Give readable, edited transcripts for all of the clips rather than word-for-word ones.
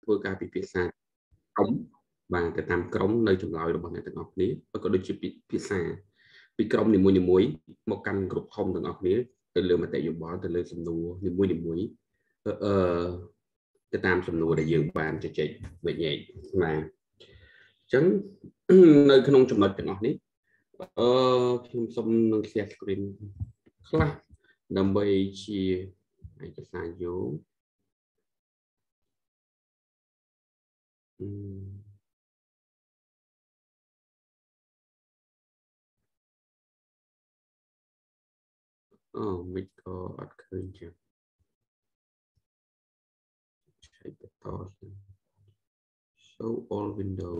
ធ្វើការពិភាក្សាក្រុមបាទទៅតាមក្រុមនៅចម្លើយរបស់អ្នកទាំងអស់គ្នាក៏ដូចជាពិភាក្សាពីក្រុមនីមួយៗមកកាន់ក្រុមធំទាំងអស់គ្នាទៅលើមតិយោបល់ទៅលើសំណួរនីមួយៗទៅតាមសំណួរដែលយើងបានជជែកវិញ្ញាណបាទអញ្ចឹងនៅក្នុងចំណុចទាំងអស់នេះខ្ញុំសូមនឹង share screen ខ្លះដើម្បីជាឯកសារយោងមិនក៏អត់ឃើញចឹងឆែកបន្ត show all window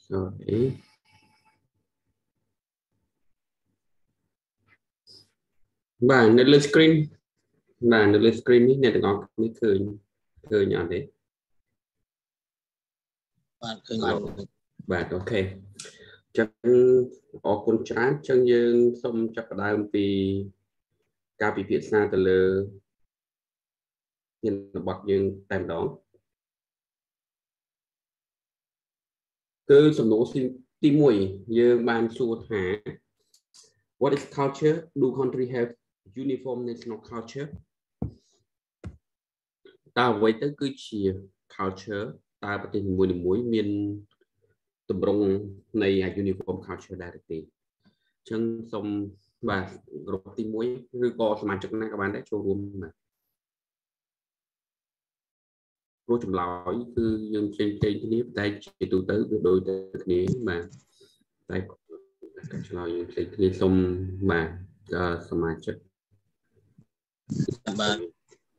sorry បាទនៅលើ screen បាទនៅលើ screen នេះអ្នកទាំងអស់គ្នាឃើញអត់ទេបាទឃើញបាទអូខេចឹងអរគុណច្រើនចឹងយើងសូមចាប់ផ្ដើមពីការពិភាក្សាទៅលើញាណបទយើងតែម្ដងគឺសំណួរទី1យើងបានសួរថា What is culture? Do countries have uniform national culture? តើអ្វីទៅគឺជា culture តើប្រទេសនីមួយៗមានទម្រង់នៃ uniform culture ដែរទេអញ្ចឹងសូមបាទក្រុមទី1ឬក៏សមាជិកណាក៏បានដែរចូលរួមបាទព្រោះចម្លើយគឺយើងផ្សេងៗគ្នាតែជាទូទៅវាដូចតែគ្នាបាទតែការឆ្លើយយើងផ្សេងគ្នាសូមបាទសមាជិកបាទ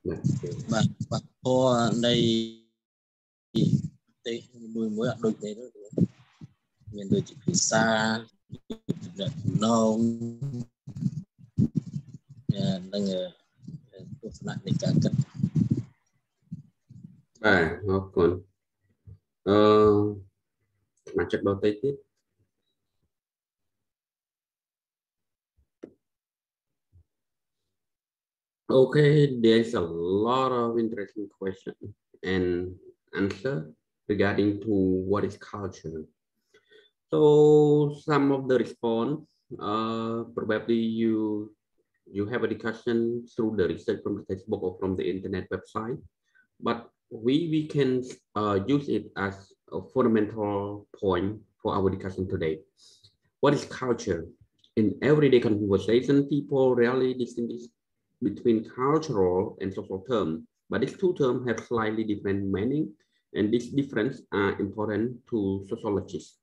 ព្រោះនៃប្រទេសមួយអត់ដូចទេមានដូចជាភាសាចំណងនិងទស្សនៈនៃការគិតបាទអរគុណសមាជិកដទៃទៀតOkay, there's a lot of interesting questions and answer regarding to what is culture. So some of the response, probably you have a discussion through the research from the textbook or from the internet website, but we can use it as a fundamental point for our discussion today. What is culture? In everyday conversation, people rarely distinguish between cultural and social terms, but these two terms have slightly different meaning, and these differences are important to sociologists.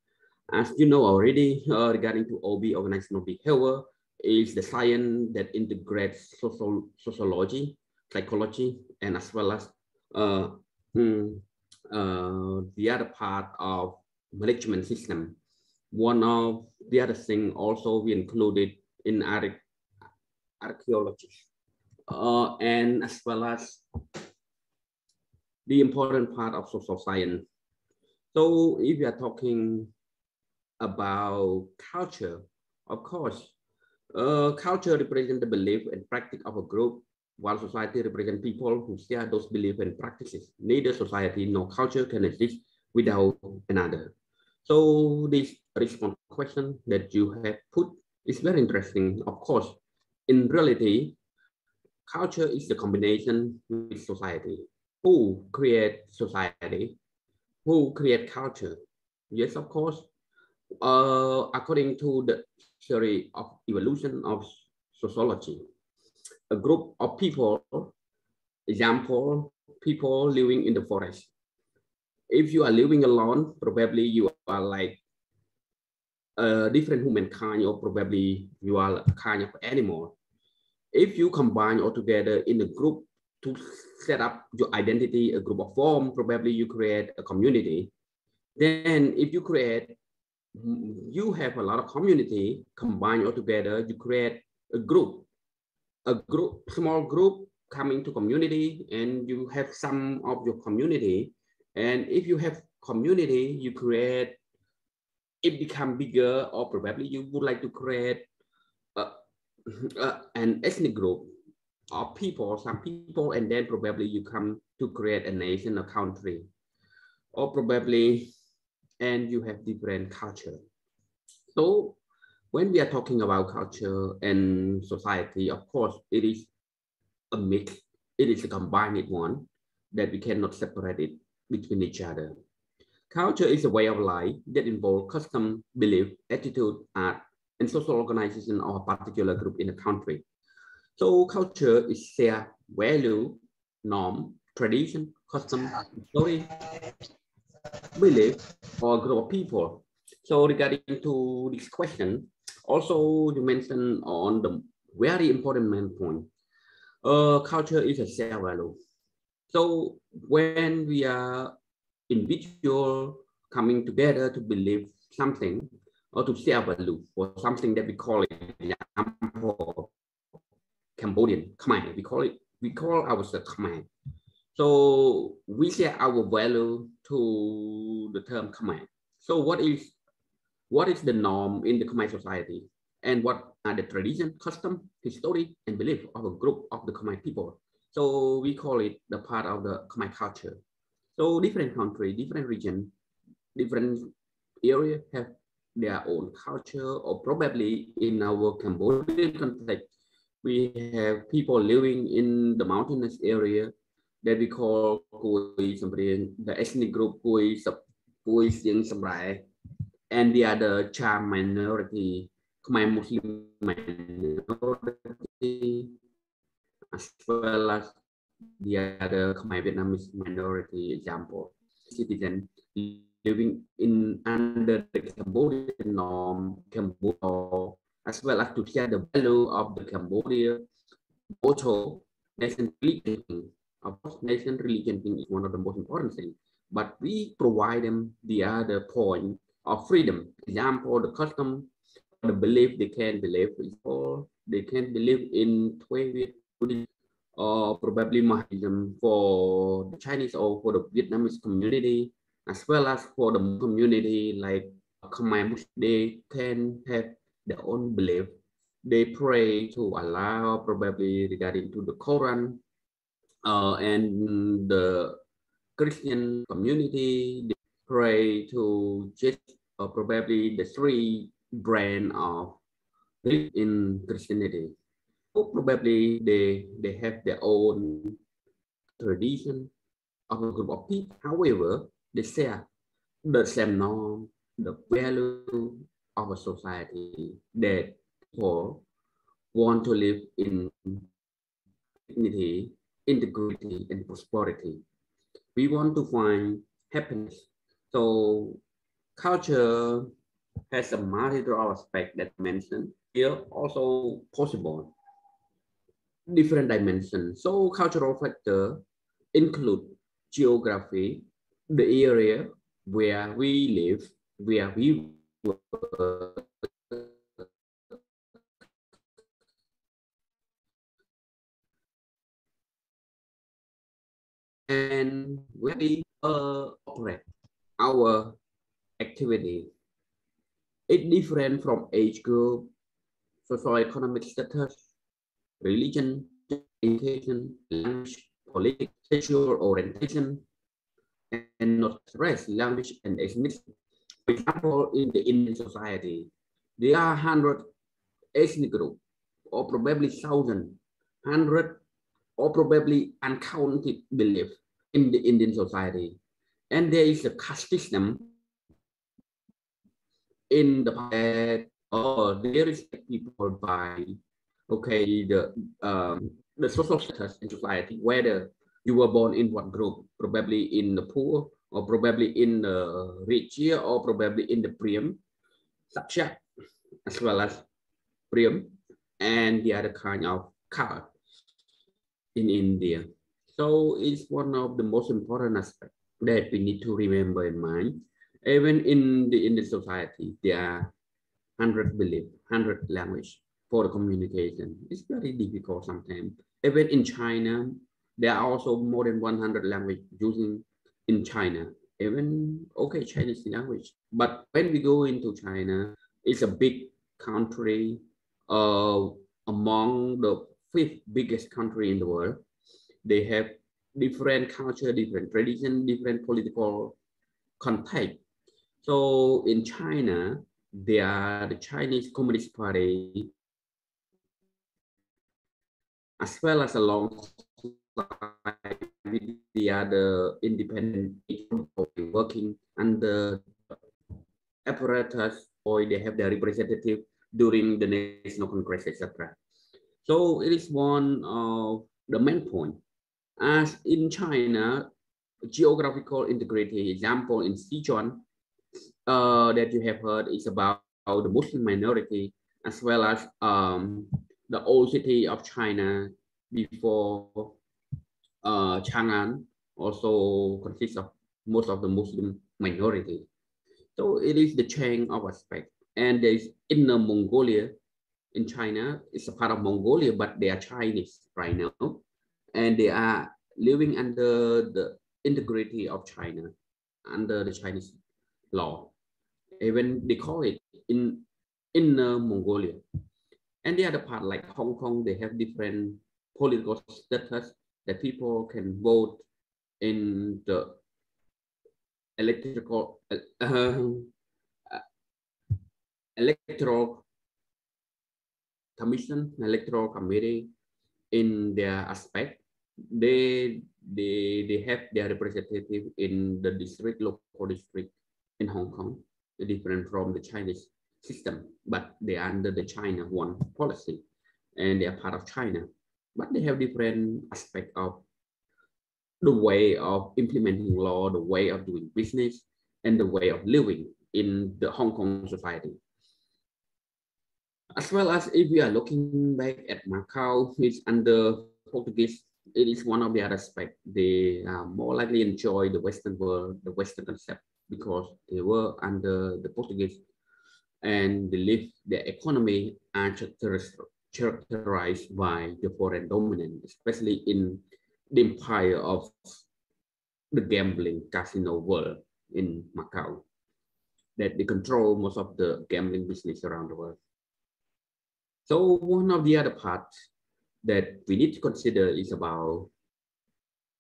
As you know already, regarding to OB, organizational behavior, is the science that integrates sociology, psychology, and as well as the other part of management system. One of the other thing also we included in archaeology. And as well as the important part of social science. So if you are talking about culture, of course, culture represents the belief and practice of a group, while society represents people who share those beliefs and practices. Neither society nor culture can exist without another. So this response question that you have put is very interesting. Of course, in reality, culture is the combination with society. Who create society? Who create culture? Yes, of course. According to the theory of evolution of sociology, a group of people, example, people living in the forest. If you are living alone, probably you are like a different humankind, or probably you are a kind of animal. If you combine all together in a group to set up your identity, a group of form, probably you create a community. Then if you create, you have a lot of community combined all together, you create a group, small group coming to community, and you have some of your community. And if you have community, you create, it become bigger, or probably you would like to create a, an ethnic group of people, some people, and then probably you come to create a nation, a country, or probably, and you have different culture. So when we are talking about culture and society, of course, it is a mix. It is a combined one that we cannot separate it between each other. Culture is a way of life that involves custom, belief, attitude, art, and social organization of a particular group in a country. So culture is shared value, norm, tradition, custom, story, belief, or group of people. So regarding to this question, also you mentioned on the very important main point. Culture is a shared value. So when we are individual coming together to believe something or to share value for something that we call it, example, Cambodian, Khmer, we call ourselves Khmer. So we share our value to the term Khmer. So what is the norm in the Khmer society? And what are the tradition, custom, history, and belief of a group of the Khmer people? So we call it the part of the Khmer culture. So different country, different region, different area have their own culture, or probably in our Cambodian context, we have people living in the mountainous area that we call Kui Samriang, the ethnic group Kui Siang Samrai, and the other Cham minority, Khmer Muslim minority, as well as the other Khmer Vietnamese minority example, citizen living in under the Cambodian norm, Cambodia, as well as to share the value of the Cambodia motto, nation religion thing. Of course, nation religion thing is one of the most important things, but we provide them the other point of freedom. Example, the custom, the belief they can believe, or they can believe in Buddhism, or probably Mahism for the Chinese or for the Vietnamese community, as well as for the community like Khmer, they can have their own belief. They pray to Allah, probably regarding to the Quran, and the Christian community, they pray to just probably the three brand of in Christianity. So probably they have their own tradition of a group of people. However, they share the same norm, the value of a society that people want to live in dignity, integrity, and prosperity. We want to find happiness. So culture has a multiple aspect that I mentioned here, also possible different dimensions. So cultural factor include geography, the area where we live, where we work, and where we operate our activity. It's different from age group, socio-economic status, religion, education, language, politics, sexual orientation, and not race, language, and ethnicity. For example, in the Indian society, there are 100 ethnic groups, or probably 1,000, 100, or probably uncounted beliefs in the Indian society. And there is a caste system in the past, oh, they respect people by, okay, the social status in society, whether you were born in what group, probably in the poor, or probably in the rich here, or probably in the premium subject, as well as premium, and the other kind of caste in India. So it's one of the most important aspects that we need to remember in mind. Even in the society, there are 100 belief, 100 language for the communication. It's very difficult sometimes. Even in China, there are also more than 100 language using in China. Even okay, Chinese language. But when we go into China, it's a big country, uh, among the fifth biggest country in the world. They have different culture, different tradition, different political context. So in China, there are the Chinese Communist Party, as well as alongside with the other independent working under apparatus, or they have their representative during the National Congress, etc. So it is one of the main point. As in China, geographical integrity example in Sichuan that you have heard is about the Muslim minority, as well as the old city of China before Chang'an also consists of most of the Muslim minority. So it is the chain of aspect. And there is Inner Mongolia in China. It's a part of Mongolia, but they are Chinese right now. And they are living under the integrity of China, under the Chinese law. Even they call it in Inner Mongolia. And the other part, like Hong Kong, they have different political status that people can vote in the electrical electoral commission, electoral committee in their aspect. They have their representative in the district, local district in Hong Kong, different from the Chinese system, but they are under the China one policy, and they are part of China, but they have different aspect of the way of implementing law, the way of doing business, and the way of living in the Hong Kong society. As well as if we are looking back at Macau, it's under Portuguese, it is one of the other aspects. They more likely enjoy the Western world, the Western concept, because they were under the Portuguese and they live their economy are characterized by the foreign dominance, especially in the empire of the gambling casino world in Macau, that they control most of the gambling business around the world. So one of the other parts that we need to consider is about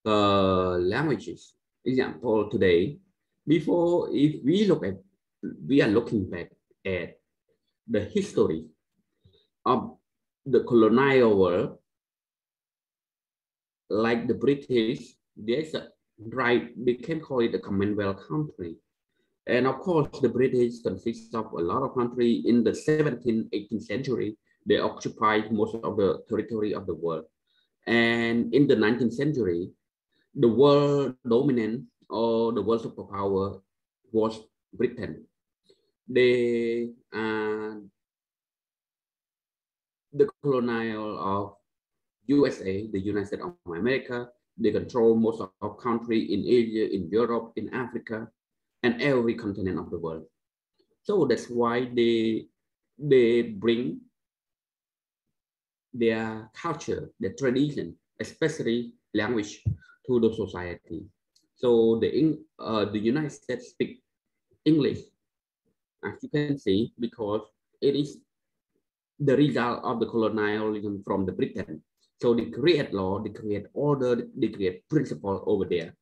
languages. Example today, before if we are looking back at the history of the colonial world, like the British, there's a right, they can call it a Commonwealth country. And of course, the British consists of a lot of countries in the 17th, 18th century. They occupied most of the territory of the world. And in the 19th century, the world dominant or the world superpower was Britain. They the colonial of USA, the United States of America. They control most of country in Asia, in Europe, in Africa, and every continent of the world. So that's why they bring their culture, their tradition, especially language, to the society. So the United States speak English, as you can see, because it is the result of the colonialism from the Britain. So they create law, they create order, they create principle over there,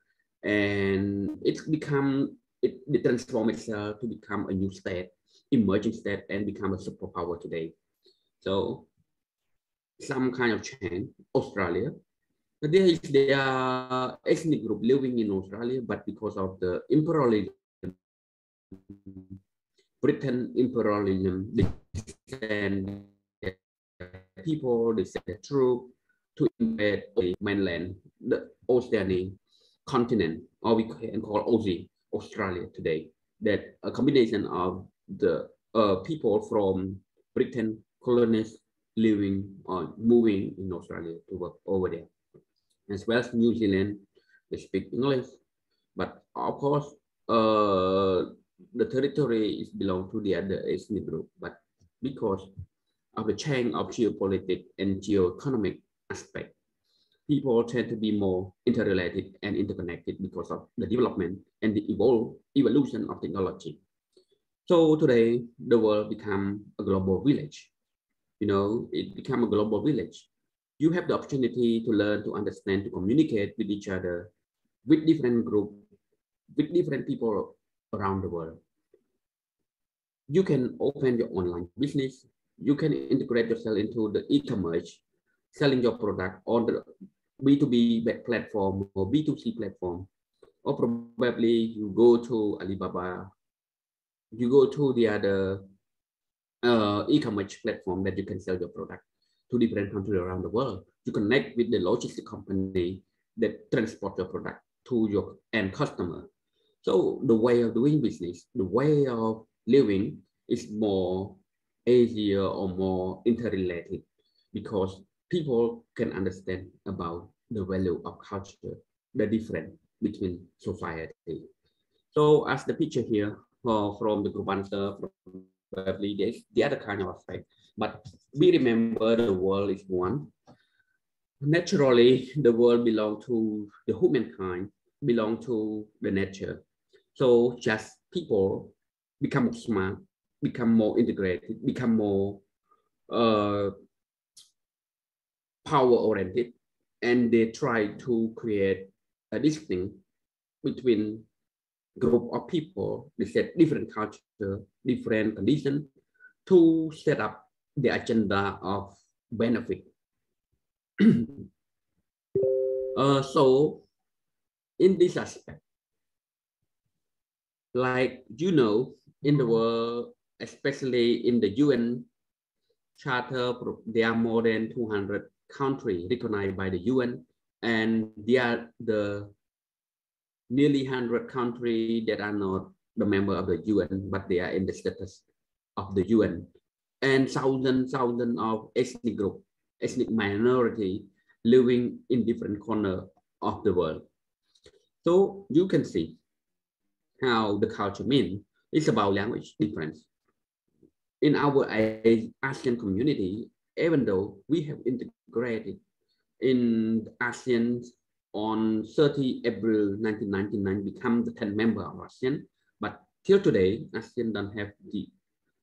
and it's become it transform itself to become a new state, emerging state, and become a superpower today. So some kind of change. Australia, there is their ethnic group living in Australia, but because of the imperialism Britain imperialism, they send people, they send troops to invade the mainland, the Oceanic continent, or we can call Aussie, Australia today. That a combination of the people from Britain colonies living or moving in Australia to work over there, as well as New Zealand. They speak English, but of course, the territory is belong to the other ethnic group. But because of the change of geopolitics and geoeconomic aspect, people tend to be more interrelated and interconnected because of the development and the evolution of technology. So today, the world become a global village. You know, it become a global village. You have the opportunity to learn, to understand, to communicate with each other, with different group, with different people around the world. You can open your online business. You can integrate yourself into the e-commerce, selling your product on the B2B platform or B2C platform, or probably you go to Alibaba, you go to the other e-commerce platform that you can sell your product to different countries around the world. You connect with the logistic company that transport your product to your end customer. So the way of doing business, the way of living is more easier or more interrelated because people can understand about the value of culture, the difference between society. So as the picture here from the group answer, probably there's the other kind of aspect, but we remember the world is one. Naturally, the world belongs to the humankind, belong to the nature. So just people become smart, become more integrated, become more uh, power oriented, and they try to create a distinction between group of people. They set different culture, different condition to set up the agenda of benefit. So in this aspect, like you know, in the world, especially in the UN Charter, there are more than 200 countries recognized by the UN, and there are the nearly 100 countries that are not the member of the UN, but they are in the status of the UN, and thousands of ethnic group, ethnic minority living in different corner of the world. So you can see how the culture means. It's about language difference. In our ASEAN community, even though we have integrated in ASEAN on 30 April 1999, become the 10th member of ASEAN, but till today, ASEAN don't have the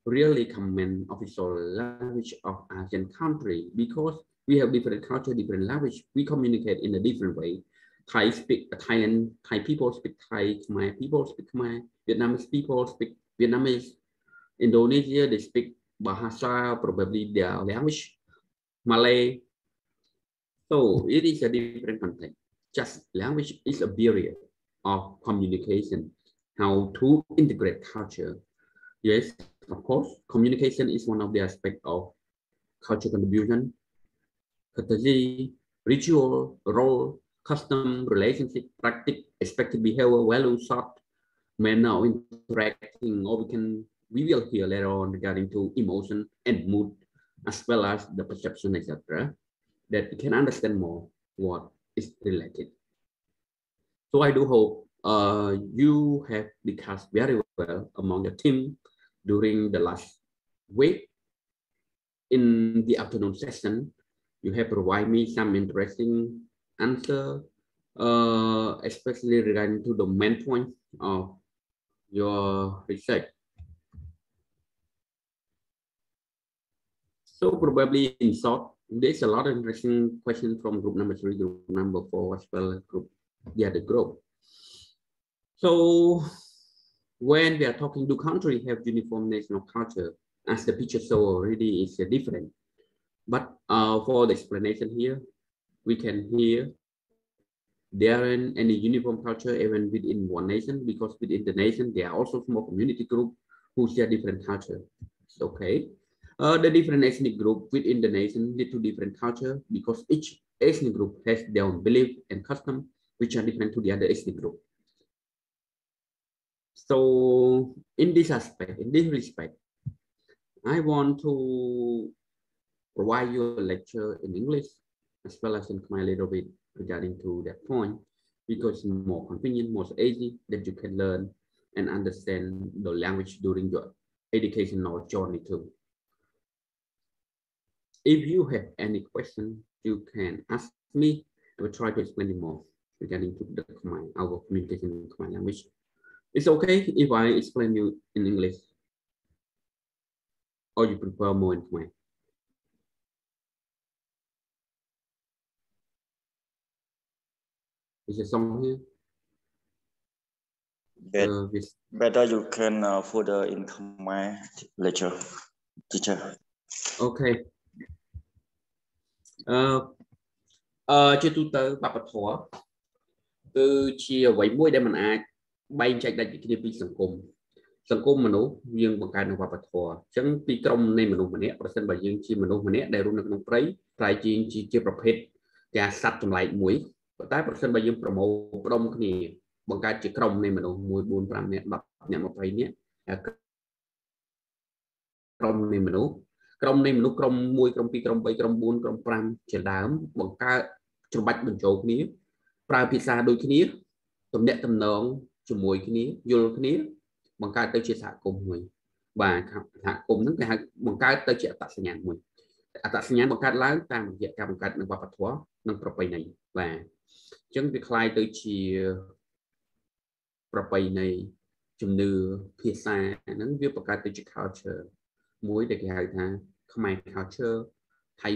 really common official language of ASEAN country because we have different culture, different language. We communicate in a different way. Thai speak Thailand, Thai people speak Thai, Khmer people speak Khmer, Vietnamese people speak Vietnamese, Indonesia, they speak Bahasa, probably their language, Malay. So it is a different context. Just language is a barrier of communication, how to integrate culture. Yes, of course, communication is one of the aspects of culture contribution, courtesy, ritual, role, custom, relationship, practice, expected behavior, value, thought, manner of interacting, or we will hear later on regarding to emotion and mood, as well as the perception, etc., that we can understand more what is related. So I do hope you have discussed very well among your team during the last week. In the afternoon session, you have provided me some interesting answer, especially regarding to the main point of your research. So probably in short, there's a lot of interesting questions from group number 3, group number 4, as well as the other group. So when we are talking, do countries have uniform national culture? As the picture show already, is different. But for the explanation here, we can hear there aren't any uniform culture even within one nation, because within the nation there are also small community group who share different culture. Okay. The different ethnic group within the nation lead to different culture because each ethnic group has their own belief and custom which are different to the other ethnic group. So in this aspect, in this respect, I want to provide you a lecture in English as well as in Khmer a little bit regarding to that point because it's more convenient, more easy that you can learn and understand the language during your educational journey too. If you have any question, you can ask me. I will try to explain it more regarding to the Khmer, our communication in Khmer language. It's okay if I explain you in English or you prefer more in Khmer. Is there someone here? Better you can further in Khmer lecture, teacher. Okay. ជាទូទៅបព្វធម៌គឺជាអ្វីមួយដែលមិនអាចបែងចែកដាច់ពីគ្នាពីសង្គមមនុស្សយើងបង្កើតនៅវប្បធម៌អញ្ចឹងពីក្រុមនៃមនុស្សម្នាក់ប្រសិនបើយើងជាមនុស្សម្នាក់ដែលរស់នៅក្នុងព្រៃប្រែជាប្រភេទការសត្វចម្លែកមួយប៉ុន្តែប្រសិនបើយើងប្រមូលផ្ដុំគ្នាបង្កើតជាក្រុមនៃមនុស្ស1 4 5នាក់10នាក់20នាក់ក្រុមនៃមនុស្សក្រុម1ក្រុម2ក្រុម3ក្រុម4ក្រុម5ជាដើមបង្កើតច្របាច់បញ្ចូលគ្នាប្រើភាសាដូចគ្នាទំនាក់ទំនងជាមួយគ្នាយល់គ្នាបង្កើតទៅជាសហគមន៍មួយបាទសហគមន៍ហ្នឹងគេហៅបង្កើតទៅជាអត្តសញ្ញាណមួយអត្តសញ្ញាណបង្កើតឡើងតាមរយៈការបង្កើតនៅវប្បធម៌និងប្រពៃណីបាទអញ្ចឹងវាคล้ายទៅជាប្រពៃណីជំនឿភាសាហ្នឹងវាបង្កើតទៅជា culture មួយដែលគេហៅថាខ្មែរ culture Thai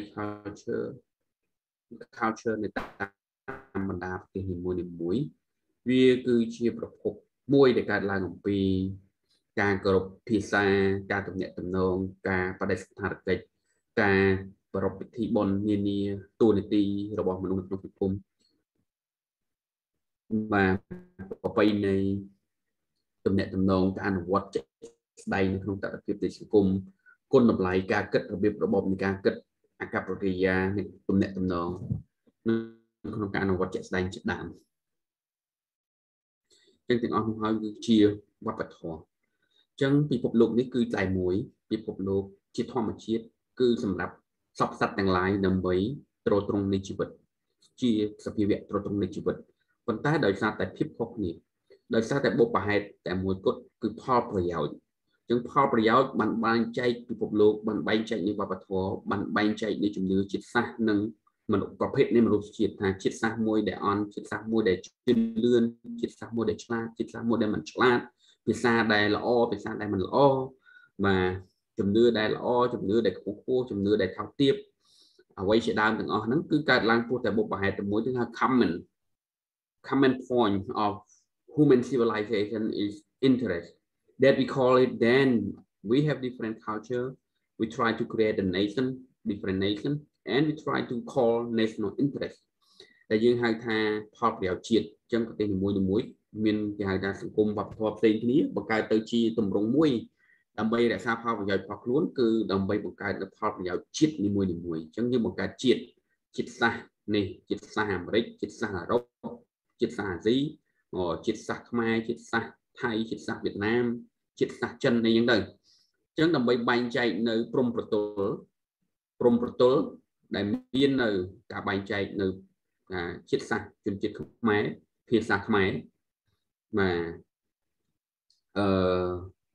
culture នៅតាមបណ្ដាប្រទេសនីមួយៗវាគឺជាប្រភពមួយដែលកើតឡើងអំពីការគោរពភាសាការទំនាក់ទំនងការបដិសណ្ឋារកិច្ចការប្រារព្ធពិធីបុណ្យនានាទូនាទីរបស់មនុស្សក្នុងសង្គមបាទប្រពៃណីទំនាក់ទំនងការអនុវត្តជាក់ស្ដែងនៅក្នុងតថភាពនៃសង្គមគុណតម្លៃការគិតរបៀបរបបនៃការគិតអាកប្បកិរិយានៃទំនាក់ទំនងក្នុងការអនុវត្តជាក់ស្ដែងជាដើមចឹងទាំងអស់នោះហើយគឺជាវប្បធម៌ចឹងពិភពលោកនេះគឺតែមួយពិភពលោកជាធម្មជាតិគឺសម្រាប់សពសត្វទាំងឡាយដើម្បីទ្រទ្រង់នៃជីវិតជាសភាវៈទ្រទ្រង់នៃជីវិតប៉ុន្តែដោយសារតែភាពខុសគ្នាដោយសារតែបុព្វហេតុតែមួយគត់គឺផលប្រយោជន៍ចឹងផលប្រយោជន៍បានបែងចែកពិភពលោកបានបែងចែកនៃវប្បធម៌បានបែងចែកនៃជំនឿជាតិសាសន៍និងមនុស្សប្រភេទនៃមនុស្សជាតិថាជាតិសាសន៍មួយដែលអន់ជាតិសាសន៍មួយដែលជឿនលឿនជាតិសាសន៍មួយដែលឆ្លាតជាតិសាសន៍មួយដែលមិនឆ្លាតភាសាដែលល្អភាសាដែលមិនល្អបាទជំនឿដែលល្អជំនឿដែលខ្ពស់ជំនឿដែលថោកទាបអ្វីជាដើមទាំងអស់ហ្នឹងគឺកើតឡើងព្រោះតែបុព្វហេតុតែមួយគឺថា common point of human civilization is interest that we call it then we have different culture we try to create a nation different nation and we try to call national interest ដែលយើងហៅថាផលប្រយោជន៍ជាតិអញ្ចឹងប្រទេសនីមួយៗមានគេហៅថាសង្គមវប្បធម៌ផ្សេងគ្នាបង្កើតទៅជាទម្រង់មួយដើម្បីរក្សាផលប្រយោជន៍របស់ខ្លួនគឺដើម្បីបង្កើតនូវផលប្រយោជន៍ជាតិនីមួយៗអញ្ចឹងយើងបង្កើតជាតិសាសន៍នេះជាតិសាសន៍អាមេរិកជាតិសាសន៍អឺរ៉ុបជាតិសាសន៍អាស៊ីជាតិសាសន៍ខ្មែរជាតិសាសន៍ថៃជាតិសាសន៍វៀតណាមជាតិសាសន៍ចិនអីចឹងទៅអញ្ចឹងដើម្បីបែងចែកនៅព្រំប្រទល់ដែលមាននៅការបែងចែកនៅជាតិសាសន៍ជនជាតិខ្មែរភាសាខ្មែរបាទ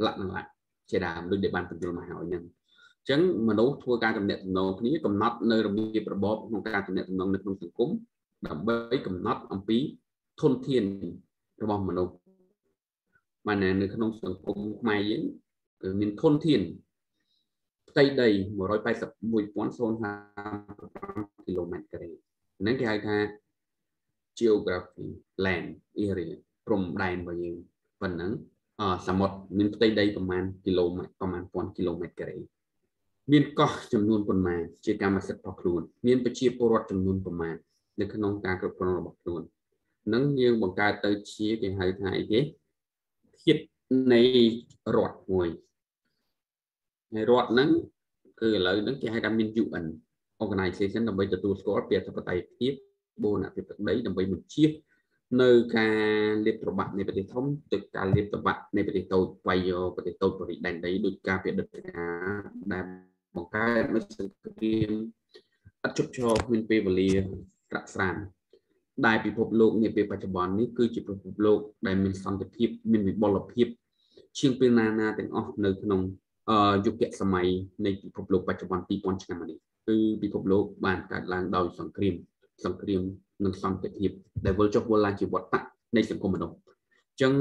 លក្ខណៈជាដើមដូចដែលបានបញ្យល់មកហើយហ្នឹងអញ្ចឹងមនុស្សធ្វើការទំនាក់ទំនងគ្នាកំណត់នៅរបៀបរបបក្នុងការទំនាក់ទំនងនៅក្នុងសង្គមដើម្បីកំណត់អំពីធនធានរបស់មនុស្សបាននៅក្នុងសង្គមខ្មែរយើងគឺមានធនធានផ្ទៃដី 181,055 គីឡូម៉ែត្រការ៉េហ្នឹងគេហៅថា geography land area ព្រំដែនរបស់យើងប៉ុណ្ណឹងសមុទ្រមានផ្ទៃដីប្រមាណគីឡូម៉ែត្រប្រមាណ1000គីឡូម៉ែត្រការ៉េមានកោះចំនួនប៉ុន្មានជាកម្មសិទ្ធិរបស់ខ្លួនមានប្រជាពលរដ្ឋចំនួនប៉ុន្មាននៅក្នុងការគ្រប់គ្រងរបស់ខ្លួននឹងយើងបង្កើតទៅជាគេហៅថាអីគេភាពនៃរដ្ឋមួយ ហើយរដ្ឋហ្នឹងគឺឥឡូវហ្នឹងគេហៅថាមាន UN Organization ដើម្បីទទួលស្គាល់ប្រជាធិបតេយ្យភាពបូរណភាពទឹកដីដើម្បីបញ្ជៀសនៅការលាបត្របាក់នៃប្រទេសធំទៅការលាបត្របាក់នៃប្រទេសតូចវាយយកប្រទេសតូចបរិដែនដីដោយការពិនិត្យការដែលបង្កើតនៅសង្គ្រាមអត់ជប់ឈរគ្មានពេលវេលាត្រាក់ស្រានដែលពិភពលោកនាពេលបច្ចុប្បន្ននេះគឺជាពិភពលោកដែលមានសន្តិភាពមានវិបុលភាពជាងពេលណាទាំងអស់នៅក្នុងយុគសម័យនៃពិភពលោកបច្ចុប្បន្ន 2000 ឆ្នាំនេះគឺពិភពលោកបានកើតឡើងដោយសង្គ្រាមនិងសន្តិភាពដែលវិលចុះវិលឡើងជាវត្តៈនៃសង្គមមនុស្សអញ្ចឹង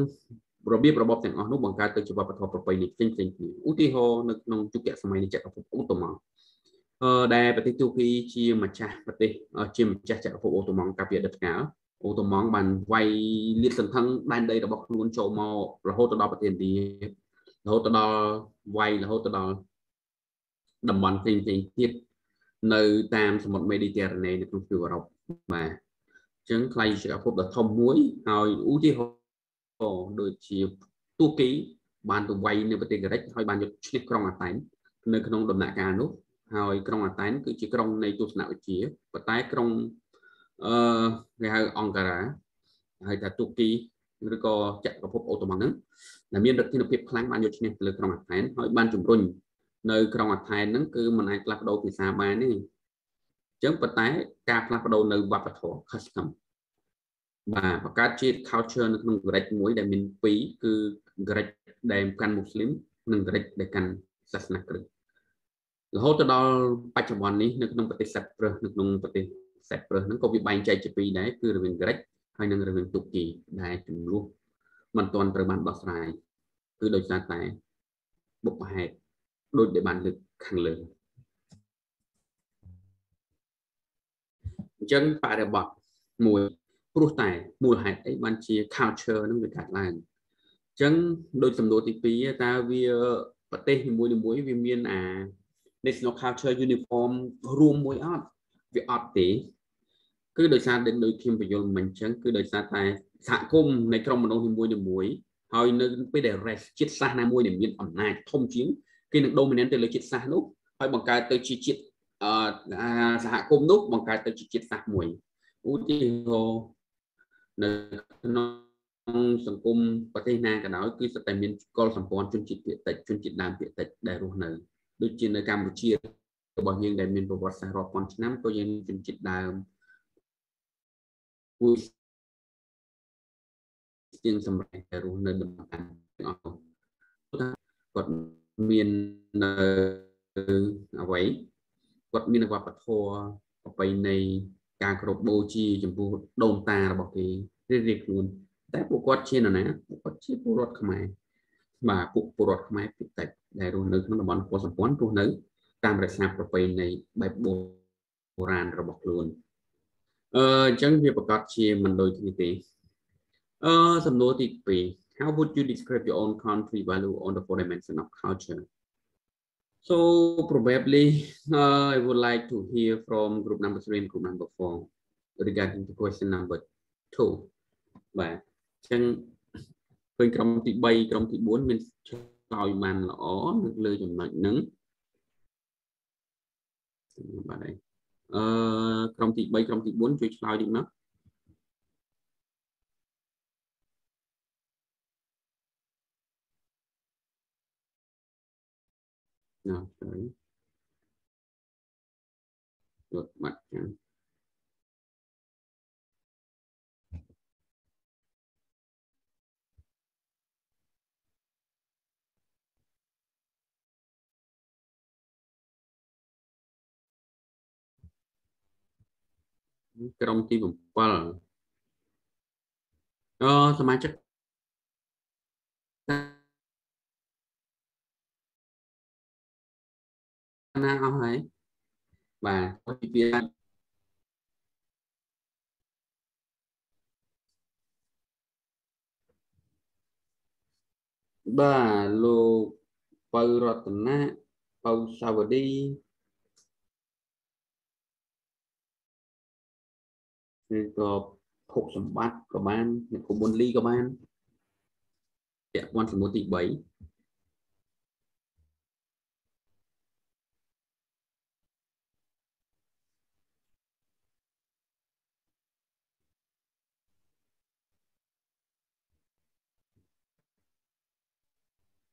របៀបរបបទាំងអស់នោះបង្កើតទៅជាវប្បធម៌ប្រពៃណីផ្សេងៗគ្នាឧទាហរណ៍នៅក្នុងយុគសម័យនៃចក្រភពអូតូម៉ង់ដែលប្រទេសទូគីជាម្ចាស់ប្រទេសជាម្ចាស់ចក្រភពអូតូម៉ង់កាលពីអតីតកាលអូតូម៉ង់បានវាយលាតសន្ធឹងដែនដីរបស់ខ្លួនចូលមករហូតដល់ប្រទេសឥណ្ឌារហូតដល់វាយរហូតដល់តំបន់ផ្សេងៗទៀតនៅតាមសមុទ្រមេឌីទែរ៉ាណេនៅក្នុងទ្វីបអឺរ៉ុបបាទអញ្ចឹងខ្លាយជាចក្រភពដ៏ធំមួយហើយឧទាហរណ៍ដូចជាទូគីបានទៅវាយនៅប្រទេសក្រិកហើយបានយកឈ្នះក្រុងអាតែននៅក្នុងដំណាក់កាលនោះហើយក្រុងអាតែនគឺជាក្រុងនៃទស្សនវិជ្ជាប៉ុន្តែក្រុងគេហៅអង្ការ៉ាហើយថាទូគីឬក៏ចក្រភពអូតូម៉ង់ហ្នឹងដែលមានរដ្ឋាភិបាលខ្លាំងបានយកឈ្នះទៅលើក្រុងអាតែនហើយបានជំរុញនៅក្រុងអាថែនហ្នឹងគឺមិនអាចផ្លាស់ប្ដូរភាសាបានទេអញ្ចឹងប៉ុន្តែការផ្លាស់ប្ដូរនៅវប្បធម៌ custom បាទបង្កើតជា culture នៅក្នុងក្រិចមួយដែលមានពីរគឺក្រិចដែលកាន់មូស្លីមនិងក្រិចដែលកាន់សាសនាគ្រិស្តរហូតដល់បច្ចុប្បន្ននេះនៅក្នុងប្រទេសCyprusនៅក្នុងប្រទេសCyprusហ្នឹងក៏វាបែងចែកជាពីរដែរគឺរវាងក្រិចហើយនិងរវាងទូគីដែលចំនួនមិនទាន់ត្រូវបានដោះស្រាយគឺដោយសារតែបុព្វហេតុដូចដែលបានលើកខាងលើអញ្ចឹងបរិបទមួយព្រោះតែមូលហេតុអីបានជា culture នឹងវាកើតឡើងអញ្ចឹងដូចសំណួរទី2តើវាប្រទេសនីមួយៗវាមានអា national culture uniform រួមមួយអត់វាអត់ទេគឺដោយសារដូចខ្ញុំបញ្យល់មិញអញ្ចឹងគឺដោយសារតែសហគមន៍នៃក្រុមមនុស្សនីមួយៗហើយនៅពេលដែល race ជាតិសាសន៍ណាមួយដែលមានអំណាចធំជាងគេនឹង dominant ទៅលើជាតិសាសន៍នោះហើយបង្កើតទៅជាជាតិសហគមន៍នោះបង្កើតទៅជាជាតិសាសន៍មួយឧទាហរណ៍នៅក្នុងសង្គមប្រទេសណាក៏ដោយគឺសុទ្ធតែមានកុលសម្ព័ន្ធជនជាតិភាគតិចជនជាតិដើមភាគតិចដែលរស់នៅដូចជានៅកម្ពុជារបស់យើងដែលមានប្រវត្តិសាស្ត្ររាប់ពាន់ឆ្នាំក៏យើងជនជាតិដើមមួយជាងសម្រាប់តែរស់នៅតំបន់ទាំងអស់គាត់មាននៅអ្វីគាត់មានវប្បធម៌ប្រពៃណីការគោរពបូជាចំពោះដូនតារបស់គេរៀងៗខ្លួនតែពួកគាត់ជានរណាពួកគាត់ជាពលរដ្ឋខ្មែរបាទពួកពលរដ្ឋខ្មែរភាគតិចដែលរស់នៅក្នុងតំបន់កុលសម្ព័ន្ធរស់នៅតាមរក្សាប្រពៃណីបែបបុរាណរបស់ខ្លួនអញ្ចឹងវាប្រកាសជាមិនដូចគ្នាទេសំណួរទី2 How would you describe your own country value on the 4 dimensions of culture? So probably I would like to hear from group number 3 and group number 4 regarding the question number 2 បាទអញ្ចឹងឃើញក្រុមទី3ក្រុមទី4មានឆ្លើយបានល្អនៅលើចំណុចហ្នឹងបាទហើយក្រុមទី3ក្រុមទី4ជួយឆ្លើយតិចមកsorry យកបាត់ចឹងក្រុមទី7សមាជិកណាអស់ហើយបាទពីពីបាទលោកពៅរតនាពៅសាវឌីឬក៏ភពសម្បត្តិក៏បានអ្នកគុំមុនលីក៏បានពាក់ព័ន្ធសំណួរទី3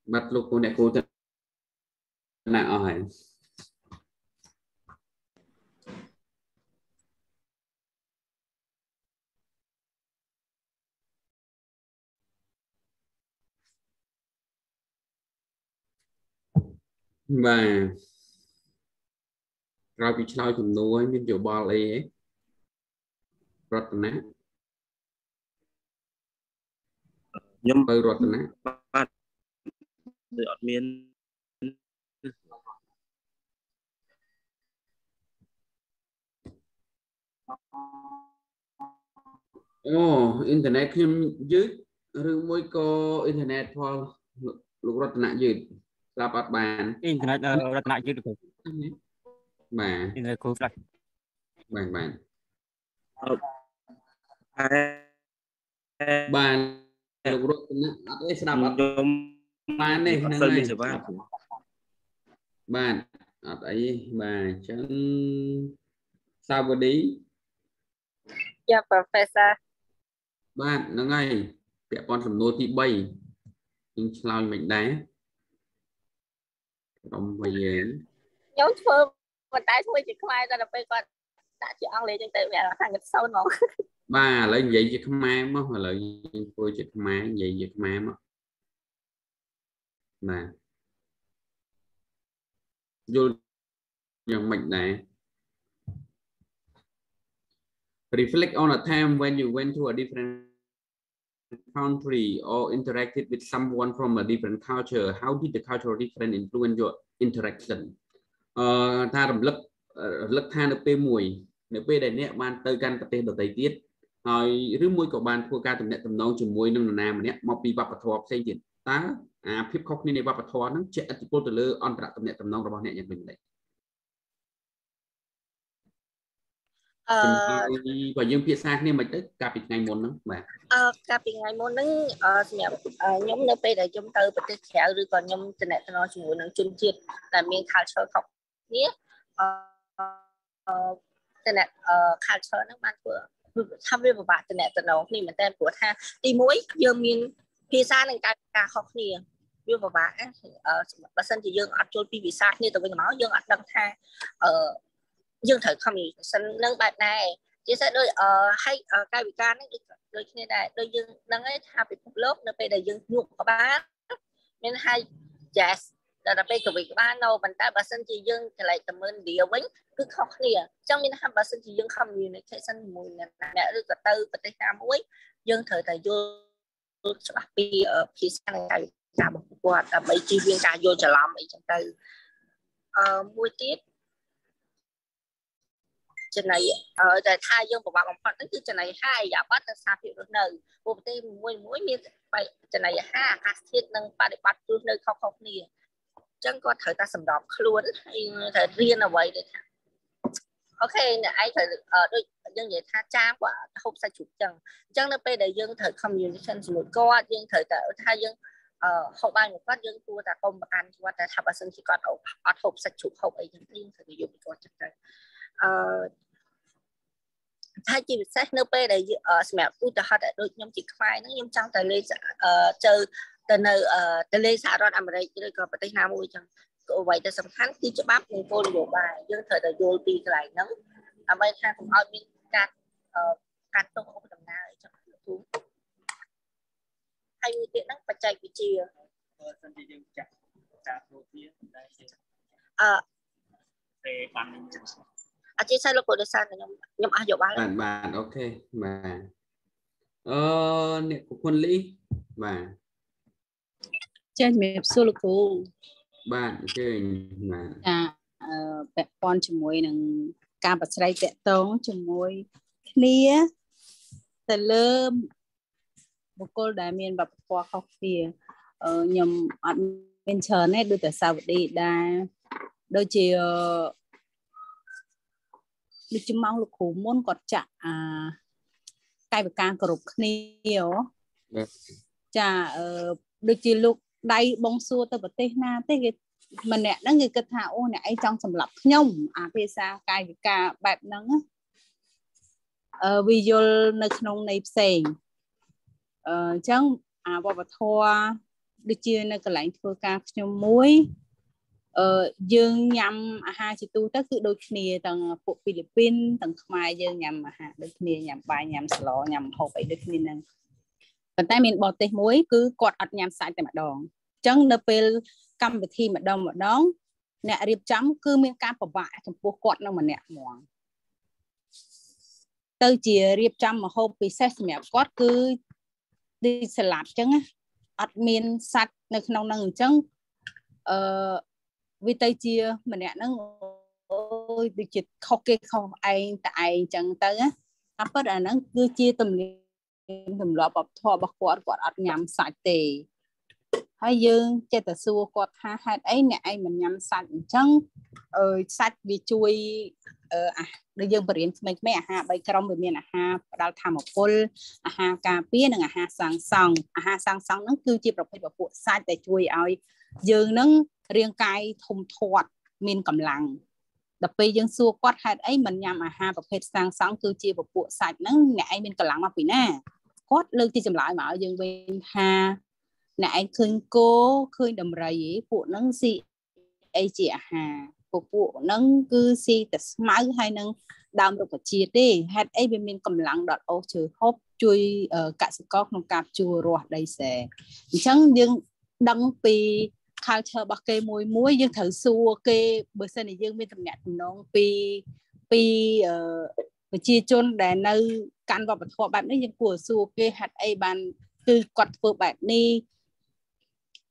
bắt lúc cô này cô tên nào hỏi và rồi bị chơi chùm nuôi nên chỗ bò ấy rất nát nhưng từ rất nát bạn tự miên internetខ្ញុំយឺតឬមួយក៏ internet ផងលោករតនៈយឺតស្ដាប់អត់បាន internet រតនៈយឺតគ្រូ បាទ internet គ្រូ flash បាទបាទ ហើយ បានលោករតនៈអត់ទេស្ដាប់អត់ ខ្ញុំ បានទេហ្នឹង សូវ ហើ មាន យ សេវា បាទអត់អីបាទអញ្ចឹងសាវឌី Yeah, Professor. បាទហ្នឹងហើយពាក់ព័ន្ធសំណួរទី3យើងឆ្លើយមិនដែរក្រុមវិញយើង ខ្ញុំធ្វើប៉ុន្តែធ្វើជាខ្មែរតែដល់ពេលគាត់ដាក់ជាអង់គ្លេសចឹងទៅវាខាងកសូនហ្មង បាទឥឡូវនិយាយជាខ្មែរមកឥឡូវយើងធ្វើជាខ្មែរនិយាយជាខ្មែរមកបាទយល់យ៉ាងម៉េចដែរ reflect on a time when you went to a different country or interacted with someone from a different culture. How did the cultural difference influence your interaction? ថារំលឹកថានៅពេលមួយនៅពេលដែលអ្នកបានទៅកាន់ប្រទេសដទៃទៀតហើយឬមួយក៏បានធ្វើការទំនាក់ទំនងជាមួយនឹងនរណាម្នាក់មកពីវប្បធម៌ផ្សេងទៀតតើអាភាពខុសគ្នានៃវប្បធម៌ហ្នឹងជះឥទ្ធិពលទៅលើអន្តរទំនាក់ទំនងរបស់អ្នកយ៉ាងម៉េចដែរបើយើងភាសាគ្នាមិនទៅកាលពីថ្ងៃមុនហ្នឹងបាទកាលពីថ្ងៃមុនហ្នឹងសម្រាប់ខ្ញុំនៅពេលដែលខ្ញុំទៅប្រទេសក្រៅឬក៏ខ្ញុំតំណែងជាមួយនឹងជនជាតិដែលមាន culture ខុសគ្នាតំណែង culture ហ្នឹងបានធ្វើថាវាពិបាកតំណែងគ្នាមែនតើព្រោះថាទី1យើងមានភាសានិងការខុសគ្នាវាពិបាកបើសិនជាយើងអត់ចូលពីភាសាគ្នាទៅវិញទៅមកយើងអត់ដឹងថាយើងត្រូវ communication នឹងបែបណាជាស្អីដូចហើយកាយវិការនេះដូចគ្នាដែរដូចយើងដឹងហើយថាពិភពលោកនៅពេលដែលយើងញក់ក្បាលមានហើយ yes ដល់ពេលកវិក្បាលនៅប៉ុន្តែបើសិនជាយើងកន្លែងទៅមើលវាវិញគឺខុសគ្នាអញ្ចឹងមានថាបើសិនជាយើង communication ជាមួយអ្នកឬក៏ទៅប្រទេសណាមួយយើងត្រូវតែយល់ច្បាស់ពីភាសានិងកាយវិការរបស់គាត់ដើម្បីជៀសវាងការយល់ច្រឡំអីចឹងទៅមួយទៀតចំណៃតែថាយើងពិបាកបំផុតហ្នឹងគឺចំណៃហាអាយ៉ាប័តនិងសារភាពរស់នៅព្រោះប្រទេសមួយមានចំណៃហាអាកាសធាតុនិងបរិបត្តិរស់នៅខុសៗគ្នាអញ្ចឹងគាត់ត្រូវតែសម្របខ្លួនហើយត្រូវរៀនអ្វីដែលថាអូខេអ្នកឯងត្រូវដូចយើងនិយាយថាចាមគាត់ហូបសាច់ជ្រូកអញ្ចឹងនៅពេលដែលយើងត្រូវ communication ជាមួយគាត់យើងត្រូវតែថាយើងហូបបានគាត់យើងគួរតែកុំប្រកាន់គាត់តែថាបើសិនជាគាត់អត់ហូបសាច់ជ្រូកហូបអីចឹងទៅយើងត្រូវយកពីគាត់ចឹងទៅថាជាពិសេសនៅពេលដែលសម្រាប់ឧទាហរណ៍ដូចខ្ញុំជាខ្មែរហ្នឹងខ្ញុំចង់ទៅលេងទៅនៅទៅលេងសហរដ្ឋអាមេរិកឬក៏ប្រទេសណាមួយចឹងអ្វីដែលសំខាន់គឺច្បាប់និងគោលនយោបាយយើងត្រូវតែយល់ពីកន្លែងហ្នឹងដើម្បីថាកុំឲ្យមានការទុកឧបដំណើរអីចឹងទូហើយមួយទៀតហ្នឹងបច្ចេកវិទ្យាបើសិនជាយើងចាក់ការទូទាដែលពេលបានអធិស្ឋានលោកគ្រូដោយសារខ្ញុំអស់យោបល់បាទអូខេបាទអ្នកប្រពន្ធលីបាទចាជំរាបសួរលោកគ្រូបាទអញ្ជើញបាទចាពាក់ព័ន្ធជាមួយនឹងការប្រស្រ័យតាក់ទងជាមួយគ្នាទៅលើបុគ្គលដែលមានវប្បធម៌ខុសគ្នាខ្ញុំអត់មានច្រើនទេដូចតែសាវឌីដែរដូចជាម៉ោងលោកគ្រូមុនគាត់ចាក់កាយវិការគោរពគ្នាចាដូចជាលោកដៃបងសួរទៅប្រទេសណាទេគេម្នាក់ហ្នឹងគេគិតថាអូអ្នកឯងចង់សម្លាប់ខ្ញុំអាភាសាកាយវិការបែបហ្នឹងវាយល់នៅក្នុងន័យផ្សេងអញ្ចឹងអាវប្បធម៌ ដូចជានៅកន្លែងធ្វើការខ្ញុំមួយយើងញ៉ាំអាហារជាទូទៅគឺដូចគ្នាទាំងពួកហ្វីលីពីនទាំងខ្មែរយើងញ៉ាំអាហារដូចគ្នាញ៉ាំបាយញ៉ាំស្លញ៉ាំហូបអីដូចគ្នាហ្នឹងប៉ុន្តែមានបរទេសមួយគឺគាត់អត់ញ៉ាំសាច់តែម្ដងអញ្ចឹងនៅពេលកម្មវិធីម្ដងអ្នករៀបចំគឺមានការពិបាកចំពោះគាត់នៅម្នាក់ហ្មងទៅជារៀបចំម្ហូបពិសេសសម្រាប់គាត់គឺដូចសាឡាត់អញ្ចឹងអត់មានសាច់នៅក្នុងហ្នឹងអញ្ចឹងវាទៅជាម្នាក់ហ្នឹងអូយដូចជាខុសគេខុសឯងតែឯងអញ្ចឹងទៅតែពិតអាហ្នឹងគឺជាទំនៀមទម្លាប់វប្បធម៌របស់គាត់អត់ញ៉ាំសាច់ទេហើយយើងចេះតែសួរគាត់ថាហេតុអីអ្នកឯងមិនញ៉ាំសាច់អញ្ចឹងសាច់វាជួយដូចយើងបរៀនក្មេងៗអាហារ3ក្រុមវាមានអាហារផ្ដល់ធម្មពលអាហារការពារនិងអាហារសាងសង់ហ្នឹងគឺជាប្រភេទពពួកសាច់ដែលជួយឲ្យយើងនឹងរាងកាយធំធាត់មានកម្លាំងដល់ពេលយើងសួរគាត់ហេតុអីមិនញ៉ាំអាហារប្រភេទសាងសង់គឺជាពពួកសាច់ហ្នឹងអ្នកឯងមានកម្លាំងមកពីណាគាត់លើកទីចម្លើយមកឲ្យយើងវិញថាអ្នកឯងឃើញគោឃើញដំរីពួកហ្នឹងស៊ីអីជាអាហារពួកហ្នឹងគឺស៊ីតែស្មៅហើយនឹងដើមរុក្ខជាតិទេហេតុអីវាមានកម្លាំងដុតអូសឈើហូបជួយកសិករក្នុងការជួររាស់ដីសែអញ្ចឹងយើងដឹងពី culture របស់គេមួយយើងត្រូវសួរគេបើសិនជាយើងមានទំនាក់ទំនងពីប្រជាជនដែលនៅកាន់វប្បធម៌បែបនេះយើងគួរសួរគេហេតុអីបានគឺគាត់ធ្វើបែបនេះ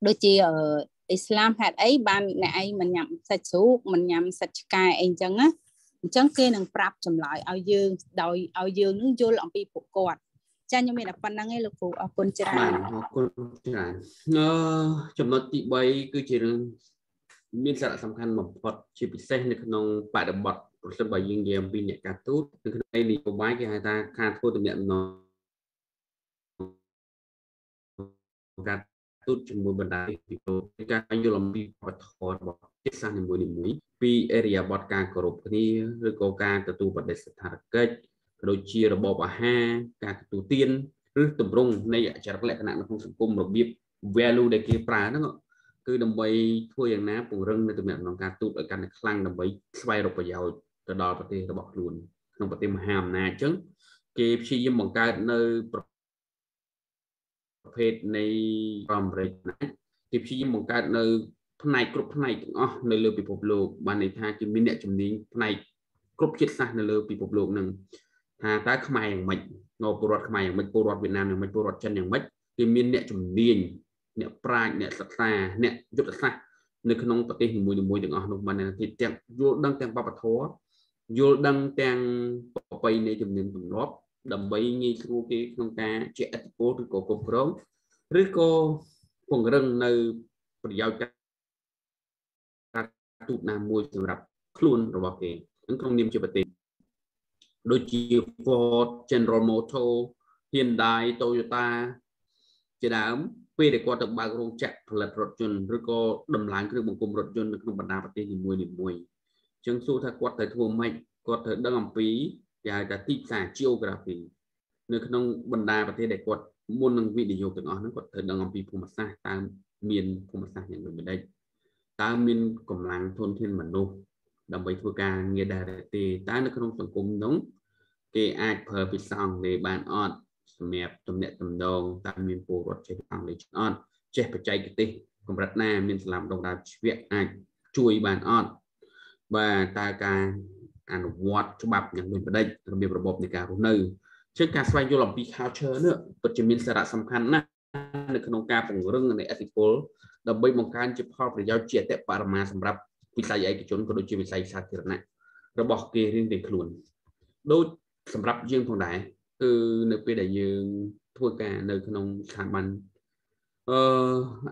ដូចជាអ៊ីស្លាមហេតុអីបានអ្នកឯងមិនញ៉ាំសាច់ជ្រូកមិនញ៉ាំសាច់ឆ្កែអីអញ្ចឹងណាអញ្ចឹងគេនឹងប្រាប់ចម្លើយឲ្យយើងដោយឲ្យយើងនឹងយល់អំពីពួកគាត់ចាខ្ញុំមានតែប៉ុណ្្នឹងឯងលោកគ្រូអរគុណច្រើនអរគុណច្រើនចំណុចទី3គឺជារឿងមានសារៈសំខាន់បំផុតជាពិសេសនៅក្នុងបរិបទប្រសិនបើយើងនិយាយអំពីអ្នកការទូតនៅក្នុងនយោបាយគេហៅថាការធ្វើទំនាក់ទំនងការទូតជាមួយបណ្ដាពិភពលោកការយល់អំពីវប្បធម៌របស់ជាតិសាសន៍នីមួយៗពីអេរិយាបថការគោរពគ្នាឬក៏ការទទួលបដិសេធកិច្ចក៏ដូចជារបបអាហារការទទួលទានឬទម្រង់នៃអចលនលក្ខណៈនៅក្នុងសង្គមរបៀប value ដែលគេប្រើហ្នឹងគឺដើម្បីធ្វើយ៉ាងណាពង្រឹងនៅទំនាក់ទំនងការទូតឲ្យកាន់តែខ្លាំងដើម្បីស្វែងរកប្រយោជន៍ទៅដល់ប្រទេសរបស់ខ្លួនក្នុងប្រទេសមហាអំណាចអញ្ចឹងគេព្យាយាមបង្កើតនៅប្រភេទនៃអាមេរិកណាគេព្យាយាមបង្កើតនៅផ្នែកគ្រប់ផ្នែកទាំងអស់នៅលើពិភពលោកបានន័យថាគេមានអ្នកជំនាញផ្នែកគ្រប់ជាតិសាសន៍នៅលើពិភពលោកហ្នឹងថាតើខ្មែរយ៉ាងម៉េចពលរដ្ឋខ្មែរយ៉ាងម៉េចពលរដ្ឋវៀតណាមយ៉ាងម៉េចពលរដ្ឋចិនយ៉ាងម៉េចគេមានអ្នកជំនាញអ្នកប្រាជ្ញអ្នកសិក្សាអ្នកយុទ្ធសាស្ត្រនៅក្នុងប្រទេសនីមួយៗទាំងអស់នោះបានន័យថាទាំងយល់ដឹងទាំងវប្បធម៌យល់ដឹងទាំងប្រពៃណីជំនឿទម្លាប់ដើម្បីងាយស្រួលគេក្នុងការជាឥទ្ធិពលឬក៏គ្រប់គ្រងឬក៏ពង្រឹងនៅប្រយោជន៍ការទូតណាមួយសម្រាប់ខ្លួនរបស់គេក្នុងនាមជាប្រទេសដូចជា Ford, General Motors, Hyundai, Toyota ជាដើមពេលដែលគាត់ទៅបើករោងចក្រផលិតរថយន្តឬក៏ដំឡើងគ្រឿងបង្គុំរថយន្តនៅក្នុងបណ្ដាប្រទេសនីមួយៗអញ្ចឹងសួរថាគាត់ត្រូវធ្វើម៉េចគាត់ត្រូវដឹងអំពីគេហៅថាទីផ្សារ geography នៅក្នុងបណ្ដាប្រទេសដែលគាត់មុននឹងវិនិយោគទាំងអស់ហ្នឹងគាត់ត្រូវដឹងអំពីភូមិសាស្ត្រតើមានភូមិសាស្ត្រយ៉ាងដូចម្ដេចតើមានកម្លាំងធនធានមនុស្សដើម្បីធ្វើការងារដែរទេតើនៅក្នុងសង្គមនោះគេអាចប្រើភាសាអង់គ្លេសបានអត់សម្រាប់ទំនាក់ទំនងតើមានពលរដ្ឋចេះអង់គ្លេសអត់ចេះបច្ចេកទេសកម្រិតណាមានសាលាបណ្ដុះបណ្ដាលជីវៈអាចជួយបានអត់បាទតើការអនុវត្តច្បាប់យ៉ាងដូចម្ដេចរបៀបរបបនៃការរស់នៅជាការស្វែងយល់អំពី culture នេះពិតជាមានសារៈសំខាន់ណាស់នៅក្នុងការពង្រឹងនៃអធិពលដើម្បីបង្កើនជាផលប្រយោជន៍ជាអតិបរមាសម្រាប់វិស័យឯកជនក៏ដូចជាវិស័យសាធារណៈរបស់គេរៀងៗខ្លួនដូចសម្រាប់យើងផងដែរគឺនៅពេលដែលយើងធ្វើការនៅក្នុងស្ថាប័ន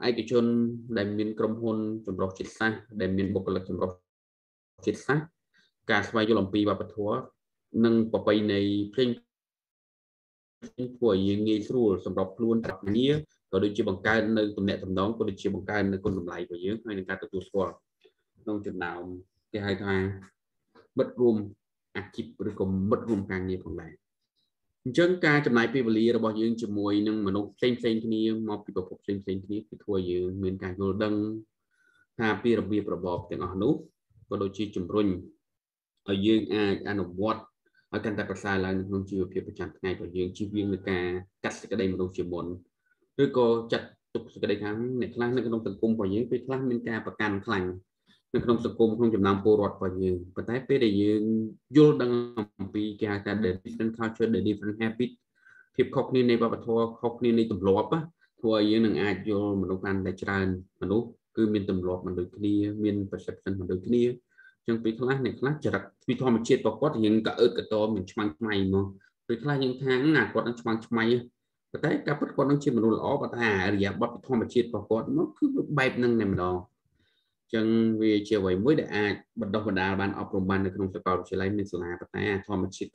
ឯកជនដែលមានក្រុមហ៊ុនចម្រុះជាតិសាសន៍ដែលមានបុគ្គលិកចម្រុះជាតិសាសន៍ការស្វែងយល់អំពីវប្បធម៌និងប្រពៃណីផ្សេងធ្វើឲ្យយើងងាយស្រួលសម្រាប់ខ្លួនប្រាជ្ញាក៏ដូចជាបង្កើននៅទំនាក់ទំនងក៏ដូចជាបង្កើននៅគុណតម្លៃរបស់យើងហើយនឹងការទទួលស្គាល់ក្នុងចំណោមគេហៅថាមិត្តរួមអាជីពឬក៏មិត្តរួមការងារផងដែរ អញ្ចឹងការចំណាយពេលវេលារបស់យើងជាមួយនឹងមនុស្សផ្សេងៗគ្នាមកពីប្រភពផ្សេងៗគ្នាគឺធ្វើឲ្យយើងមានការយល់ដឹងថាពីរបៀបរបបទាំងអស់នោះក៏ដូចជាជំរុញឲ្យយើងអាចអនុវត្តឲ្យកាន់តែប្រសើរឡើងក្នុងជីវភាពប្រចាំថ្ងៃរបស់យើងជៀសវាងនឹងការកាត់សេចក្តីមនុស្សជាមុនឬក៏ចាត់ទុកសេចក្តីថាអ្នកខ្លះនៅក្នុងសង្គមរបស់យើងពេលខ្លះមានការប្រកាន់ខ្លាំងនៅក្នុងសង្គមក្នុងចំណោមពលរដ្ឋរបស់យើងប៉ុន្តែពេលដែលយើងយល់ដឹងអំពីគេហៅថា the different culture the different habit ភាពខុសគ្នានៃវប្បធម៌ខុសគ្នានៃទម្លាប់ធ្វើឲ្យយើងនឹងអាចយល់មនុស្សកាន់តែច្រើនមនុស្សគឺមានទម្លាប់មិនដូចគ្នាមាន perception មិនដូចគ្នាចឹងពេលខ្លះអ្នកខ្លះចរិតពីធម្មជាតិរបស់គាត់យើងក៏អឺតកតមានឆ្មាំងឆ្មៃមកពេលខ្លះយើងថាណាគាត់នឹងឆ្មាំងឆ្មៃប៉ុន្តែការពិតគាត់នឹងជាមនុស្សល្អប៉ុន្តែអរិយាប័ត្រធម្មជាតិរបស់គាត់មកគឺបែបហ្នឹងតែម្ដងចឹងវាជាអ្វីមួយដែលអាចបណ្ដុះបណ្ដាលបានអប់រំបាននៅក្នុងសាកលវិទ្យាល័យមានសាលាប៉ុន្តែធម្មជាតិ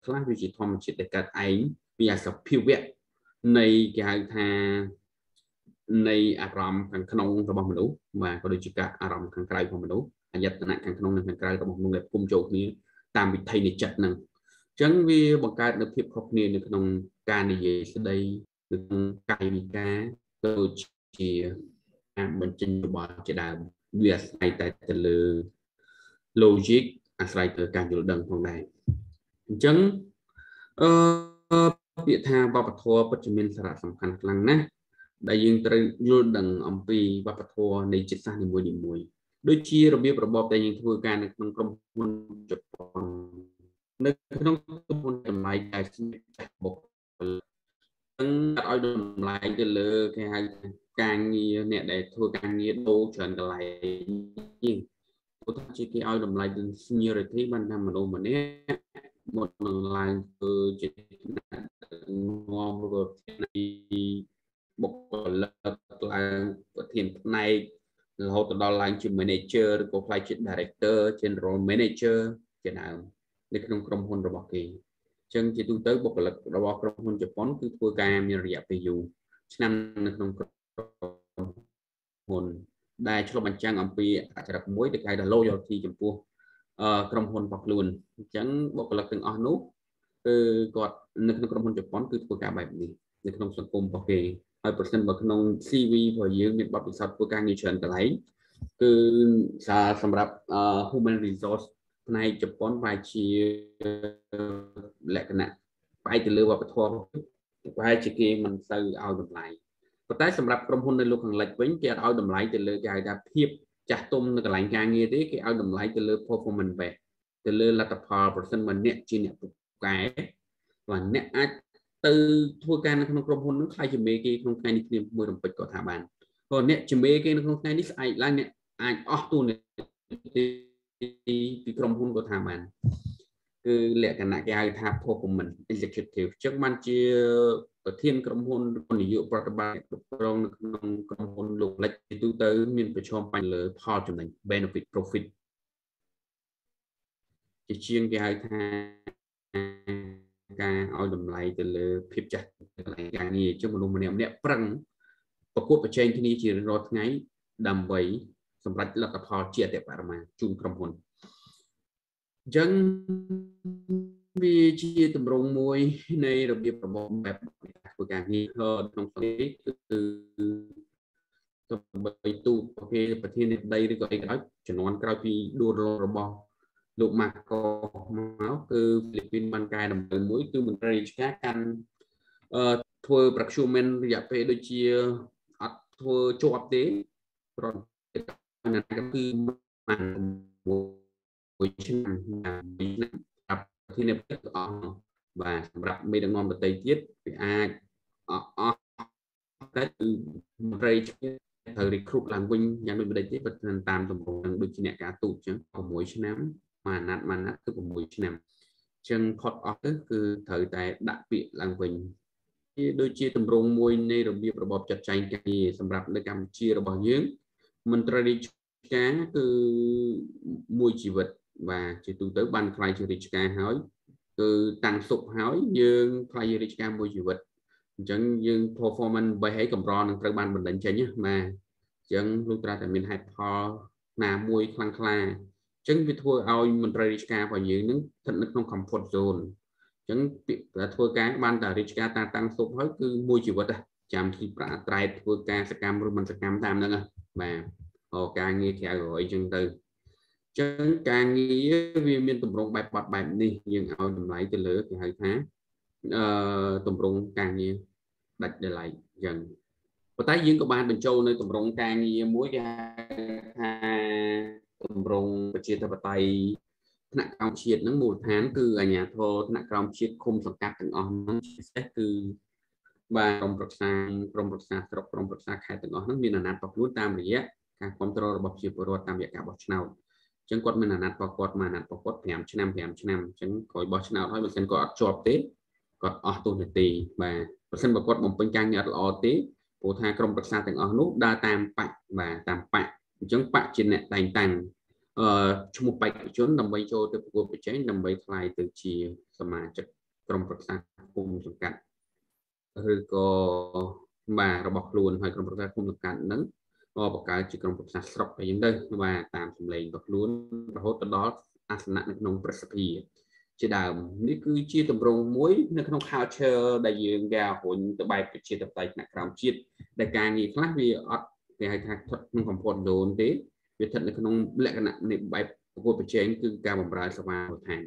ខ្លះវាជាធម្មជាតិដែលកើតឯងពីអាសភាវៈនៃគេហៅថានៃអារម្មណ៍ខាងក្នុងរបស់មនុស្សបាទក៏ដូចជាការអារម្មណ៍ខាងក្រៅរបស់មនុស្សអាយតនៈខាងក្នុងនិងខាងក្រៅរបស់មនុស្សដែលគុំចូលគ្នាតាមវិធីនៃចិត្តហ្នឹងអញ្ចឹងវាបង្កើតនូវភាពខុសគ្នានៅក្នុងការនិយាយស្ដីនៅក្នុងកាយវិការដូចជាការបញ្ចេញយោបល់ជាដើមវាអាស្រ័យតែទៅលើ logic អាស្រ័យទៅការយល់ដឹងផងដែរអញ្ចឹងពាក្យថាវប្បធម៌ពិតជាមានសារៈសំខាន់ខ្លាំងណាស់ដែលយើងត្រូវយល់ដឹងអំពីវប្បធម៌នៃជាតិសាសន៍នីមួយៗដូចជារបៀបរបបដែលយើងធ្វើការនៅក្នុងក្រុមហ៊ុនជប៉ុននៅក្នុងក្រុមហ៊ុនតម្លៃដែលស្និទ្ធចាស់បុគ្គលនឹងឲ្យតម្លៃទៅលើគេហៅការងារអ្នកដែលធ្វើការងារដូរច្រើនកន្លែងជាងព្រោះថាជាគេឲ្យតម្លៃទៅ seniority បានថាមនុស្សម្នាក់មកនឹងឡើងធ្វើជានាំរកទីបុគ្គលិកឡើងប្រធានផ្នែករហូតដល់ឡើងជា manager ឬក៏ខ្លាយជា director general manager ជាដើមនៅក្នុងក្រុមហ៊ុនរបស់គេអញ្ចឹងជាទូទៅបុគ្គលិករបស់ក្រុមហ៊ុនជប៉ុនគឺធ្វើការមានរយៈពេលយូរឆ្នាំនៅក្នុងក្រុមហ៊ុនដែលឆ្លុះបញ្ចាំងអំពីអចរិតមួយដែលគេហៅថា loyalty ចំពោះក្រុមហ៊ុនរបស់ខ្លួនអញ្ចឹងបុគ្គលិកទាំងអស់នោះគឺគាត់នៅក្នុងក្រុមហ៊ុនជប៉ុនគឺធ្វើការបែបនេះនៅក្នុងសង្គមរបស់គេហើយប្រសិនបើក្នុង CV របស់យើងមានបទពិសោធន៍ធ្វើការងារច្រើនកន្លែងគឺសម្រាប់ human resource ផ្នែកជប៉ុនប្រហែលជាលក្ខណៈផ្អែកទៅលើវប្បធម៌ប្រហែលជាគេមិនសូវឲ្យតម្លៃប៉ុន្តែសម្រាប់ក្រុមហ៊ុននៅលោកខាងលិចវិញគេអត់ឲ្យតម្លៃទៅលើគេហៅថាភាពចាស់ទុំនៅកន្លែងការងារទេគេឲ្យតម្លៃទៅលើ performance base ទៅលើលទ្ធផលប្រសិនបើអ្នកជាអ្នកពូកែបាទអ្នកអាចទៅធ្វើការនៅក្នុងក្រុមហ៊ុននោះខ្លាយជាមេគេក្នុងថ្ងៃនេះគ្នាមួយរំពេចក៏ថាបានព្រោះអ្នកជាមេគេនៅក្នុងថ្ងៃនេះស្អែកឡើងអ្នកអាចអស់តួនាទីពីក្រុមហ៊ុនក៏ថាបានគឺលក្ខណៈគេហៅថា performance executive ចឹងបានជាប្រធានក្រុមហ៊ុននាយកប្រតិបត្តិគ្រប់គ្រងនៅក្នុងក្រុមហ៊ុនលោកលិចទីទូទៅមានប្រឈមបញ្ហាលើផលចំណេញ benefit profit ជាជាងគេហៅថាការឲ្យតម្លៃទៅលើភាពចាស់កន្លែងការងារចឹងមនុស្សម្នាក់ប្រឹងប្រកួតប្រជែងគ្នាជារៀងរាល់ថ្ងៃដើម្បីសម្រេចលទ្ធផលជាអតិបរមាជូនក្រុមហ៊ុនអញ្ចឹងវាជាទម្រង់មួយនៃរបៀបរបបបែបធ្វើការងារក្នុងសង្គមគឺដើម្បីទូតប្រធានាធិបតីឬក៏អីក៏ដោយជំនាន់ក្រោយពីដួលរបស់លោកម៉ាកូមកគឺហ្វីលីពីនបានកែតម្រូវមួយគឺមន្ត្រីរាជការកាន់ធ្វើ procurement រយៈពេលដូចជាអត់ធ្វើជាប់ទេព្រោះណាគឺបានមួយឆ្នាំប្រធានាធិបតីអស់បាទសម្រាប់មេដឹកនាំប្រទេសទៀតវាអាចអស់តែគឺមន្ត្រីត្រូវ recruit ឡើងវិញយ៉ាងដូចម្ដេចទេបើតាមតម្រូវដូចជាអ្នកការទូតអញ្ចឹង6ឆ្នាំមួយអាណត្តិគឺ6ឆ្នាំអញ្ចឹងផុតអស់ទៅគឺត្រូវតែដាក់ពាក្យឡើងវិញវាដូចជាទម្រង់មួយនៃរបៀបរបបចាត់ចែងការងារសម្រាប់នៅកម្ពុជារបស់យើងមន្ត្រីរាជការគឺមួយជីវិតបាទជាទូទៅបានខ្លាយជារាជការហើយគឺតាំងសុខហើយយើងខ្លាយជារាជការមួយជីវិតអញ្ចឹងយើង performance 3ហើយកម្រនឹងត្រូវបានបណ្ដឹងចេញណាបាទអញ្ចឹងលោកត្រាតែមានហេតុផលណាមួយខ្លាំងក្លាអញ្ចឹងវាធ្វើឲ្យមន្ត្រីរាជការរបស់យើងនឹងស្ថិតនៅក្នុង comfort zone ចឹងពាក្យធ្វើការបានតែរាជការតាំងសុបហើយគឺមួយជីវិតចាំទីប្រាត្រែតធ្វើការសកម្មឬមិនសកម្មតាមហ្នឹងបាទការងារក្រៅរយចឹងទៅចឹងការងារវាមានទម្រង់បែបបត់បែបនេះយើងឲ្យតម្លៃទៅលើគេហៅថាទម្រង់ការងារដាច់ដោយឡែកចឹងប៉ុន្តែយើងក៏បានបញ្ចូលនៅទម្រង់ការងារមួយគេហៅថាទម្រង់ប្រជាធិបតេយ្យថ្នាក់ក្រោមជាតិហ្នឹងមូលដ្ឋានគឺអាជ្ញាធរថ្នាក់ក្រោមជាតិឃុំសង្កាត់ទាំងអស់ហ្នឹងពិសេសគឺបាទក្រុមប្រឹក្សាស្រុកក្រុមប្រឹក្សាខេត្តទាំងអស់ហ្នឹងមានអាណត្តិរបស់ខ្លួនតាមរយៈការគ្រប់គ្រងរបស់ប្រជាពលរដ្ឋតាមរយៈការបោះឆ្នោតអញ្ចឹងគាត់មានអាណត្តិរបស់គាត់មកអាណត្តិរបស់គាត់5ឆ្នាំអញ្ចឹងក្រោយបោះឆ្នោតហើយបើមិនគាត់អត់ជាប់ទេគាត់អស់ទោសនីតិបាទបើមិនគាត់បំពេញការងារអត់ល្អទេព្រោះថាក្រុមប្រឹក្សាទាំងអស់នោះដើរតាមបកបាទតាមបកអញ្ចឹងបកជាអ្នកតែងតាំងឈ្មោះបេក្ខជនដើម្បីចូលទៅប្រកួតប្រជែងដើម្បីថ្លៃទៅជាសមាជិកក្រុមប្រឹក្សាគុំសង្កាត់ឬក៏បាទរបស់ខ្លួនហើយក្រុមប្រឹក្សាគុំសង្កាត់ហ្នឹងក៏បង្កើតជាក្រុមប្រឹក្សាស្រុកអីចឹងទៅបាទតាមសម្លេងរបស់ខ្លួនរហូតទៅដល់អាសនៈនៅក្នុងប្រសិទ្ធភាពជាដើមនេះគឺជាទម្រង់មួយនៅក្នុង culture ដែលយើងគេរុញទៅបែបប្រជាធិបតេយ្យថ្នាក់ក្រោមជាតិដែលការងារខ្លះវាអត់គេហៅថាស្ថិតក្នុង comfort zone ទេវាស្ថិតនៅក្នុងលក្ខណៈនៃបែបប្រកួតប្រជែងគឺការបម្រើសេវាមូលដ្ឋានអ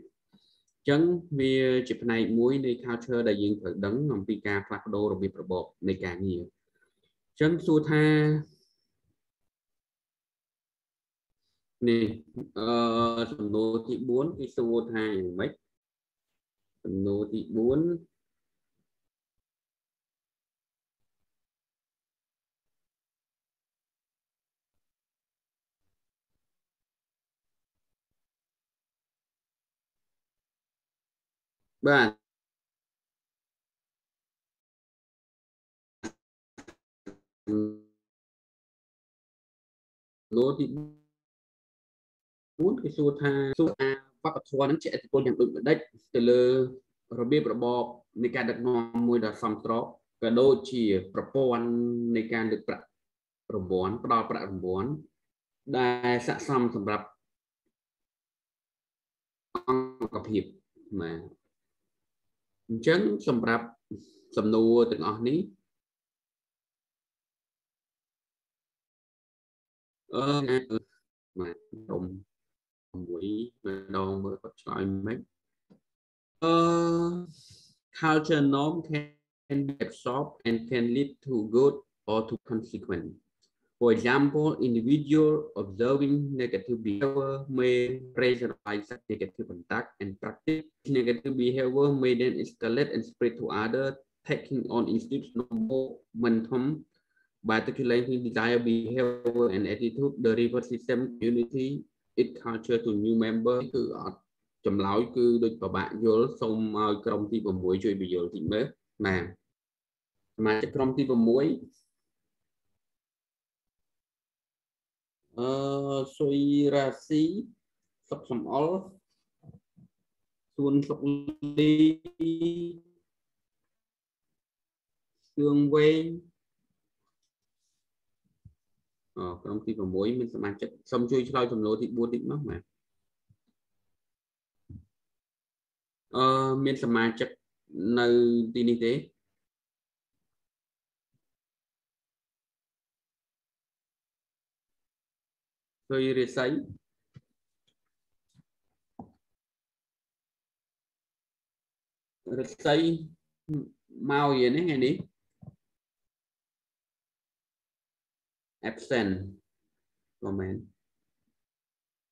ញ្ចឹងវាជាផ្នែកមួយនៃ culture ដែលយើងត្រូវដឹងអំពីការផ្លាស់ប្ដូររបៀបរបបនៃការងារអញ្ចឹងសួរថានេះសំណួរទី4គេសួរថាយ៉ាងម៉េចសំណួរទី4បាទសំណួរទី4គេសួរថាវប្បធម៌នឹងជាឥទ្ធិពលយ៉ាងដូចម្ដេចទៅលើរបៀបរបបនៃការដឹកនាំមួយដ៏សមស្របក៏ដូចជាប្រព័ន្ធនៃការលើកប្រាក់រង្វាន់ផ្ដល់ប្រាក់រង្វាន់ដែលស័ក្តិសមសម្រាប់អង្គភាពបាទអញ្ចឹងសម្រាប់សំណួរទាំងអស់នេះបាទខ្ញុំមួយម្ដងមើលគាត់ឆ្លើយមិន culture norm can be absorbed and can lead to good or to consequence. For example, individual observing negative behavior may rationalize such negative conduct and practice negative behavior may then escalate and spread to others, taking on institutional momentum by articulating desired behavior and attitude. The reward system community its culture to new member គឺអត់ចម្លើយគឺដូចប្របាក់យល់សូមឲ្យក្រុមទី6ជួយបញ្យល់តិចមើលបាទសមាជិកក្រុមទី6សុយរាស៊ីសុកសំអល់សួនសុកលីសឿងវែងក្រុមទី6មានសមាជិកសូមជួយឆ្លើយសំណួរទី4តិចមកបាទមានសមាជិកនៅទីនេះទេសុយរាសីមកយានេះថ្ងៃនេះ absent ក៏មែន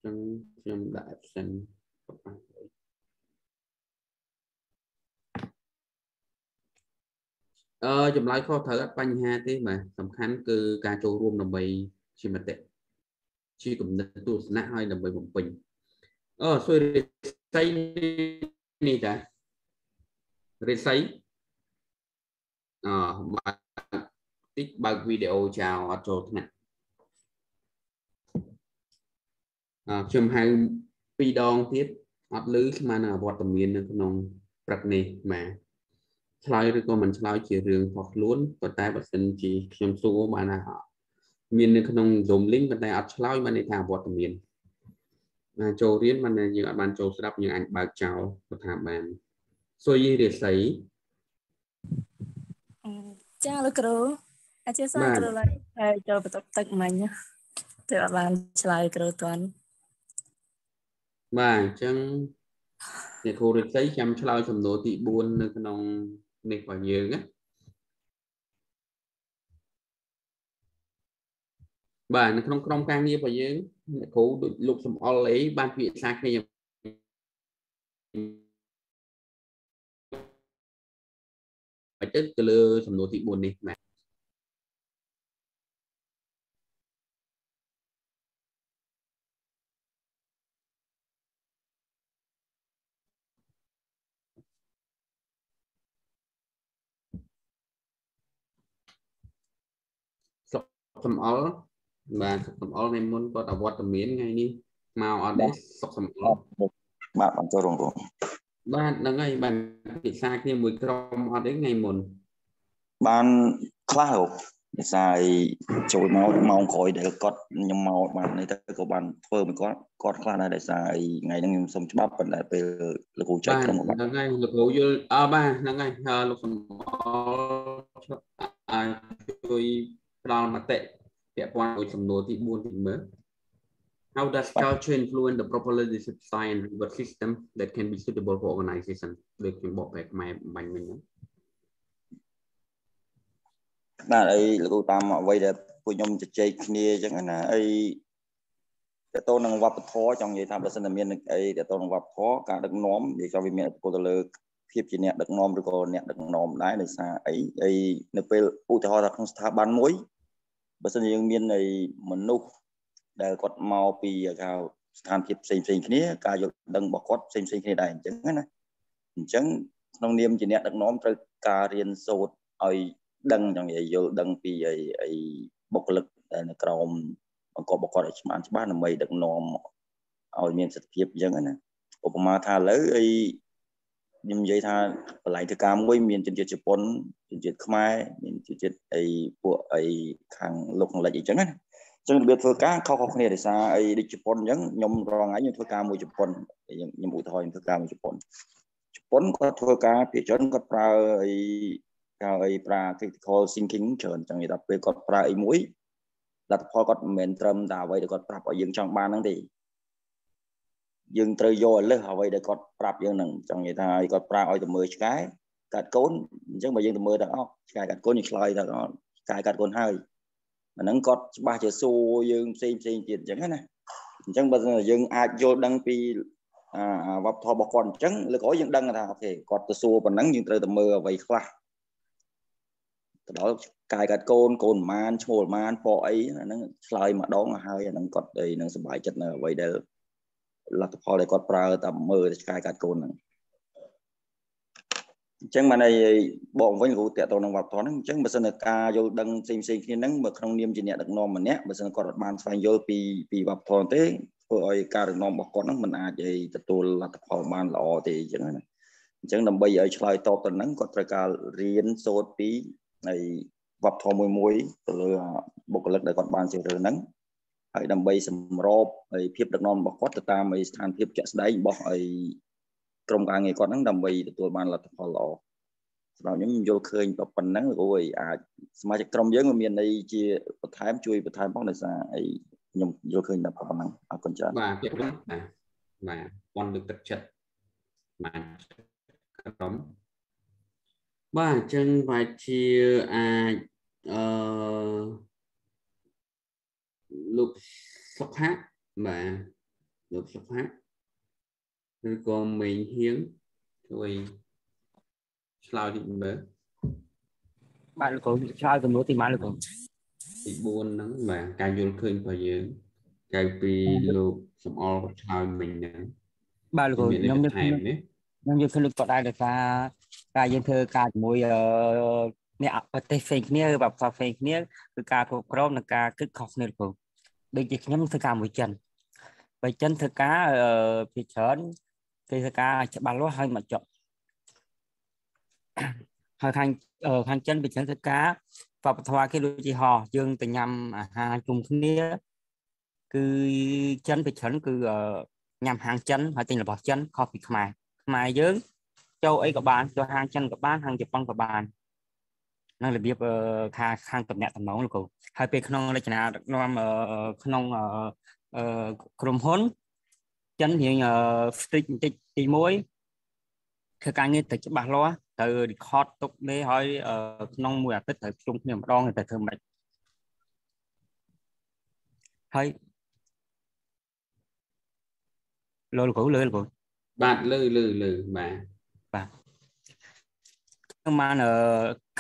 ចឹងខ្ញុំដាក់ absent ចម្លើយខុសត្រូវអត់បញ្ហាទេបាទសំខាន់គឺការចូលរួមដើម្បីជាមតិជាគំនិតទស្សនៈហើយដើម្បីបំពេញសុយរិស័យនេះតារិស័យបើតិចបើកវីដេអូចោលអត់ចូលថ្នាក់ខ្ញុំហៅ2ដងទៀតអត់ឮស្មានវត្តមាននៅក្នុងព្រឹកនេះបាទឆ្លើយឬក៏មិនឆ្លើយជារឿងរបស់ខ្លួនប៉ុន្តែបើសិនជាខ្ញុំសួរបានថាមាននៅក្នុង Zoom link ប៉ុន្តែអត់ឆ្លើយបានន័យថាវត្តមានចូលរៀនបានយើងអត់បានចូលស្ដាប់យើងអាចបើកចោលទៅថាបាន Suy để sấy. ចាលោកគ្រូអធិស្ឋានគ្រូឡើយហើយចូលបន្ទប់ទឹកមិញទៅអត់បានឆ្លើយគ្រូតាន់ បាទអញ្ចឹងអ្នកគ្រូរិទ្ធិចាំឆ្លើយសំណួរទី4នៅក្នុងនេះរបស់យើងណាបាទនៅក្នុងក្រុមការងាររបស់យើងអ្នកគ្រូដូចលោកសំអល់អីបានពិភាក្សាគ្នាយ៉ាងទៅលើសំណួរទី4នេះបាទសំអល់បាទសំអល់នៃមុនគាត់អវត្តមានថ្ងៃនេះមកអត់ទេសុកសំអល់បាទបានចូលរួមបាទហ្នឹងហើយបានពិសាគ្នាមួយក្រុមអត់ទេថ្ងៃមុនបានខ្លះលោកភាសាចូលមកម៉ោងក្រោយដែលគាត់ខ្ញុំមកបាននេះទៅក៏បានធ្វើមួយគាត់ខ្លះដែរដោយសារថ្ងៃហ្នឹងខ្ញុំសុំច្បាប់ប៉ុន្តែពេលលោកគ្រូចែកក្រុមហ្នឹងហើយលោកគ្រូយល់បាទហ្នឹងហើយលោកសំអល់ជួយផ្ដល់មតិពាក់ព័ន្ធvớiសំណួរទី4ទីមើល How does culture influence the properly designed reward system that can be suitable for organization ដូចខ្ញុំបកប្រែខ្មែរបាញ់មិញហ្នឹងបាទអីលោកគ្រូតាមអ្វីដែលពួកខ្ញុំជជែកគ្នាអញ្ចឹងណាអីតើតើនឹងវប្បធម៌ចង់និយាយថាបើសិនតែមានអីតើតើនឹងវប្បធម៌ការដឹកនាំនិយាយថាវាមានឥទ្ធិពលទៅលើភាពជាអ្នកដឹកនាំឬក៏អ្នកដឹកនាំដែរដោយសារអីនៅពេលឧទាហរណ៍ថាក្នុងស្ថាប័នមួយបើសិនជាយើងមានមនុស្សដែលគាត់មកពីស្ថានភាពផ្សេងគ្នាការយល់ដឹងរបស់គាត់ផ្សេងគ្នាដែរអញ្ចឹងណាអញ្ចឹងក្នុងនាមជាអ្នកដឹកនាំត្រូវការរៀនសូត្រឲ្យដឹងចង់និយាយយល់ដឹងពីបុគ្គលិកដែលនៅក្រោមបង្គាប់គាត់ឲ្យច្បាស់ដើម្បីដឹកនាំឲ្យមានសិទ្ធិភាពអញ្ចឹងណាឧបមាថាឥឡូវខ្ញុំនិយាយថាបលែងធ្វើការមួយមានជនជាតិជប៉ុនជនជាតិខ្មែរមានជនជាតិពួកខាងលោកខាងលិចអីចឹងណាអញ្ចឹងរបៀបធ្វើការខុសៗគ្នាដោយសារដូចជប៉ុនអញ្ចឹងខ្ញុំរងថ្ងៃខ្ញុំធ្វើការមួយជប៉ុនខ្ញុំឧទាហរណ៍ខ្ញុំធ្វើការមួយជប៉ុនគាត់ធ្វើការពីជនគាត់ប្រើប្រើ critical thinking ច្រើនចឹងនិយាយថាពេលគាត់ប្រើមួយលទ្ធផលគាត់មិនមែនត្រឹមតែអ្វីដែលគាត់ប្រាប់ឲ្យយើងចង់បានហ្នឹងទេយើងត្រូវយកលើសអ្វីដែលគាត់ប្រាប់យើងហ្នឹងចង់និយាយថាគាត់ប្រាប់ឲ្យទៅមើលឆ្កែកាត់កូនអញ្ចឹងបើយើងទៅមើលទាំងអស់ឆ្កែកាត់កូនយើងឆ្លើយថាឆ្កែកាត់កូនហើយអាហ្នឹងគាត់ច្បាស់ជាសួរយើងផ្សេងទៀតអញ្ចឹងណាអញ្ចឹងបើយើងអាចយល់ដឹងពីវប្បធម៌របស់គាត់អញ្ចឹងលើកក្រោយយើងដឹងថាអូខេគាត់ទៅសួរប៉ុណ្ណឹងយើងត្រូវទៅមើលអ្វីខ្លះទៅដល់កាយកាត់កូនប្រមាណឈ្មោះប្រមាណពណ៌អីអាហ្នឹងឆ្លើយម្ដងហើយអាហ្នឹងគាត់នឹងសប្បាយចិត្តនៅអ្វីដែលលទ្ធផលដែលគាត់ប្រើតែមើលឆ្កែកាត់កូនហ្នឹងអញ្ចឹងបានបងវិញគ្រូតាក់ទងនឹងវប្បធម៌ហ្នឹងអញ្ចឹងបើសិនតែការយល់ដឹងផ្សេងគ្នាហ្នឹងបើក្នុងនាមជាអ្នកដឹកនាំម្នាក់បើសិនគាត់អត់បានស្វែងយល់ពីវប្បធម៌ទេធ្វើឲ្យការដឹកនាំរបស់គាត់ហ្នឹងមិនអាចទទួលលទ្ធផលបានល្អទេអញ្ចឹងណាអញ្ចឹងដើម្បីឲ្យឆ្លើយតបទៅហ្នឹងគាត់ត្រូវការរៀនសូត្រពីវប្បធម៌មួយទៅលើបុគ្គលិកដែលគាត់បានជ្រើសរើសហ្នឹងហើយដើម្បីសម្របភាពដឹកនាំរបស់គាត់ទៅតាមស្ថានភាពជាក់ស្ដែងរបស់ក្រុមការងារគាត់ហ្នឹងដើម្បីទទួលបានលទ្ធផលល្អសម្រាប់ខ្ញុំយល់ឃើញប៉ុណ្ណឹងរួចអាចសមាជិកក្រុមយើងមានជាបន្ថែមជួយបន្ថែមផងដោយសារខ្ញុំយល់ឃើញតែប៉ុណ្ណឹងអរគុណច្រើនបាទប៉ុនលើកទឹកចិត្តបាទក្រុមបាទអញ្ចឹងបាទជាអាចលោកសុខៈបាទលោកសុខៈឬក៏មេងហៀងជួយឆ្លើយទីមើលបាទលោកគ្រូឆ្លើយសំណួរទីម៉ានលោកគ្រូទី4ហ្នឹងបាទការយល់ឃើញរបស់យើងក្រៅពីលោកសំអល់គាត់ឆ្លើយមិញហ្នឹងបាទលោកគ្រូខ្ញុំយល់ឃើញគាត់ដែរដោយសារការយើងធ្វើការជាមួយអ្នកប្រទេសផ្សេងគ្នាឬវប្បធម៌ផ្សេងគ្នាគឺការគ្រប់គ្រងនិងការគិតខុសគ្នាលោកគ្រូដូចជាខ្ញុំធ្វើការមួយចិនបើចិនធ្វើការពីច្រើនគេធ្វើការច្បាស់លាស់ហើយមកចប់ហើយខាងចិនពីច្រើនធ្វើការវប្បធម៌គេដូចជាយើងទៅញ៉ាំអាហារជុំគ្នាគឺចិនពីច្រើនគឺញ៉ាំហាងចិនហើយទិញរបស់ចិនខុសពីខ្មែរយើង châu ấy các bạn cho hàng chân các bạn hàng Nhật Bản các bạn năng là biết hàng tập nhạc tầm nóng là cô hai bên không là chả nam không krom hôn chân hiện tí muốiคือการเงินแต่จะบาล้อแต่คอร์ดตกได้ให้น้องมวยติดแต่จุ่มเนี่ยมาดองแต่เธอไม่ให้เลยกูบาทเลยบาทมา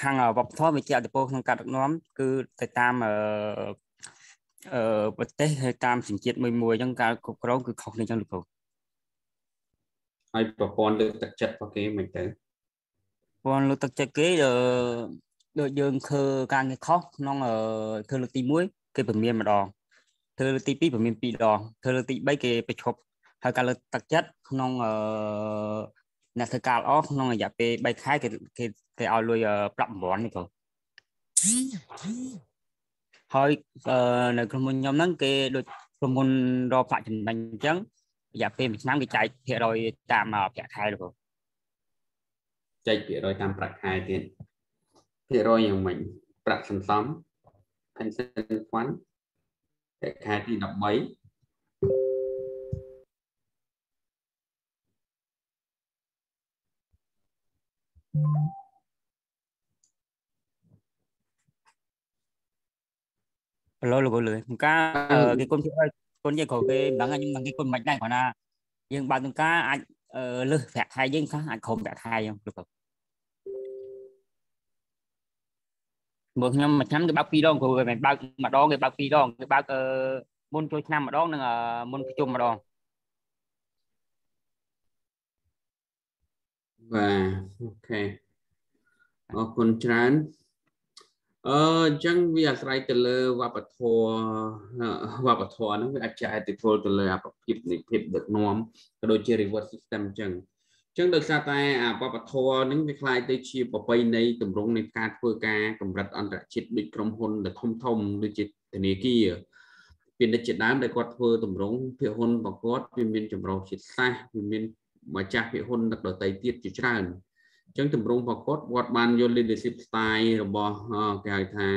ข้างวับท้อไปเจ้าแต่พวกทางการน้อมคือแต่ตามประเทศตามสิ่งเจ็ดมวยจังการกบกร้องคือของในจังหวัดให้ประกอบเลือกตัดจัดโอเคเหมือนเดิม còn lúc tập chạy kế đợi dương khờ càng cái khó nó thơ lực tí muối cái phần miền mà đòn thơ lực tí pi phần miền pi đòn thơ lực tí bay cái bạch hộp hay cả lực tập chất nó là thơ cao off nó là giả pe bay khai cái ao lùi bặm bón này thôi thôi nơi con mình nhóm nắng cái đôi con mình đo phải trình bày trắng giả pe mình nắm cái chạy thì rồi tạm mà chạy khai được rồi ចែកភាគរយតាមប្រាក់ខែទៀតភាគរយយ៉ាងម៉េចប្រាក់សន្សំ pension fund តែខែទី13 lôi lười cá cái con gì của cái bằng nhưng mà cái con mạch này còn là nhưng bằng cá anh lừa phạt hai nhưng cá anh không phạt hai không được một nhóm mà chấm cái bao pi đong của mày bao mà đo cái bao pi đong cái bao môn chơi năm mà đo là môn chung mà đo và ok អរគុណច្រើនអញ្ចឹងវាអាស្រ័យទៅលើវប្បធម៌ហ្នឹងវាអាចចែកឥទ្ធិពលទៅលើអាប្រភេទនៃភាពដឹកនាំក៏ដូចជា reward system អញ្ចឹងដោយសារតែអាវប្បធម៌ហ្នឹងវាคล้ายទៅជាប្រពៃណីទម្រង់នៃការធ្វើការកម្រិតអន្តរជាតិដូចក្រុមហ៊ុនដែលធំដូចជាធនាគារពាណិជ្ជដើមដែលគាត់ធ្វើទម្រង់ភាគហ៊ុនរបស់គាត់វាមានចម្រុះជាតិសាសន៍វាមានម្ចាស់ភាគហ៊ុនដទៃទៀតជាច្រើន ចឹងទម្រង់របស់គាត់បានយក leadership style របស់គេហៅថា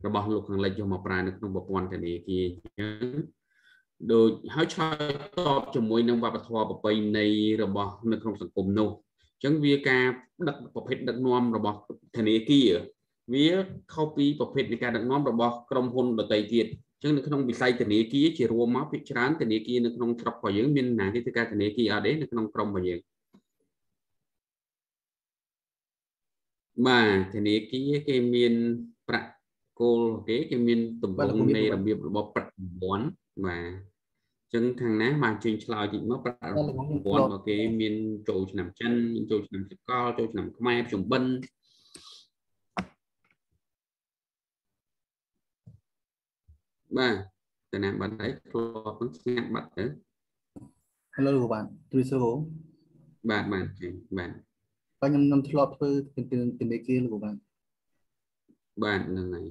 របស់លោកខាងលិចយកមកប្រើនៅក្នុងប្រព័ន្ធធនាគារអញ្ចឹងដូចហើយឆ្លើយតបជាមួយនឹងវប្បធម៌ប្រពៃណីរបស់នៅក្នុងសង្គមនោះអញ្ចឹងវាការដឹកប្រភេទដឹកនាំរបស់ធនាគារវាខុសពីប្រភេទនៃការដឹកនាំរបស់ក្រុមហ៊ុនដទៃទៀតអញ្ចឹងនៅក្នុងវិស័យធនាគារជារួមមកភាគច្រើនធនាគារនៅក្នុងស្រុករបស់យើងមានណាគេធ្វើការធនាគារអត់ទេនៅក្នុងក្រុមរបស់យើង បាទធនាគារគេមានប្រាក់គោលគេមានទំហំនៃរបៀបរបស់ប្រាក់រង្វាន់បាទអញ្ចឹងខាងណាមកជើញឆ្លើយតិចមកប្រាក់រង្វាន់របស់គេមានចូលឆ្នាំចិនចូលឆ្នាំសកលចូលឆ្នាំខ្មែរប្រជុំបិណ្ឌបាទតាណាបាត់ហើយធ្លាប់នឹងស្ងាត់បាត់ទៅ Hello បាទជួយសួរបាទចេញបាទ ខ្ញុំធ្លាប់ធ្វើទនាគារលោកបាទ បាទហ្នឹងហើយ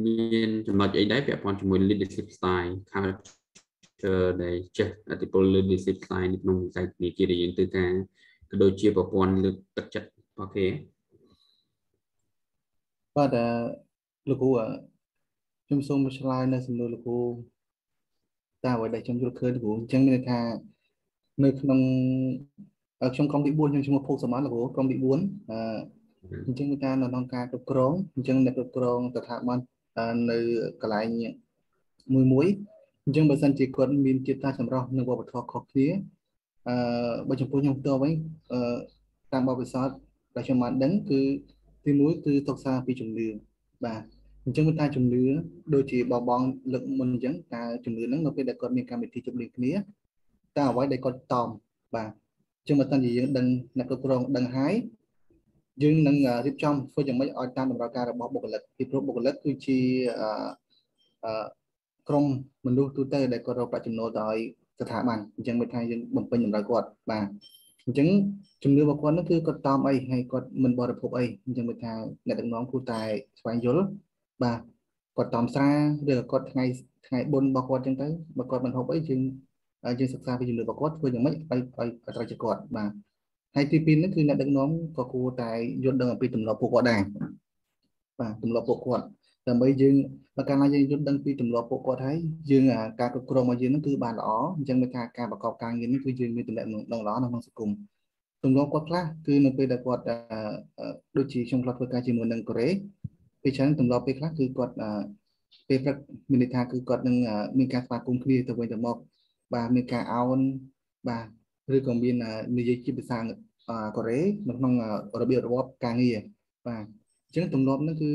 មានចំណុចអីដែរពាក់ព័ន្ធជាមួយ leadership style culture ដែលចេះអតិពល leadership style នៅក្នុងវិស័យធនាគារដែលយើងធ្វើការក៏ដូចជាប្រព័ន្ធលើកទឹកចិត្តរបស់គេបាទលោកគ្រូខ្ញុំសូមឆ្លើយនៅសំណួរលោកគ្រូតាមអ្វីដែលខ្ញុំយល់ឃើញលោកគ្រូអញ្ចឹងមានន័យថានៅក្នុងខ្ញុំក្រុមទី4ខ្ញុំឈ្មោះភោគសមត្ថលោកគ្រូក្រុមទី4អញ្ចឹងមានការនៅក្នុងការគ្រប់គ្រងអញ្ចឹងអ្នកគ្រប់គ្រងស្ថាប័ននៅកន្លែងមួយអញ្ចឹងបើសិនជាគាត់មានចិត្តថាចម្រុះនិងវប្បធម៌ខុសគ្នាបើចំពោះខ្ញុំផ្ទាល់វិញតាមបទពិសោធន៍ដែលខ្ញុំបានដឹងគឺទី1គឺសិក្សាពីជំនឿបាទអញ្ចឹងមានថាជំនឿដូចជាបងលើកមុនអញ្ចឹងតើជំនឿហ្នឹងនៅពេលដែលគាត់មានកម្មវិធីជប់លៀងគ្នាតើអ្វីដែលគាត់តមបាទចឹងបើសិនជាយើងដឹងអ្នកគ្រប់គ្រងដឹងហើយយើងនឹងរៀបចំធ្វើយ៉ាងម៉េចឲ្យតាមតម្រូវការរបស់បុគ្គលិកពីព្រោះបុគ្គលិកគឺជាក្រុមមនុស្សទូទៅដែលគាត់រកប្រាក់ចំណូលដោយស្ថាប័នអញ្ចឹងមានថាយើងបំពេញតម្រូវគាត់បាទអញ្ចឹងជំនឿរបស់គាត់នោះគឺគាត់តមអីហើយគាត់មិនបរិភោគអីអញ្ចឹងមានថាអ្នកដឹកនាំគួរតែស្វែងយល់បាទគាត់តមស្រាឬគាត់ថ្ងៃបុណ្យរបស់គាត់អញ្ចឹងទៅបើគាត់មិនហូបអីយើងសិក្សាពីជំនឿរបស់គាត់ធ្វើយ៉ាងម៉េចឲ្យត្រូវជាគាត់បាទ ហើយទី2ហ្នឹងគឺអ្នកដឹកនាំក៏គួរតែយល់ដឹងអំពីទម្លាប់ពួកគាត់ដែរបាទទម្លាប់ពួកគាត់ដើម្បីយើងបើកាលណាយើងយល់ដឹងពីទម្លាប់ពួកគាត់ហើយយើងការគ្រប់គ្រងរបស់យើងហ្នឹងគឺបានល្អអញ្ចឹងមានការប្រកបការងារនេះគឺយើងមានទំនាក់ទំនងល្អនៅក្នុងសង្គមទម្លាប់គាត់ខ្លះគឺនៅពេលដែលគាត់ដូចជាខ្ញុំធ្លាប់ធ្វើការជាមួយនឹងកូរ៉េពេលច្រើនទម្លាប់ពេលខ្លះគឺគាត់ពេលព្រឹកមានន័យថាគឺគាត់នឹងមានការស្វាគមន៍គ្នាទៅវិញទៅមកបាទមានការអោនបាទឬក៏មាននិយាយជាភាសាកូរ៉េនៅក្នុងរបៀបរបបការងារបាទអញ្ចឹងទម្លាប់ហ្នឹងគឺ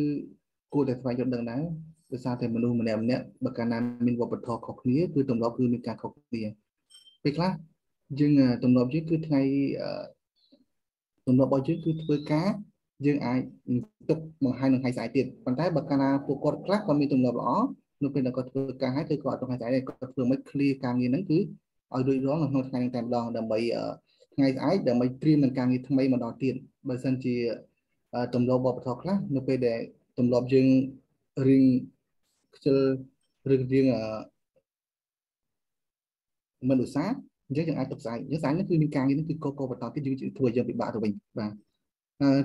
គួរតែស្វែងយល់ដឹងដែរដោយសារតែមនុស្សម្នាក់បើកាលណាមានវប្បធម៌ខុសគ្នាគឺទម្លាប់គឺមានការខុសគ្នាពេលខ្លះយើងទម្លាប់យើងគឺថ្ងៃទម្លាប់របស់យើងគឺធ្វើការយើងអាចទុកបង្ហាញនឹងថ្ងៃស្អែកទៀតប៉ុន្តែបើកាលណាពួកគាត់ខ្លះគាត់មានទម្លាប់ល្អនៅពេលដែលគាត់ធ្វើការហើយគឺគាត់អត់ទុកថ្ងៃស្អែកទេគាត់ធ្វើមិន clear ការងារហ្នឹងគឺឲ្យរួចរាល់នៅក្នុងថ្ងៃតែម្ដងដើម្បីថ្ងៃស្អែកដើម្បីត្រៀមនឹងការងារថ្មីមកដល់ទៀតបើមិនជាទម្លាប់វប្បធម៌ខ្លះនៅពេលដែលទម្លាប់យើងរៀងខ្ជិលឬរៀងមិនឧស្សាហ៍អញ្ចឹងយើងអាចទុកស្អែកយើងស្អែកនេះគឺមានការងារនេះគឺកបន្តទៀតយើងធ្វើយើងពិបាកទៅវិញបាទ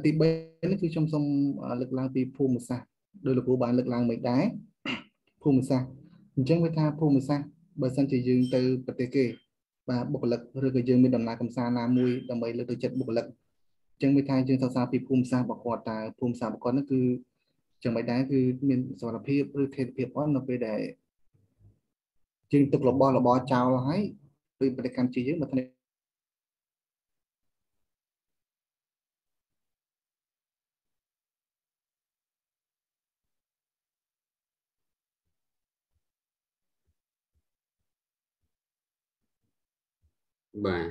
ទី3នេះគឺខ្ញុំសូមលើកឡើងពីភូមិសាស្ត្រដោយលោកគ្រូបានលើកឡើងមិនដែរភូមិសាស្ត្រអញ្ចឹងវាថាភូមិសាស្ត្របើសិនជាយើងទៅប្រទេសគេបាទបុគ្គលិកឬក៏យើងមានដំណើរកំសាន្តណាមួយដើម្បីលើកទឹកចិត្តបុគ្គលិកអញ្ចឹងវាថាយើងសិក្សាពីភូមិសាស្ត្ររបស់គាត់តើភូមិសាស្ត្ររបស់គាត់នោះគឺចឹងមិនដែរគឺមានសុខភាពឬថេរភាពអត់នៅពេលដែលយើងទុករបស់របរចោលហើយពីប្រតិកម្មជាយើងមកថ្ងៃបាទ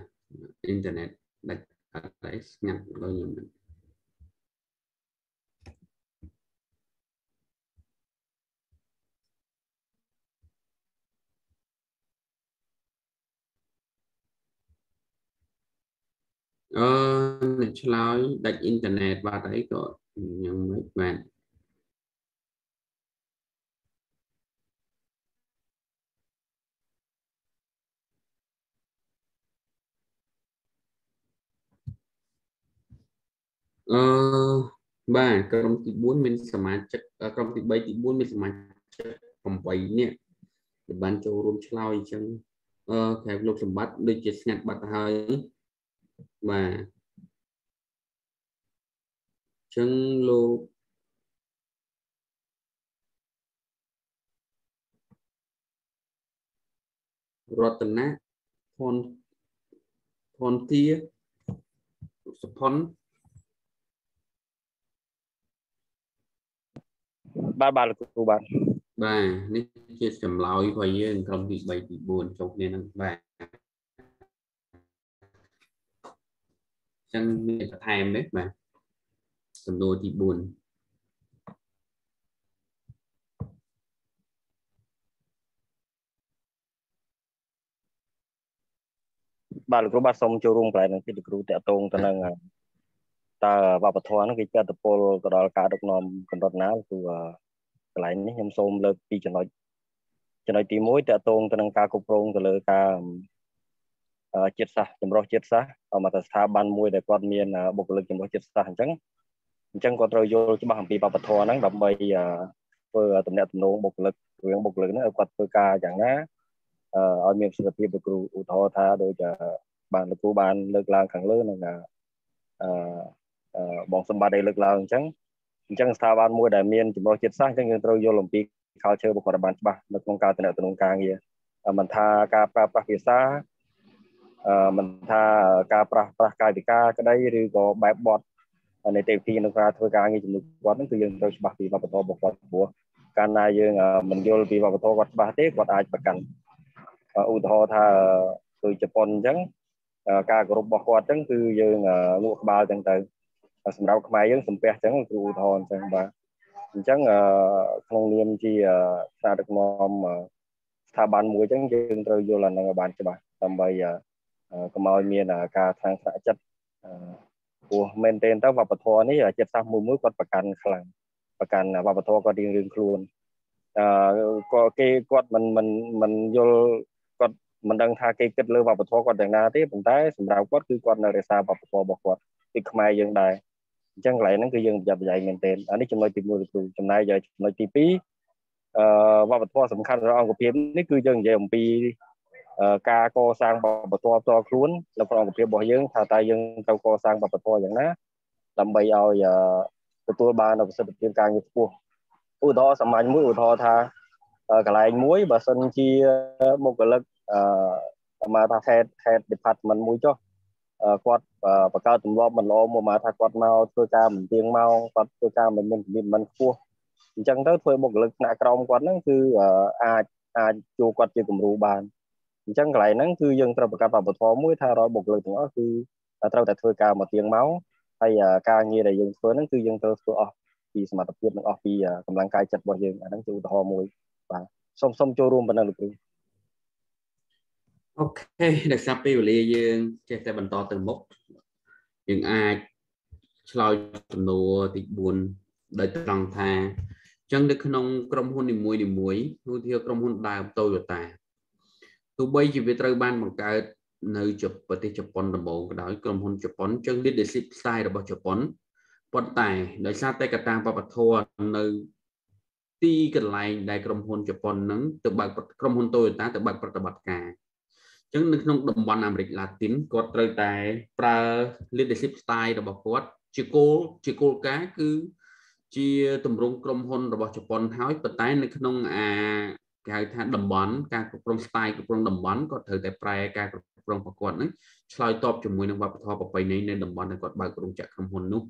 អ៊ីនធឺណិតដាច់អត់តែស្ងាត់ដល់ខ្ញុំអ្នកឆ្លើយដាច់អ៊ីនធឺណិតបាទអីក៏ខ្ញុំមិនបានបាទក្រុមទី4មានសមាជិកក្រុមទី3ទី4មានសមាជិក8នាក់ដែលបានចូលរួមឆ្លើយអញ្ចឹងក្រែបលោកសម្បត្តិដូចជាស្ងាត់បាត់ទៅហើយបាទអញ្ចឹងលោករតនាផនទាសុផុនបាទលោកគ្រូបាទនេះជាចម្លើយរបស់យើងក្រុមទី3ទី4ចូលគ្នានឹងបាទអញ្ចឹងមានបន្ថែមទេបាទសំណួរទី4បាទលោកគ្រូបាទសូមចូលរួមកន្លែងនឹងពីលោកគ្រូតាក់ទងទៅនឹងតើវប្បធម៌ហ្នឹងគេចាត់ទៅពលទៅដល់ការដឹកនាំកម្រិតណាគឺកន្លែងនេះខ្ញុំសូមលើកពីចំណុចទី1តាក់ទងទៅនឹងការគ្រប់គ្រងទៅលើការជាតិសាសន៍ចម្រុះជាតិសាសន៍មកទៅស្ថាប័នមួយដែលគាត់មានបុគ្គលិកចម្រុះជាតិសាសន៍អញ្ចឹងគាត់ត្រូវយល់ច្បាស់អំពីវប្បធម៌ហ្នឹងដើម្បីធ្វើទំនាក់ទំនងបុគ្គលិករឿងបុគ្គលិកហ្នឹងឲ្យគាត់ធ្វើការយ៉ាងណាឲ្យមានប្រសិទ្ធភាពលោកគ្រូឧទាហរណ៍ថាដូចបានលោកគ្រូបានលើកឡើងខាងលើនឹងបងសម្បត្តិឲ្យលើកឡើងអញ្ចឹងស្ថាប័នមួយដែលមានចម្រុះជាតិសាសន៍អញ្ចឹងយើងត្រូវយល់អំពី culture របស់គាត់បានច្បាស់នៅក្នុងការទំនាក់ទំនងការងារមិនថាការប្រើប្រាស់ភាសាមិនថាការប្រាស់កាយវិការក្តីឬក៏បែបបទនៃទេវទីក្នុងការធ្វើការងារជាមួយគាត់ហ្នឹងគឺយើងត្រូវច្បាស់ពីវប្បធម៌របស់គាត់ព្រោះកាលណាយើងមិនយល់ពីវប្បធម៌គាត់ច្បាស់ទេគាត់អាចប្រកាន់ឧទាហរណ៍ថាដូចជប៉ុនអញ្ចឹងការគោរពរបស់គាត់អញ្ចឹងគឺយើងងក់ក្បាលអញ្ចឹងទៅសម្រាប់ខ្មែរយើងសំពះអញ្ចឹងគឺឧទាហរណ៍អញ្ចឹងបាទអញ្ចឹងក្នុងនាមជាស្ថាប័នដឹកនាំស្ថាប័នមួយអញ្ចឹងយើងត្រូវយល់អានឹងឲ្យបានច្បាស់ដើម្បីកុំឲ្យមានការថ្នាក់ចិត្តព្រោះមែនទែនទៅវប្បធម៌នេះចិត្តសាស្ត្រមួយគាត់ប្រកាន់ខ្លាំងប្រកាន់វប្បធម៌គាត់រៀងខ្លួនគាត់មិនយល់គាត់ មិនដឹងថាគេគិតលើវប្បធម៌គាត់យ៉ាងណាទេប៉ុន្តែសម្រាប់គាត់គឺគាត់នៅរក្សាវប្បធម៌របស់គាត់ពីខ្មែរយើងដែរអញ្ចឹងកន្លែងហ្នឹងគឺយើងប្រយ័ត្នប្រយែងមែនទែនអានេះចំណុចទី1លោកគ្រូចំណែកចំណុចទី2វប្បធម៌សំខាន់របស់អង្គភាពនេះគឺយើងនិយាយអំពីការកសាងវប្បធម៌ផ្ទាល់ខ្លួននៅក្នុងអង្គភាពរបស់យើងថាតើយើងត្រូវកសាងវប្បធម៌យ៉ាងណាដើម្បីឲ្យទទួលបានប្រសិទ្ធភាពការងារខ្ពស់ឧទាហរណ៍សាមញ្ញមួយឧទាហរណ៍ថាកន្លែងមួយបើសិនជាបុគ្គលិកមកថា head department មួយចុះគាត់បង្កើតទម្លាប់មិនល្អមកថាគាត់មកធ្វើការមិនទៀងម៉ោងគាត់ធ្វើការមិនមានcommitmentខ្ពស់អញ្ចឹងទៅធ្វើបុគ្គលិកថ្នាក់ក្រោមគាត់ហ្នឹងគឺអាចជួគាត់ជាគំរូបានអញ្ចឹងកន្លែងហ្នឹងគឺយើងត្រូវបង្កើតវប្បធម៌មួយថារាល់បុគ្គលិកទាំងអស់គឺត្រូវតែធ្វើការមកទៀងម៉ោងហើយការងារដែលយើងធ្វើហ្នឹងគឺយើងត្រូវធ្វើអស់ពីសមត្ថភាពនិងអស់ពីកម្លាំងកាយចិត្តរបស់យើងអាហ្នឹងជាឧទាហរណ៍មួយបាទសូមចូលរួមប៉ុណ្ណឹងលោកគ្រូអូខេដោយសារពេលវេលាយើងចេះតែបន្តទៅមុខយើងអាចឆ្លើយសំណួរទី4ដោយត្រង់ថាអញ្ចឹងនៅក្នុងក្រុមហ៊ុននីមួយនោះជាក្រុមហ៊ុនដើម Toyota ទោះបីជាវាត្រូវបានបង្កើតនៅប្រទេសជប៉ុនដំបូងក៏ដោយក្រុមហ៊ុនជប៉ុនអញ្ចឹង leadership style របស់ជប៉ុនប៉ុន្តែដោយសារតែកត្តាវប្បធម៌នៅទីកន្លែងដែលក្រុមហ៊ុនជប៉ុនហ្នឹងទៅបើកក្រុមហ៊ុន Toyota ទៅបើកប្រតិបត្តិការអញ្ចឹងនៅក្នុងតំបន់អាមេរិកឡាទីនគាត់ត្រូវតែប្រើ leadership style របស់គាត់ជាគោលការណ៍គឺជាទម្រង់ក្រុមហ៊ុនរបស់ជប៉ុនហើយប៉ុន្តែនៅក្នុងគេហៅថាតំបន់ការគ្រប់គ្រង style គ្រប់គ្រងតំបន់គាត់ត្រូវតែប្រែការគ្រប់គ្រងរបស់គាត់ហ្នឹងឆ្លើយតបជាមួយនឹងវប្បធម៌ប្រពៃណីនៅតំបន់ដែលគាត់បើករោងចក្រក្រុមហ៊ុននោះ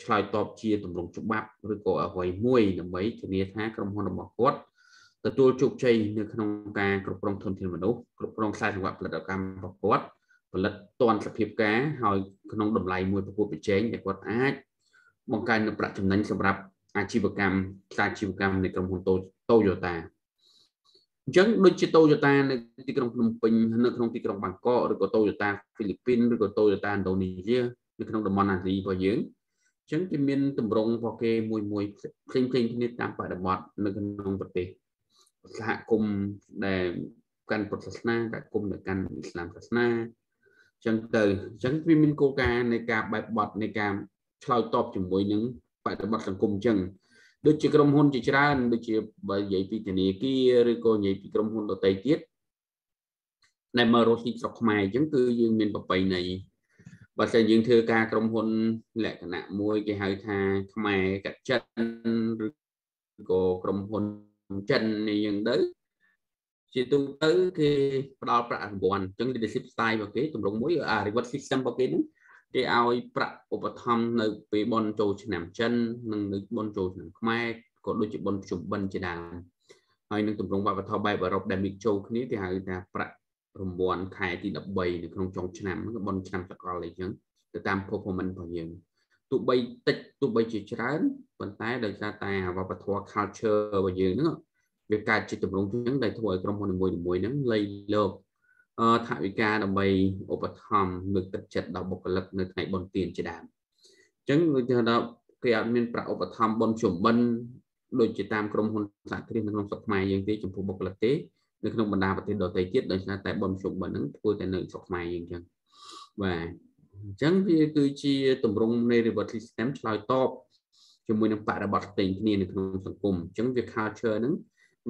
ឆ្លើយតបជាទម្រង់ច្បាប់ឬក៏អ្វីមួយដើម្បីធានាថាក្រុមហ៊ុនរបស់គាត់ទទួលជោគជ័យនៅក្នុងការគ្រប់គ្រងធនធានមនុស្សគ្រប់គ្រងខ្សែសង្វាក់ផលិតកម្មរបស់គាត់ផលិតទាន់សភាពការហើយក្នុងតម្លៃមួយប្រកួតប្រជែងដែលគាត់អាចបង្កើននូវប្រាក់ចំណេញសម្រាប់អាជីវកម្មខ្សែអាជីវកម្មនៃក្រុមហ៊ុន Toyota អញ្ចឹងដូចជា Toyota នៅទីក្រុងភ្នំពេញនៅក្នុងទីក្រុងបាងកកឬក៏ Toyota ហ្វីលីពីនឬក៏ Toyota ឥណ្ឌូនេស៊ីនៅក្នុងតំបន់អាស៊ីរបស់យើងអញ្ចឹងគេមានទម្រង់របស់គេមួយផ្សេងៗគ្នាតាមបរិបទនៅក្នុងប្រទេសសហគមន៍ដែលកាន់ពុទ្ធសាសនាសហគមន៍ដែលកាន់អ៊ីស្លាមសាសនាអញ្ចឹងវាមានគោលការណ៍នៃការបែបបទនៃការឆ្លើយតបជាមួយនឹងបរិបទសង្គមអញ្ចឹងដូចជាក្រុមហ៊ុនជាច្រើនដូចជាបើនិយាយពីធនាគារឬក៏និយាយពីក្រុមហ៊ុនដទៃទៀតដែលមករស់ទីស្រុកខ្មែរអញ្ចឹងគឺយើងមានប្រពៃណីបើស្អីយើងធ្វើការក្រុមហ៊ុនលក្ខណៈមួយគេហៅថាខ្មែរកាត់ចិនឬក៏ក្រុមហ៊ុនចិននេះយ៉ាងទៅជាទូទៅគេផ្ដល់ប្រាក់រង្វាន់អញ្ចឹង leadership style របស់គេទម្រង់មួយreward system របស់គេហ្នឹងគេឲ្យប្រាក់ឧបត្ថម្ភនៅពេលបុណ្យចូលឆ្នាំចិននិងនៅបុណ្យចូលឆ្នាំខ្មែរក៏ដូចជាបុណ្យភ្ជុំបិណ្ឌជាដើមហើយនឹងទម្រង់វប្បធម៌បែបអឺរ៉ុបដែលមានចូលគ្នាគេហៅថាប្រាក់រង្វាន់ខែទី13នៅក្នុងចុងឆ្នាំហ្នឹងបុណ្យឆ្នាំសកលអីចឹងទៅតាម performance របស់យើងទោះបីតិចទោះបីជាច្រើនប៉ុន្តែដោយសារតែវប្បធម៌ culture របស់យើងហ្នឹងវាកើតជាទម្រង់ចឹងដែលធ្វើឲ្យក្រុមហ៊ុននីមួយៗហ្នឹងលៃលោកថវិកាដើម្បីឧបត្ថម្ភលើកទឹកចិត្តដល់បុគ្គលិកនៅថ្ងៃបុណ្យទានជាដើមអញ្ចឹងដូចថាគេអត់មានប្រាក់ឧបត្ថម្ភបុណ្យជុំបិណ្ឌដូចជាតាមក្រុមហ៊ុនសហគ្រាសនៅក្នុងស្រុកខ្មែរយើងទេចំពោះបុគ្គលិកទេនៅក្នុងបណ្ដាប្រទេសដទៃទៀតដោយសារតែបុណ្យជុំបិណ្ឌហ្នឹងធ្វើតែនៅស្រុកខ្មែរយើងអញ្ចឹងបាទអញ្ចឹងវាគឺជាទម្រង់នៃ reward system ឆ្លើយតបជាមួយនឹងបរិបទផ្សេងគ្នានៅក្នុងសង្គមអញ្ចឹងវា culture ហ្នឹង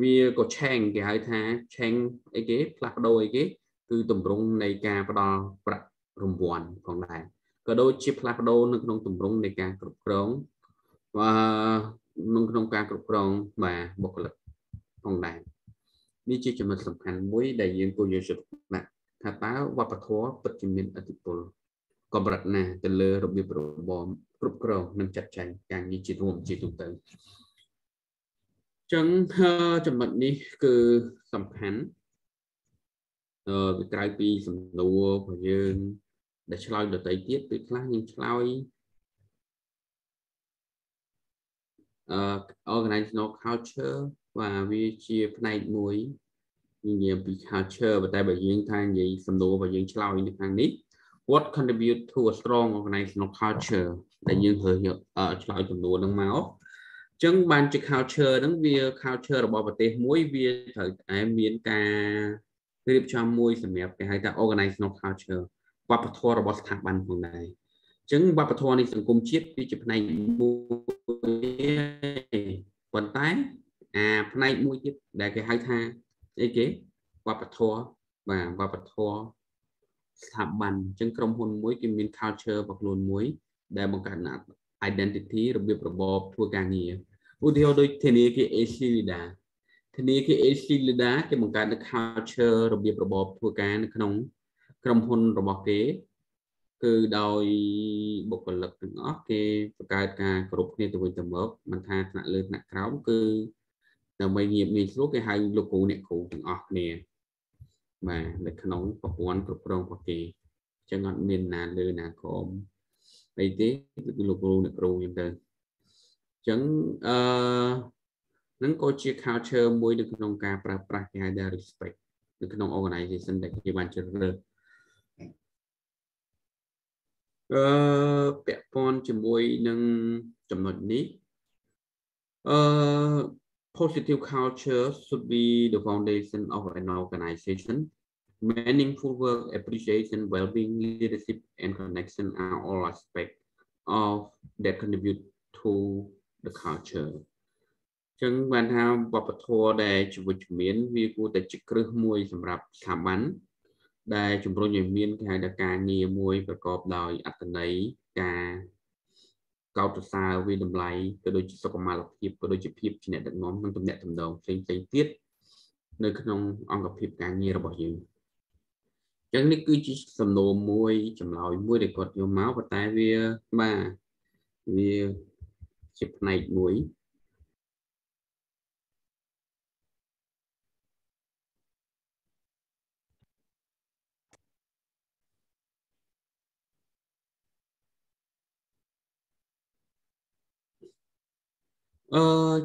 វាក៏ឆេងគេហៅថាឆេងអីគេផ្លាស់ប្ដូរអីគេគឺទម្រង់នៃការផ្ដល់ប្រាក់រង្វាន់ផងដែរក៏ដូចជាផ្លាស់ប្ដូរនៅក្នុងទម្រង់នៃការគ្រប់គ្រងក្នុងការគ្រប់គ្រងបាទបុគ្គលិកផងដែរនេះជាចំណុចសំខាន់មួយដែលយើងគួរយកចិត្តទុកដាក់ថាតើវប្បធម៌ពិតជាមានឥទ្ធិពលកម្រិតណាទៅលើរបៀបរបបគ្រប់គ្រងនិងចាត់ចែងការងារជារួមជាទូទៅចឹងចំណុចនេះគឺសំខាន់ក្រៅពីសំណួររបស់យើងដែលឆ្លើយដទៃទៀតពេលខ្លះយើងឆ្លើយorganizational culture បាទវាជាផ្នែកមួយនិយាយពី culture តែបើយើងថានិយាយសំណួររបស់យើងឆ្លើយនៅខាងនេះ what contribute to a strong organizational culture ដែលយើងធ្វើឆ្លើយសំណួរហ្នឹងមកចឹងបានជា culture ហ្នឹងវា culture របស់ប្រទេសមួយវាត្រូវតែមានការ រៀបចំមួយសម្រាប់គេហៅថា organizational culture វប្បធម៌របស់ស្ថាប័នផងដែរអញ្ចឹងវប្បធម៌នៃសង្គមជាតិវាជាផ្នែកមួយប៉ុន្តែផ្នែកមួយទៀតដែលគេហៅថាអីគេវប្បធម៌បាទវប្បធម៌ស្ថាប័នអញ្ចឹងក្រុមហ៊ុនមួយគេមាន culture របស់ខ្លួនមួយដែលបង្កើត identity របៀបរបបធ្វើការងារឧទាហរណ៍ដូចធនាគារ AC Lida ធនាគារ AC Lida គេបង្កើតនៅ culture របៀបរបបធ្វើការនៅក្នុងក្រុមហ៊ុនរបស់គេគឺដោយបុគ្គលិកទាំងអស់គេបង្កើតការគោរពគ្នាទៅវិញទៅមកមិនថាថ្នាក់លើថ្នាក់ក្រោមគឺដើម្បីងាយស្រួលគេហៅលោកគ្រូអ្នកគ្រូទាំងអស់គ្នាបាទនៅក្នុងប្រព័ន្ធគ្រប់គ្រងរបស់គេអញ្ចឹងអត់មានណាលើណាក្រោមអីទេគឺលោកគ្រូអ្នកគ្រូអញ្ចឹងទៅអញ្ចឹងហ្នឹងក៏ជា culture មួយនៅក្នុងការប្រើប្រាស់គេហៅថា respect នៅក្នុង organization ដែលគេបានជ្រើសរើសពាក់ព័ន្ធជាមួយនឹងចំណុចនេះpositive culture should be the foundation of an organization. Meaningful work, appreciation, well-being, leadership, and connection are all aspects of that contribute to the culture. ចឹងបានថាវប្បធម៌ដែលជាវិជ្ជមានវាគួរតែជាគ្រឹះមួយសម្រាប់ស្ថាប័នដែលជំរុញឲ្យមានគេហៅថាការងារមួយប្រកបដោយអត្ថន័យការកោតសរសើរវិតម្លៃក៏ដូចជាសុខុមាលភាពក៏ដូចជាភាពជាអ្នកដឹកនាំនិងទំនាក់ទំនងផ្សេងៗទៀតនៅក្នុងអង្គភាពការងាររបស់យើងអញ្ចឹងនេះគឺជាសំណួរមួយចម្លើយមួយដែលគាត់យកមកប៉ុន្តែវាជាផ្នែកមួយ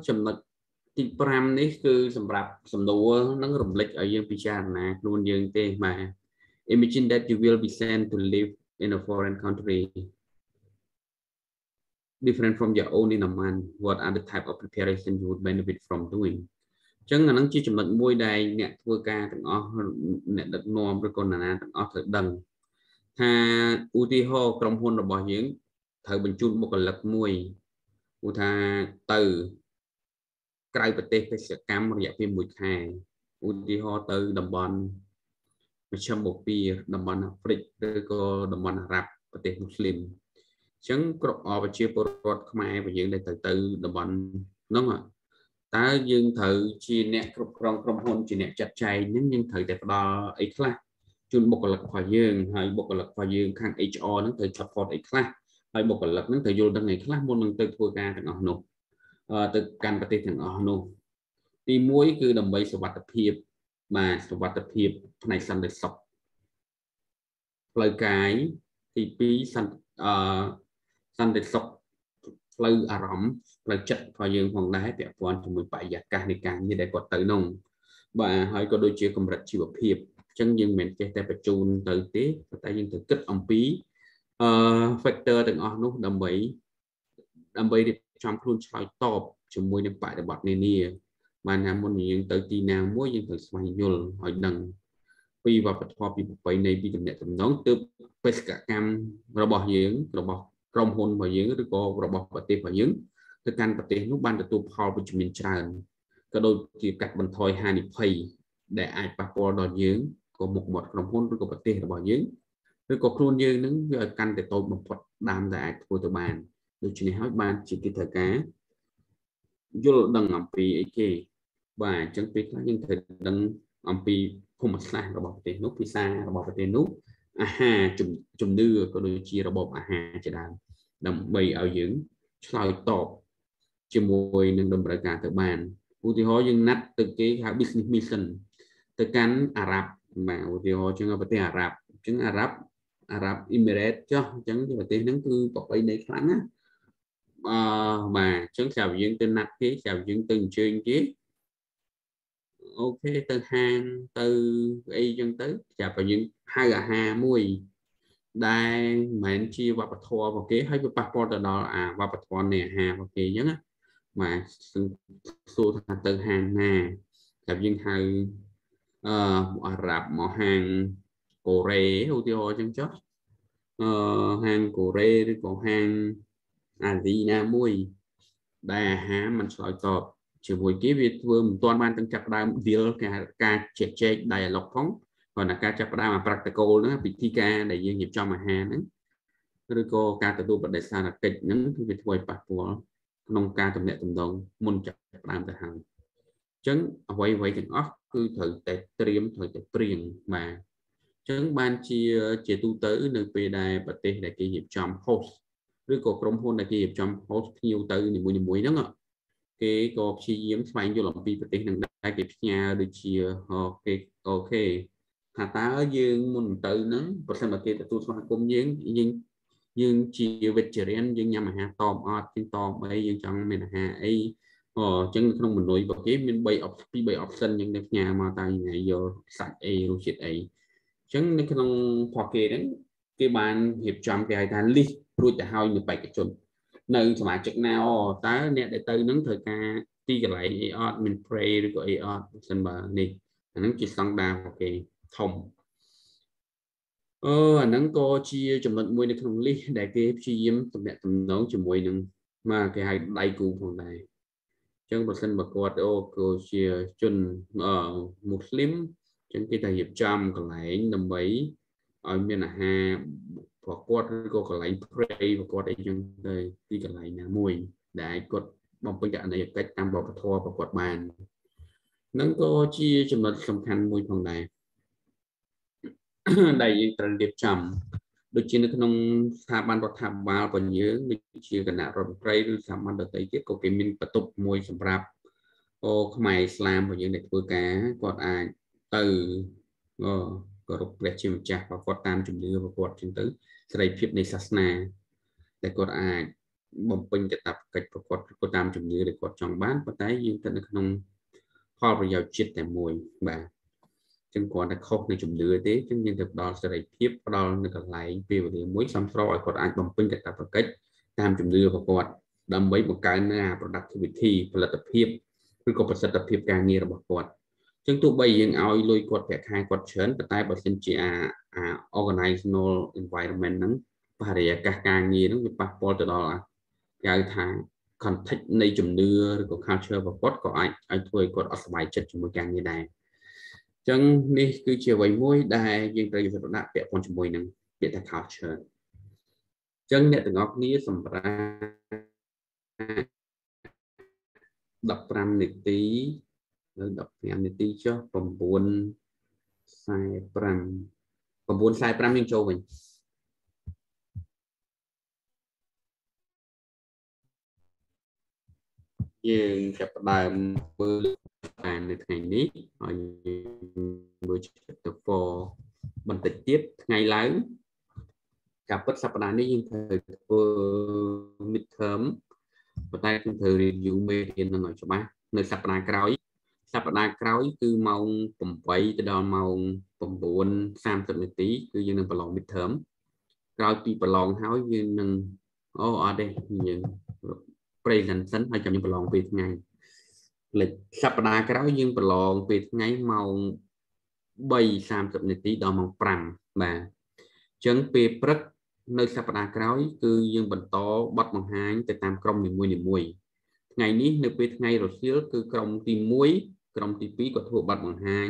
ចំណុចទី5នេះគឺសម្រាប់សំណួរនឹងរំលេចឲ្យយើងពិចារណាខ្លួនយើងទេបាទ Imagine that you will be sent to live in a foreign country different from your own in a month. What are the type of preparation you would benefit from doing? អញ្ចឹងអានឹងជាចំណុចមួយដែលអ្នកធ្វើការទាំងអស់អ្នកដឹកនាំឬក៏ណាទាំងអស់ត្រូវដឹងថាឧទាហរណ៍ក្រុមហ៊ុនរបស់យើងត្រូវបញ្ជូនបុគ្គលិកមួយឧទាហរណ៍ទៅក្រៅប្រទេសបេសកកម្មរយៈពេល1ខែឧទាហរណ៍ទៅតំបន់មជ្ឈិមបូព៌ាតំបន់អាហ្វ្រិកឬក៏តំបន់អារ៉ាប់ប្រទេសមូស្លីមអញ្ចឹងគ្រប់ប្រជាពលរដ្ឋខ្មែររបស់យើងដែលទៅតំបន់នោះតើយើងត្រូវជាអ្នកគ្រប់គ្រងក្រុមហ៊ុនជាអ្នកចាត់ចែងហ្នឹងយើងត្រូវតែផ្ដល់អីខ្លះជូនបុគ្គលិករបស់យើងហើយបុគ្គលិករបស់យើងខាង HR ហ្នឹងត្រូវ support អីខ្លះហើយបុគ្គលិកហ្នឹងត្រូវយល់ដឹងអីខ្លះមុននឹងទៅធ្វើការទាំងអស់នោះទៅកាន់ប្រទេសទាំងអស់នោះទី1គឺដើម្បីសុវត្ថិភាពបាទសុវត្ថិភាពផ្នែកសន្តិសុខផ្លូវកាយទី2សន្តិសុខផ្លូវអារម្មណ៍ផ្លូវចិត្តរបស់យើងផងដែរពាក់ព័ន្ធជាមួយបរិយាកាសនៃការងារដែលគាត់ទៅនោះបាទហើយក៏ដូចជាកម្រិតជីវភាពអញ្ចឹងយើងមិនមែនចេះតែបញ្ជូនទៅទេតែយើងត្រូវគិតអំពីfactor ទាំងអស់នោះដើម្បីរៀបចំខ្លួនឆ្លើយតបជាមួយនឹងបរិបទនានាបានថាមុនយើងទៅទីណាមួយយើងត្រូវស្វែងយល់ឲ្យដឹងពីវប្បធម៌ពីប្រពៃណីពីទំនាក់ទំនងទើបបេសកកម្មរបស់យើងរបស់ក្រុមហ៊ុនរបស់យើងឬក៏របស់ប្រទេសរបស់យើងទៅកាន់ប្រទេសនោះបានទទួលផលវិជ្ជមានច្រើនក៏ដូចជាកាត់បន្ថយហានិភ័យដែលអាចប៉ះពាល់ដល់យើងក៏មុខមាត់ក្រុមហ៊ុនឬក៏ប្រទេសរបស់យើងឬក៏ខ្លួនយើងនឹងវាឲ្យកាន់តែតូចបំផុតតាមដែលអាចធ្វើទៅបានដូច្នេះហើយបានជាគេត្រូវការយល់ដឹងអំពីអីគេបាទអញ្ចឹងពេលខ្លះយើងត្រូវដឹងអំពីភូមិសាស្ត្ររបស់ប្រទេសនោះភាសារបស់ប្រទេសនោះអាហារជំនឿក៏ដូចជារបបអាហារជាដើមដើម្បីឲ្យយើងឆ្លើយតបជាមួយនឹងតម្រូវការទៅបានឧទាហរណ៍យើងណាត់ទៅគេហៅ business mission ទៅកាន់អារ៉ាប់បាទឧទាហរណ៍ជាងប្រទេសអារ៉ាប់អញ្ចឹងអារ៉ាប់អ៊ីមីរ៉េតចុះអញ្ចឹងប្រទេសហ្នឹងគឺប្រពៃណីខ្លាំងណាបាទអញ្ចឹងស្រាប់យើងទៅណាត់គេស្រាប់យើងទៅអញ្ជើញគេអូខេទៅហាងទៅអីចឹងទៅចាប់ឲ្យយើងហៅអាហារមួយដែលមិនមែនជាវប្បធម៌របស់គេហើយវាប៉ះពាល់ទៅដល់វប្បធម៌នៃអាហាររបស់គេអញ្ចឹងណាបាទសួរថាទៅហាងណាចាប់យើងហៅ Ả Rập mà hàng Koreaឧទាហរណ៍ចឹងចុះហាងកូរ៉េឬក៏ហាងអាស៊ីណាមួយដែលអាហារมันឆ្លើយតបជាមួយគេវាធ្វើមិនទាន់បានទាំងចាប់ផ្ដើម deal ការជែកចែក dialogue ផងគ្រាន់តែការចាប់ផ្ដើម practical ហ្នឹងពិធីការដែលយើងរៀបចំអាហារហ្នឹងឬក៏ការទទួលបដិសេធកិច្ចហ្នឹងគឺវាធ្វើឲ្យប៉ះពាល់ក្នុងការទំនាក់ទំនងមុនចាប់ផ្ដើមទៅហើយអញ្ចឹងអ្វីទាំងអស់គឺត្រូវតែត្រៀមត្រូវតែព្រៀងបាទអញ្ចឹងបានជាទូទៅនៅពេលដែលប្រទេសដែលគេរៀបចំ host ឬក៏ក្រុមហ៊ុនដែលគេរៀបចំ host ភ្ញៀវទៅនីមួយៗហ្នឹងគេក៏ព្យាយាមស្វែងយល់អំពីប្រទេសនឹងដែរគេផ្ញើដូចជាអូខេថាតើយើងមុនទៅហ្នឹងប្រសិនបើគេទទួលស្វាគមន៍យើងជា vegetarian យើងញ៉ាំអាហារតបអត់យើងតបអីយើងចង់មានអាហារអីអញ្ចឹងក្នុងមនុយរបស់គេមាន3 option យើងទៅផ្ញើមកតើថ្ងៃយកសាច់អីរសជាតិអីអញ្ចឹងនៅក្នុងផកគេហ្នឹងគេបានរៀបចំគេហៅថា list រួចទៅហើយនៅបេក្ខជននៅសមាជិកណាតើអ្នកដែលទៅហ្នឹងត្រូវការទីកន្លែងអីអត់មាន pray ឬក៏អីអត់បើសិនបើនេះអាហ្នឹងជាស្តង់ដាររបស់គេធំអាហ្នឹងក៏ជាចំណុចមួយនៅក្នុង list ដែលគេព្យាយាមទំនាក់ទំនងជាមួយនឹងមកគេហៅដៃគូផងដែរអញ្ចឹងបើសិនបើគាត់ក៏ជាជនមូស្លីមអញ្ចឹងគេតែរៀបចំកន្លែងដើម្បីឲ្យមានអាហារព្រោះគាត់ឬក៏កន្លែង pray របស់គាត់អីចឹងទៅទីកន្លែងណាមួយដែលគាត់បំពេញករណីកិច្ចតាមវប្បធម៌របស់គាត់បានហ្នឹងក៏ជាចំណុចសំខាន់មួយផងដែរដែលយើងត្រូវរៀបចំដូចជានៅក្នុងស្ថាប័នរដ្ឋាភិបាលរបស់យើងដូចជាគណៈរដ្ឋមន្ត្រីឬស្ថាប័នដទៃទៀតក៏គេមានបន្ទប់មួយសម្រាប់ខ្មែរឥស្លាមរបស់យើងដែលធ្វើការគាត់អាចទៅគោរពព្រះជាម្ចាស់របស់គាត់តាមជំនឿរបស់គាត់ចឹងទៅសេរីភាពនៃសាសនាតែគាត់អាចបំពេញកាតព្វកិច្ចរបស់គាត់តាមជំនឿដែលគាត់ចង់បានប៉ុន្តែយើងទៅនៅក្នុងផលប្រយោជន៍ជាតិតែមួយបាទចឹងគាត់តែខុសនៃជំនឿទេចឹងយើងទៅផ្ដល់សេរីភាពផ្ដល់នៅកន្លែងពេលវេលាមួយសមស្របឲ្យគាត់អាចបំពេញកាតព្វកិច្ចតាមជំនឿរបស់គាត់ដើម្បីបង្កើននៅ productivity ផលិតភាពឬក៏ប្រសិទ្ធភាពការងាររបស់គាត់ចឹងទោះបីយើងឲ្យលុយគាត់ប្រាក់ខែគាត់ច្រើនប៉ុន្តែបើសិនជាorganizational environment ហ្នឹងបរិយាកាសការងារហ្នឹងវាប៉ះពាល់ទៅដល់គេហៅថា context នៃជំនឿឬក៏ culture របស់គាត់ក៏អាចធ្វើឲ្យគាត់អត់សប្បាយចិត្តជាមួយការងារដែរអញ្ចឹងនេះគឺជាអ្វីមួយដែលយើងត្រូវយកទៅដាក់ពាក់ព័ន្ធជាមួយនឹងពាក្យថា culture អញ្ចឹងអ្នកទាំងអស់គ្នាសម្រាប់15នាទីនៅ15នាទីចុះ9:45យើងចូលវិញយើងចាប់ផ្ដើមមើលបាននៅថ្ងៃនេះហើយមើល chapter 4បន្តិចទៀតថ្ងៃឡើងការពិតសប្តាហ៍នេះយើងត្រូវធ្វើ midterm ប៉ុន្តែយើងត្រូវ review មេរៀននឹងឲ្យច្បាស់នៅសប្តាហ៍ក្រោយគឺម៉ោង8ទៅដល់ម៉ោង9:30នាទីគឺយើងនឹងប្រឡង midterm ក្រោយពីប្រឡងហើយយើងនឹងអត់ទេយើង presentation ហើយចាំយើងប្រឡងពេលថ្ងៃលេខសប្តាហ៍ក្រោយយើងប្រឡងពេលថ្ងៃម៉ោង3:30នាទីដល់ម៉ោង5បាទអញ្ចឹងពេលព្រឹកនៅសប្តាហ៍ក្រោយគឺយើងបន្តបទបង្ហាញទៅតាមក្រុមនីមួយៗថ្ងៃនេះនៅពេលថ្ងៃរសៀលគឺក្រុមទី1ក្រុមទី2គាត់ធ្វើបទបង្ហាញ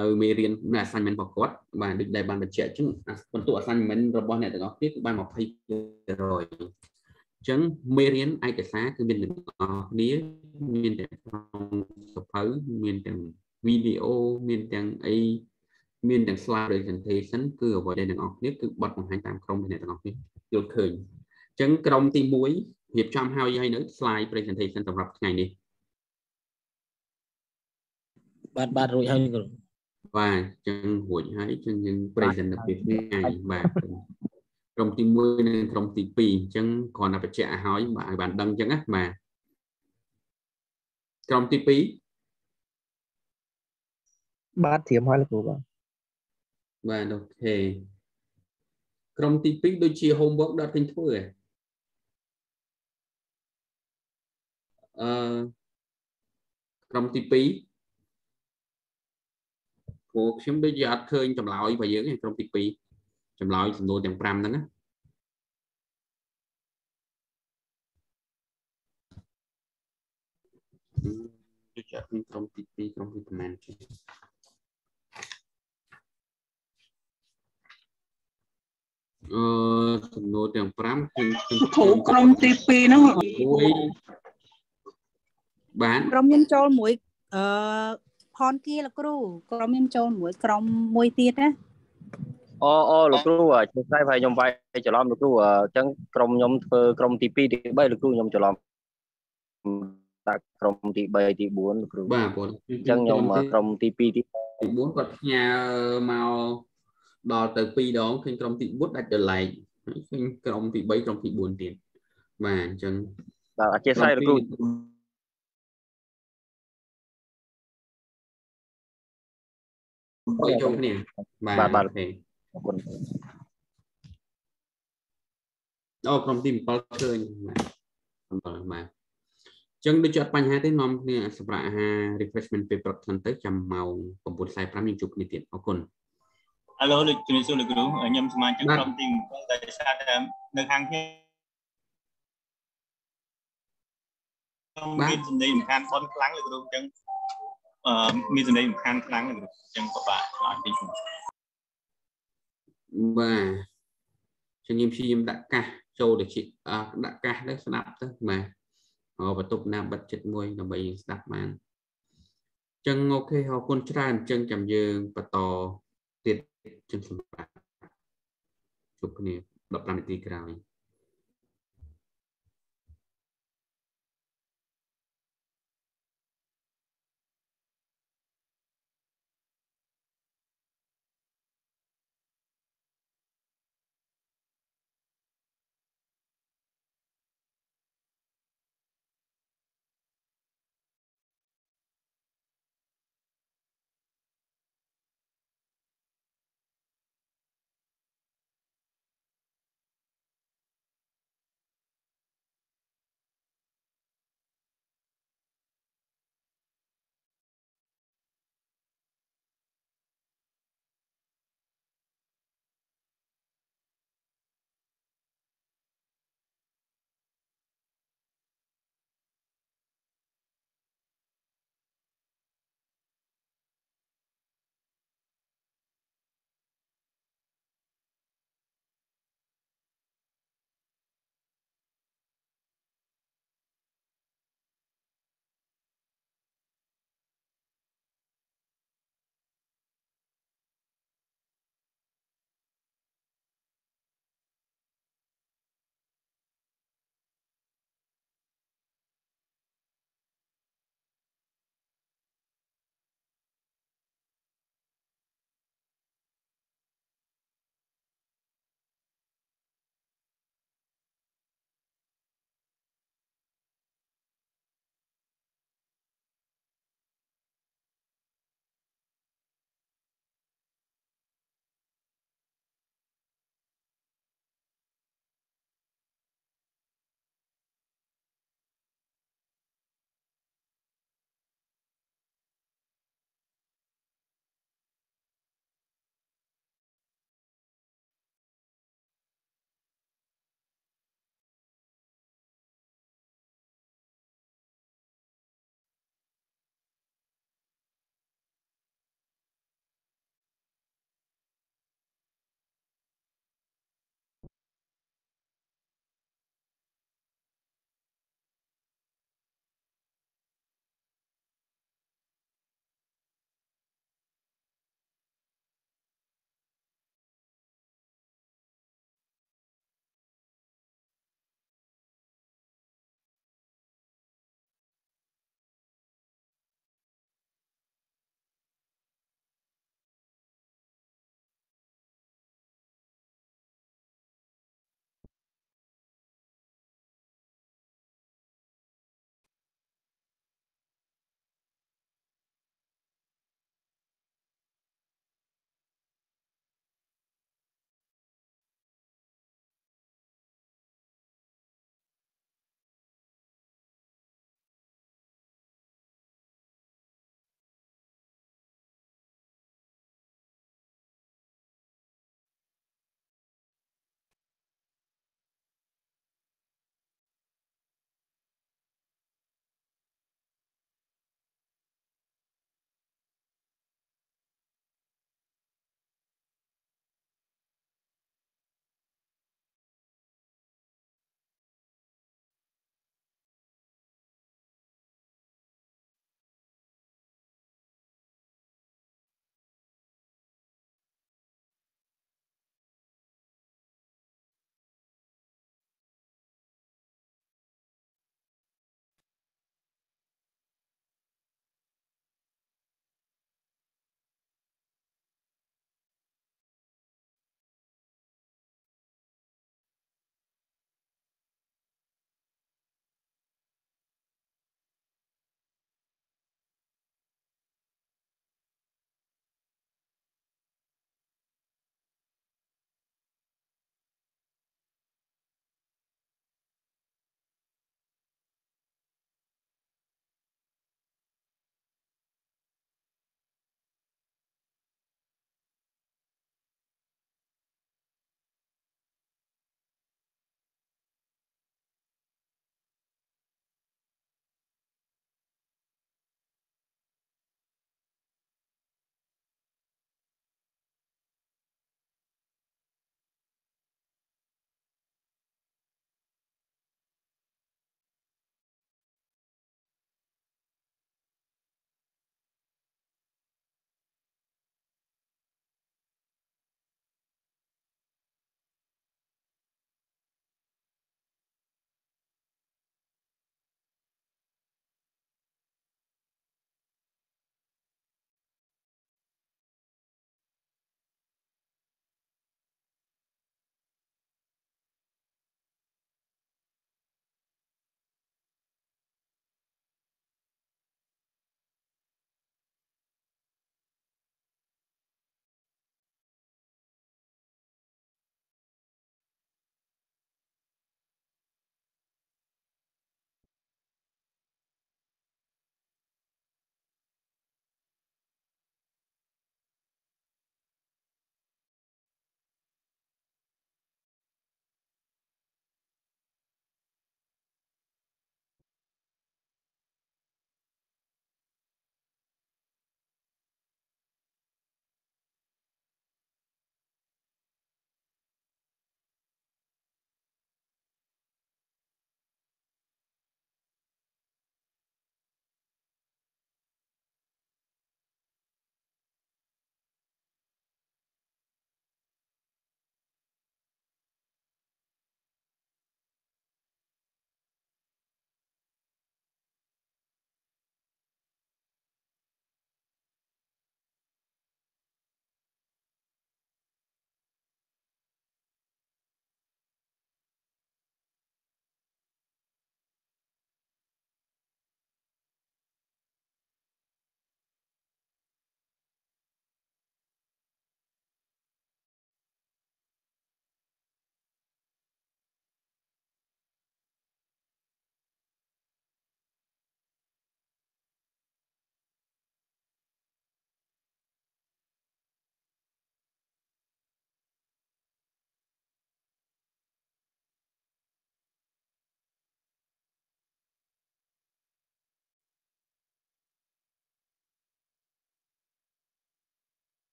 នៅមេរៀននៅ assignment របស់គាត់បាទដូចដែលបានបញ្ជាក់អញ្ចឹងបន្ទុក assignment របស់អ្នកទាំងអស់គ្នាគឺបាន 20%អញ្ចឹងមេរៀនឯកសារគឺមានទាំងអស់គ្នាមានទាំងក្នុងសភៅមានទាំងវីដេអូមានទាំងអីមានទាំង slide presentation គឺអ្វីដែលទាំងអស់គ្នាគឺបទបង្ហាញតាមក្រុមអ្នកទាំងអស់គ្នាយល់ឃើញអញ្ចឹងក្រុមទី1រៀបចំហើយនៅ slide presentation សម្រាប់ថ្ងៃនេះបាទរួចហើយគ្រូបាទអញ្ចឹងរួចហើយអញ្ចឹងយើង present នៅពេលថ្ងៃបាទក្រុមទី1និងក្រុមទី2អញ្ចឹងគ្រាន់តែបញ្ជាក់ឲ្យបានដឹងអញ្ចឹងណាបាទក្រុមទី2បាទត្រៀមហើយលោកគ្រូបាទអូខេក្រុមទី2ដូចជា homework ដល់ឃើញធ្វើក្រុមទី2 côខ្ញុំដូចជាអត់ឃើញចម្លើយរបស់យើងឯក្រុមទី2ចម្លើយសំណួរទាំង5ហ្នឹងណាដូចជាក្រុមទី2ក្រុមទីប្រហែលជាសំណួរទាំង5គឺក្រុមទី2ហ្នឹងមួយបានក្រុមខ្ញុំចូលមួយផនគីលោកគ្រូក្រុមខ្ញុំចូលមួយក្រុមមួយទៀតណាអូលោកគ្រូជួយស្ដាយហើយខ្ញុំវាយច្រឡំលោកគ្រូអញ្ចឹងក្រុមខ្ញុំធ្វើក្រុមទី2ទី3លោកគ្រូខ្ញុំច្រឡំដាក់ក្រុមទី3ទី4លោកគ្រូបាទបងអញ្ចឹងខ្ញុំក្រុមទី2ទី4គាត់ផ្ញើមកដល់ទៅ2ដងឃើញក្រុមទី4ដាច់ដល់ឡែកឃើញក្រុមទី3ក្រុមទី4ទៀតបាទអញ្ចឹងបាទអធិស្ឋានលោកគ្រូជួយចូលគ្នាបាទអូខេអរគុណក្រុមទី7ឃើញបាទ7បាទអញ្ចឹងដូចជាអត់បញ្ហាទេនាំគ្នាសម្រាប់អាហារ refreshment ពេលព្រឹកសិនទៅចាំម៉ោង 9:45 យើងជួបគ្នាទៀតអរគុណហៅលោកជំរាបសួរលោកគ្រូខ្ញុំសមាជិកក្រុមទី7ដែលសារតែនៅខាងខ្ញុំមានសម្ដីរំខានបនខ្លាំងលោកគ្រូអញ្ចឹងមានសម្ដីរំខានខ្លាំងលោកគ្រូអញ្ចឹងពិបាកឆ្លើយទីបាទជំរាបព្យាយាមដាក់កាសចូលទៅដាក់កាសទៅស្ដាប់ទៅបាទបន្ទប់ណាបិទចិត្តមួយដើម្បីស្ដាប់បានអញ្ចឹងអូខេអរគុណច្រើនអញ្ចឹងចាំយើងបន្តទៀតជិះសម្រាប់ជួបគ្នា15នាទីក្រោយ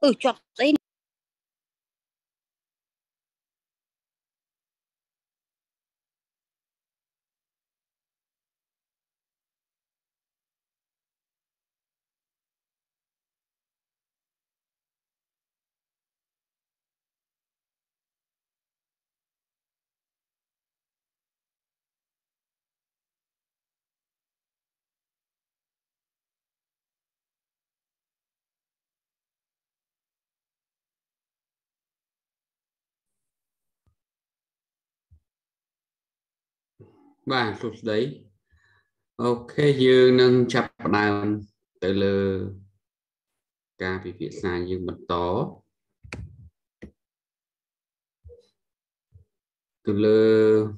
ជាប់ស្អី បាទសួស្តីអូខេយើងនឹងចាប់ផ្ដើមទៅលើការពិភាក្សាយើងបន្តទៅលើ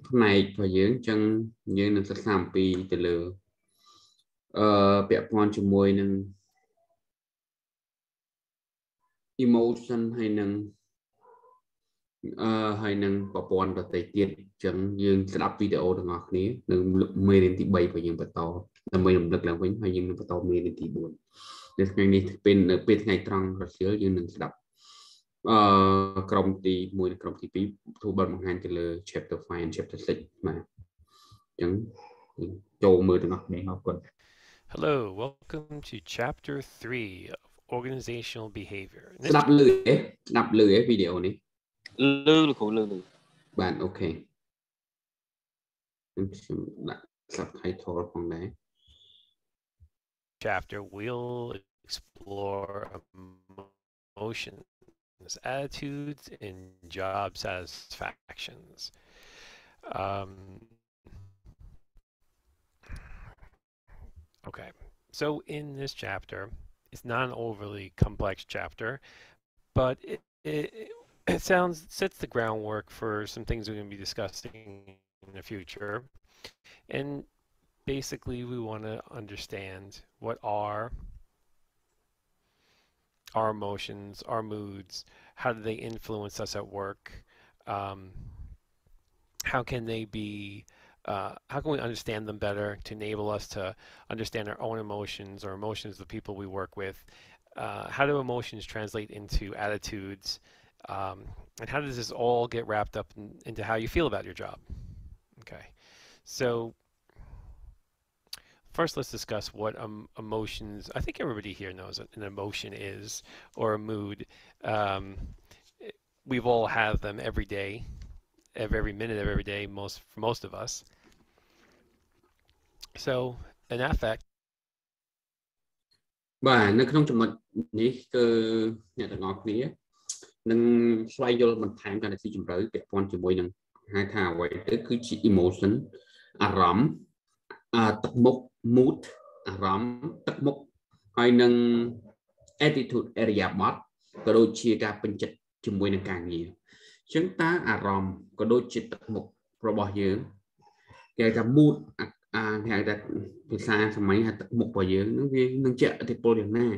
ផ្នែករបស់យើងអញ្ចឹងយើងនឹងសិក្សាអំពីទៅលើពាក់ព័ន្ធជាមួយនឹង emotion ហើយនឹងប្រព័ន្ធដទៃទៀតអញ្ចឹងយើងស្ដាប់វីដេអូទាំងអស់គ្នានៅមេរៀនទី3របស់យើងបន្តដើម្បីរំលឹកឡើងវិញហើយយើងនឹងបន្តមេរៀនទី4នៅថ្ងៃនេះនៅពេលថ្ងៃត្រង់រសៀលយើងនឹងស្ដាប់ក្រុមទី1និងក្រុមទី2ទូបានបង្ហាញទៅលើ chapter 5 and chapter 6បាទអញ្ចឹងចូលមើលទាំងអស់គ្នាអរគុណ Hello, welcome to chapter 3 of organizational behavior. ស្ដាប់លឺទេវីដេអូនេះលឺលោកគ្រូលឺបាទអូខេខ្ញុំដាក់ subtitle ផងដែរ Chapter we'll explore emotions, attitudes, and job satisfactions. Okay, so in this chapter, it's not an overly complex chapter, but it sets the groundwork for some things we're going to be discussing in the future. And basically, we want to understand what are our emotions, our moods, how do they influence us at work, how can they be, how can we understand them better to enable us to understand our own emotions or emotions of the people we work with, how do emotions translate into attitudes, and how does this all get wrapped up into how you feel about your job? Okay, so first let's discuss what emotions, I think everybody here knows what an emotion is, or a mood. We've all have them every day, every minute of every day, for most of us. So an affect បាទនៅក្នុងចំណុចនេះគឺអ្នកទាំងអស់គ្នានឹងស្វែងយល់បន្ថែមកាន់តែស៊ីជម្រៅពាក់ព័ន្ធជាមួយនឹងហៅថាអ្វីទៅគឺជា emotion អារម្មណ៍ទឹកមុខ mood អារម្មណ៍ទឹកមុខហើយនឹង attitude អរិយាប័ត្រក៏ដូចជាការពេញចិត្តជាមួយនឹងការងារអញ្ចឹងតើអារម្មណ៍ក៏ដូចជាទឹកមុខរបស់យើងគេថា mood គេហៅថាភាសាសម័យហៅទឹកមុខរបស់យើងនឹងវានឹងជាឥទ្ធិពលយ៉ាងណា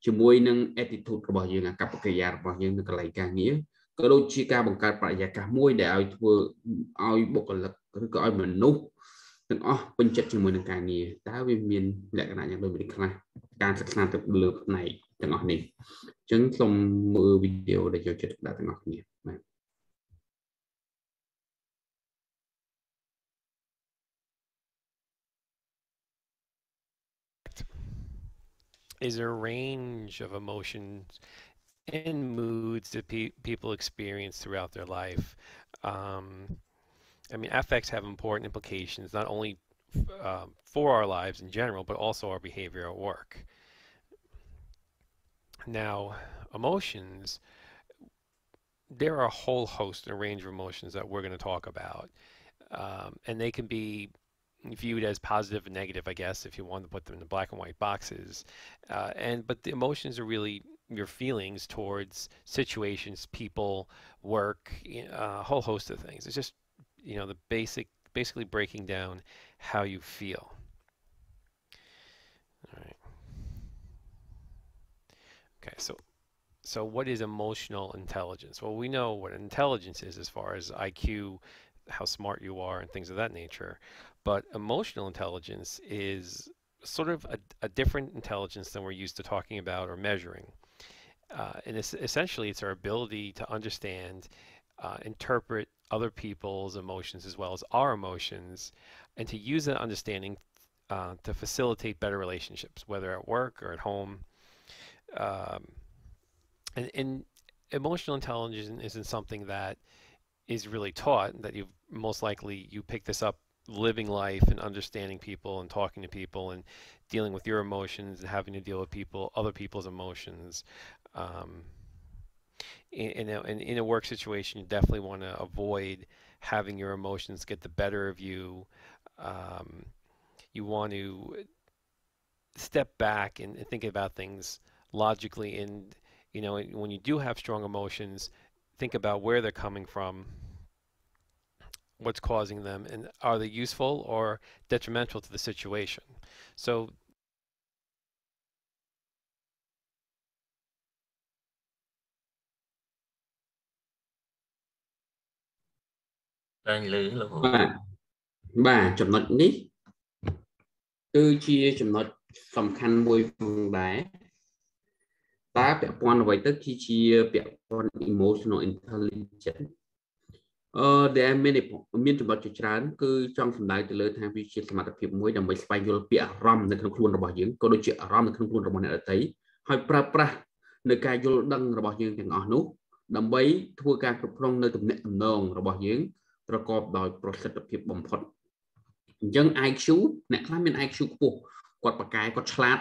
ជាមួយនឹង attitude របស់យើងអាកប្បកិរិយារបស់យើងនៅកន្លែងការងារក៏ដូចជាការបង្កើតបរិយាកាសមួយដែលឲ្យធ្វើឲ្យបុគ្គលិកឬក៏ឲ្យមនុស្សទាំងអស់ពេញចិត្តជាមួយនឹងការងារតើវាមានលក្ខណៈយ៉ាងដូចម្តេចខ្លះការសិក្សាទៅលើផ្នែកទាំងអស់នេះអញ្ចឹងសូមមើលវីដេអូដែលយកចិត្តទុកដាក់ទាំងអស់គ្នាបាទ is a range of emotions and moods that people experience throughout their life. I mean, affects have important implications, not only for our lives in general, but also our behavior at work. Now, emotions, there are a whole host and range of emotions that we're going to talk about. And they can be viewed as positive and negative, I guess, if you want to put them in the black and white boxes. But the emotions are really your feelings towards situations, people, work, a whole host of things. It's just, the basically breaking down how you feel. All right. Okay, so what is emotional intelligence? Well, we know what intelligence is as far as IQ, how smart you are, and things of that nature. But emotional intelligence is sort of a different intelligence than we're used to talking about or measuring. And essentially, it's our ability to understand, interpret other people's emotions as well as our emotions, and to use that understanding to facilitate better relationships, whether at work or at home. And emotional intelligence isn't something that is really taught, that you most likely you pick this up living life and understanding people and talking to people and dealing with your emotions and having to deal with other people's emotions. In a work situation, you definitely want to avoid having your emotions get the better of you. You want to step back and think about things logically. And when you do have strong emotions, think about where they're coming from, what's causing them, and are they useful or detrimental to the situation. So bàចំណុចនេះគឺជាចំណុចសំខាន់មួយផងដែរតើពាក់ព័ន្ធអ្វីទៅគឺជាពាក់ព័ន្ធ emotional intelligence ដែលមានចំណុចជាច្រើនគឺចង់សម្ដៅទៅលើថាវាជាសមត្ថភាពមួយដើម្បីស្វែងយល់ពីអារម្មណ៍នៅក្នុងខ្លួនរបស់យើងក៏ដូចជាអារម្មណ៍នៅក្នុងខ្លួនរបស់អ្នកដទៃហើយប្រើប្រាស់នៅការយល់ដឹងរបស់យើងទាំងអស់នោះដើម្បីធ្វើការគ្រប់គ្រងនៅទំនាក់ទំនងរបស់យើងប្រកបដោយប្រសិទ្ធភាពបំផុតអញ្ចឹង IQ អ្នកខ្លះមាន IQ ខ្ពស់គាត់ប៉ាកែគាត់ឆ្លាត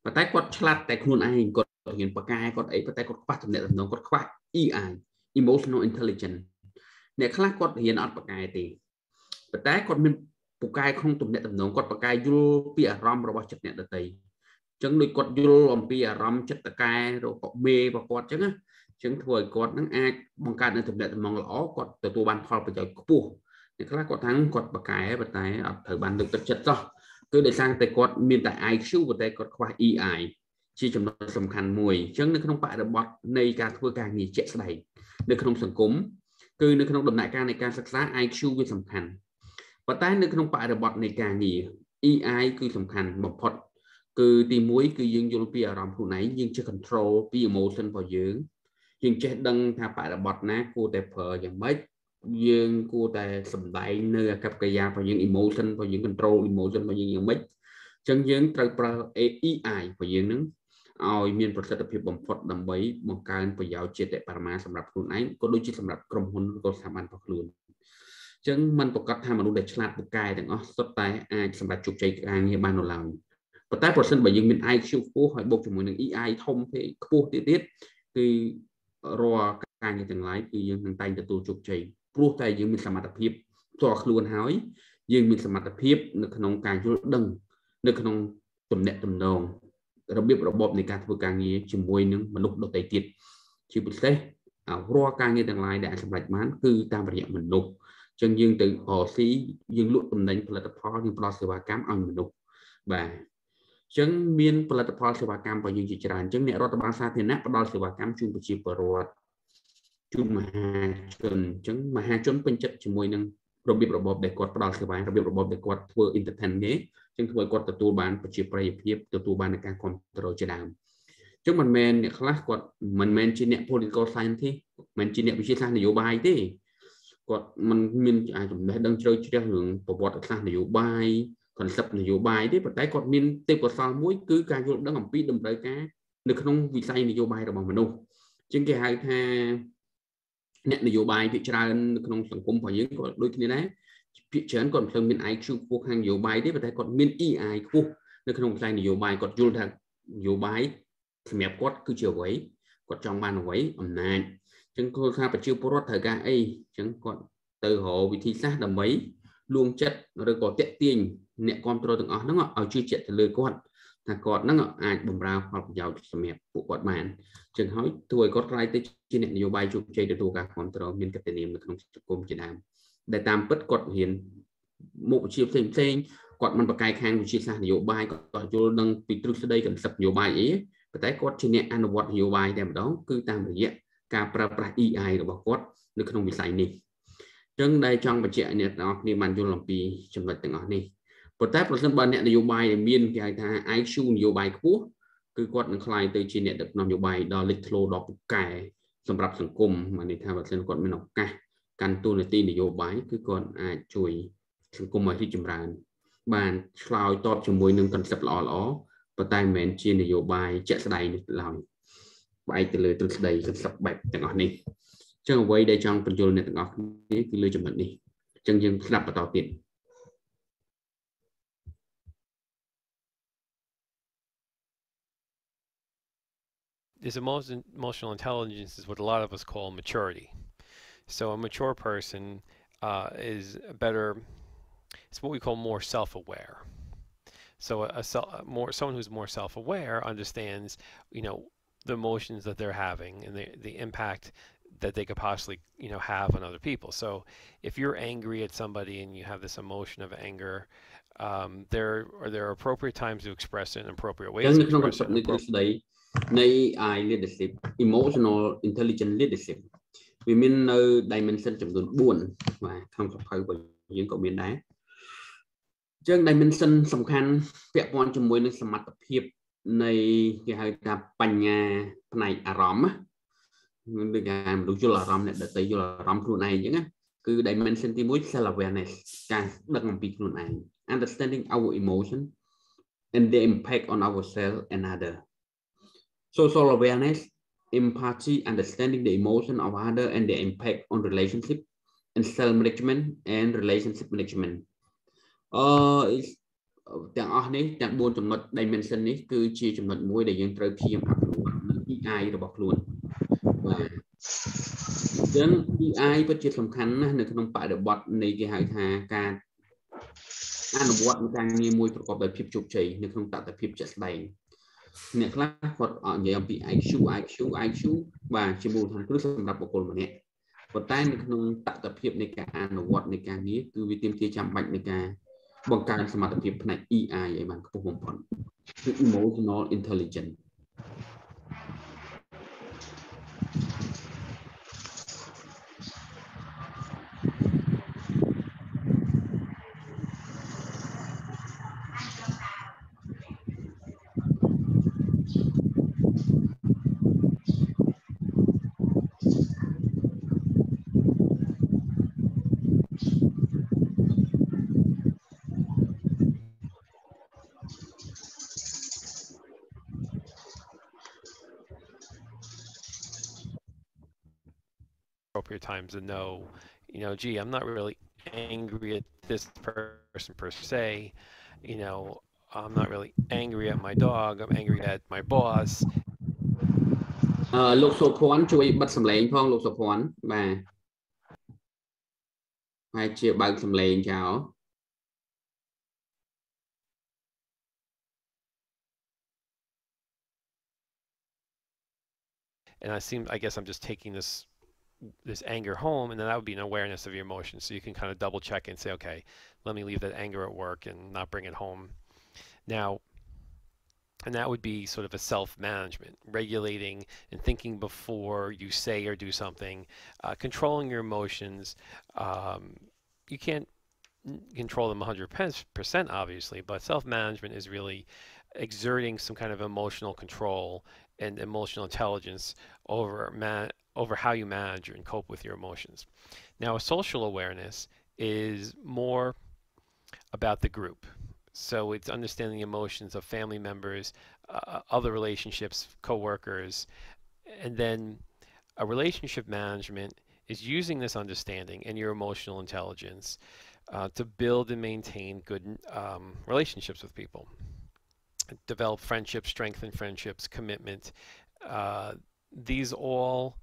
ប៉ុន្តែគាត់ឆ្លាតតែខ្លួនឯងគាត់រៀនប៉ាកែគាត់អីប៉ុន្តែគាត់ខ្វះទំនាក់ទំនងគាត់ខ្វះ EI emotional intelligence អ្នកខ្លះគាត់រៀនអត់ប៉ាកែទេប៉ុន្តែគាត់មានពូកែក្នុងទំនាក់ទំនងគាត់ប៉ាកែយល់ពីអារម្មណ៍របស់ចិត្តអ្នកដទៃអញ្ចឹងដូចគាត់យល់អំពីអារម្មណ៍ចិត្តតកែរបស់មេរបស់គាត់អញ្ចឹងណាអញ្ចឹងធ្វើឲ្យគាត់នឹងអាចបង្កើតនៅទំនាក់ទំនងល្អគាត់ទទួលបានផលប្រយោជន៍ខ្ពស់អ្នកខ្លះគាត់ថាគាត់ប៉ាកែប៉ុន្តែអត់ត្រូវបានលើកទឹកចិត្តសោះគឺដោយសារតែគាត់មានតែ IQ ប៉ុន្តែគាត់ខ្វះ EI ជាចំណុចសំខាន់មួយអញ្ចឹងនៅក្នុងបរិបទនៃការធ្វើការងារជាក់ស្ដែងនៅក្នុងសង្គមគឺនៅក្នុងដំណាក់កាលនៃការសិក្សា IQ វាសំខាន់ប៉ុន្តែនៅក្នុងបរិបទនៃការងារ EI គឺសំខាន់បំផុតគឺទី1គឺយើងយល់ពីអារម្មណ៍ខ្លួនឯងយើងចេះ control ពី emotion របស់យើងចេះដឹងថាបរិបទណាគួរតែប្រើយ៉ាងម៉េចយើងគួរតែសម្ដែងនៅអាកប្បកិរិយារបស់យើង emotion របស់យើង control emotion របស់យើងយ៉ាងម៉េចអញ្ចឹងយើងត្រូវប្រើ EI របស់យើងនឹងឲ្យមានប្រសិទ្ធភាពបំផុតដើម្បីបង្កើនប្រយោជន៍ជាតិបរមាសម្រាប់ខ្លួនឯងក៏ដូចជាសម្រាប់ក្រុមហ៊ុនឬស្ថាប័នរបស់ខ្លួនអញ្ចឹងมันប្រកាសថាមនុស្សដែលឆ្លាតពូកែទាំងអស់សុទ្ធតែអាចសម្រេចជោគជ័យការងារបាននៅឡើយប៉ុន្តែប្រសិនបើយើងមាន IQ ខ្ពស់ហើយបូកជាមួយនឹង EI ធំពេកខ្ពស់ទៀតគឺរាល់ការងារទាំងឡាយគឺយើងនឹងតែងទទួលជោគជ័យព្រោះតែយើងមានសមត្ថភាពផ្ទាល់ខ្លួនហើយយើងមានសមត្ថភាពនៅក្នុងការយល់ដឹងនៅក្នុងទំនាក់ទំនងរបៀបរបបនៃការធ្វើការងារជាមួយនឹងមនុស្សដទៃទៀតជាពិសេសរាល់ការងារទាំងឡាយដែលអាចសម្រេចបានគឺតាមរយៈមនុស្សអញ្ចឹងយើងទៅស៊ីយើងលក់ទំនិញផលិតផលយើងផ្ដល់សេវាកម្មឲ្យមនុស្សបាទអញ្ចឹងមានផលិតផលសេវាកម្មរបស់យើងជាច្រើនអញ្ចឹងអ្នករដ្ឋបាលសាធារណៈផ្ដល់សេវាកម្មជូនប្រជាពលរដ្ឋជូនមហាជនអញ្ចឹងមហាជនពេញចិត្តជាមួយនឹងរបៀបរបបដែលគាត់ផ្ដល់សេវារបៀបរបបដែលគាត់ធ្វើ entertain គេអញ្ចឹងធ្វើឲ្យគាត់ទទួលបានប្រជាប្រិយភាពទទួលបានការគ្រប់គ្រងជាដើមអញ្ចឹងមិនមែនអ្នកខ្លះគាត់មិនមែនជាអ្នក political scientist មិនជាអ្នកវិទ្យាសាស្ត្រនយោបាយទេគាត់មិនមានអាចចំណេះដឹងជ្រៅជ្រះរឿងប្រវត្តិសាស្ត្រនយោបាយ concept នយោបាយទេប៉ុន្តែគាត់មានទេពកោសល្យមួយគឺការយល់ដឹងអំពីតម្រូវការនៅក្នុងវិស័យនយោបាយរបស់មនុស្សអញ្ចឹងគេហៅថាអ្នកនយោបាយភាគច្រើននៅក្នុងសង្គមរបស់យើងក៏ដូចគ្នាដែរភាគច្រើនគាត់មិនសូវមាន IQ ខ្ពស់ខាងនយោបាយទេប៉ុន្តែគាត់មាន EI ខ្ពស់នៅក្នុងវិស័យនយោបាយគាត់យល់ថានយោបាយសម្រាប់គាត់គឺជាអ្វីគាត់ចង់បានអ្វីអំណាចអញ្ចឹងគាត់ថាប្រជាពលរដ្ឋត្រូវការអីអញ្ចឹងគាត់ទៅរកវិធីសាស្ត្រដើម្បីលួងចិត្តឬក៏តាក់ទាញអ្នកគ្រប់គ្រងទាំងអស់ហ្នឹងឲ្យជឿជាក់ទៅលើគាត់ថាគាត់ហ្នឹងអាចបម្រើផលប្រយោជន៍សម្រាប់ពួកគាត់បានអញ្ចឹងហើយធ្វើឲ្យគាត់ខ្លាយទៅជាអ្នកនយោបាយជោគជ័យទទួលការគ្រប់គ្រងមានកិត្តិនាមនៅក្នុងសង្គមជាដើមដែលតាមពិតគាត់រៀនមុខវិជ្ជាផ្សេងគាត់មិនប្រកែកខាងវិទ្យាសាស្ត្រនយោបាយគាត់យល់ដឹងពីទ្រឹស្ដី concept នយោបាយអីប៉ុន្តែគាត់ជាអ្នកអនុវត្តនយោបាយតែម្ដងគឺតាមរយៈការប្រើប្រាស់ EI របស់គាត់នៅក្នុងវិស័យនេះអញ្ចឹងដែលចង់បញ្ជាក់អ្នកទាំងអស់គ្នាបានយល់អំពីចំណុចទាំងអស់នេះប៉ុន្តែប្រសិនបើអ្នកនយោបាយដែលមានគេហៅថា IQ នយោបាយខ្ពស់ គឺគាត់នឹងខ្លាយទៅជាអ្នកដឹកនាំនយោបាយដ៏លេចធ្លោដ៏ពូកែសម្រាប់សង្គមមកនេះថាបើសិនគាត់មានឱកាសកាន់តួនាទីនយោបាយគឺគាត់អាចជួយសង្គមឲ្យរីកចម្រើនបានឆ្លើយតបជាមួយនឹងកនសិបល្អៗប៉ុន្តែមិនមែនជានយោបាយជាក់ស្ដែងនោះឡើយបែកទៅលើទ្រឹស្ដីកនសិបបែបទាំងអស់នេះអញ្ចឹងអ្វីដែលចង់បញ្យល់អ្នកទាំងអស់គ្នាគឺលើចំណុចនេះអញ្ចឹងយើងស្ដាប់បន្តទៀត This emotional intelligence is what a lot of us call maturity. So a mature person is better. It's what we call more self-aware. So someone who's more self-aware understands, the emotions that they're having and the impact that they could possibly, have on other people. So if you're angry at somebody and you have this emotion of anger, there are appropriate times to express it and appropriate ways to express it. I leadership emotional intelligent leadership វាមាននៅ dimension ចំនួន4បាទក្នុងសភៅរបស់យើងក៏មានដែរអញ្ចឹង dimension សំខាន់ពាក់ព័ន្ធជាមួយនឹងសមត្ថភាពនៃគេហៅថាបញ្ញាផ្នែកអារម្មណ៍ដូចថាមនុស្សយល់អារម្មណ៍អ្នកដទៃយល់អារម្មណ៍ខ្លួនឯងអញ្ចឹងណាគឺ dimension ទី1 self awareness ការដឹងអំពីខ្លួនឯង understanding our emotion and their impact on ourselves and others. Social awareness, empathy, understanding the emotion of others and their impact on relationship, and self-management and relationship management. ទាំងអស់នេះទាំង4ចំណុច dimension នេះគឺជាចំណុចមួយដែលយើងត្រូវព្យាយាមអភិវឌ្ឍនៅ EI របស់ខ្លួនបាទអញ្ចឹង EI ពិតជាសំខាន់ណាស់នៅក្នុងបរិបទនៃគេហៅថាការអនុវត្តនៃការងារមួយប្រកបដោយភាពជោគជ័យនៅក្នុងតថភាពជាក់ស្ដែង អ្នកខ្លះគាត់និយាយអំពី IQ បាទជាមូលដ្ឋានគ្រឹះសម្រាប់បុគ្គលម្នាក់ប៉ុន្តែនៅក្នុងតថភាពនៃការអនុវត្តនៃការងារគឺវាទាមទារចាំបាច់នៃការបង្កើនសមត្ថភាពផ្នែក EI ឲ្យបានខ្ពស់បំផុតគឺ emotional intelligence appropriate times to know, gee, I'm not really angry at this person per se. I'm not really angry at my dog. I'm angry at my boss. លោកសុភ័ណ្ឌជួយបិទសំឡេងផងលោកសុភ័ណ្ឌបាទហើយជាបើកសំឡេងចោល And I guess I'm just taking this anger home, and then that would be an awareness of your emotions. So you can kind of double check and say, okay, let me leave that anger at work and not bring it home. Now, and that would be sort of a self-management, regulating and thinking before you say or do something, controlling your emotions. You can't control them 100%, obviously, but self-management is really exerting some kind of emotional control and emotional intelligence over how you manage and cope with your emotions. Now, a social awareness is more about the group. So it's understanding the emotions of family members, other relationships, co-workers, and then a relationship management is using this understanding and your emotional intelligence to build and maintain good relationships with people. Develop friendships, strengthen friendships, commitment. These all,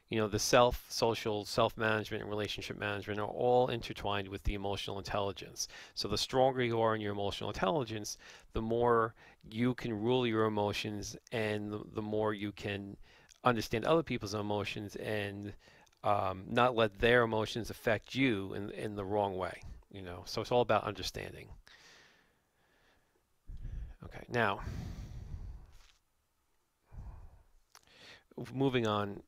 the social, self-management, and relationship management are all intertwined with the emotional intelligence. So the stronger you are in your emotional intelligence, the more you can rule your emotions and the more you can understand other people's emotions and not let their emotions affect you in the wrong way. So it's all about understanding. Okay, now, moving on,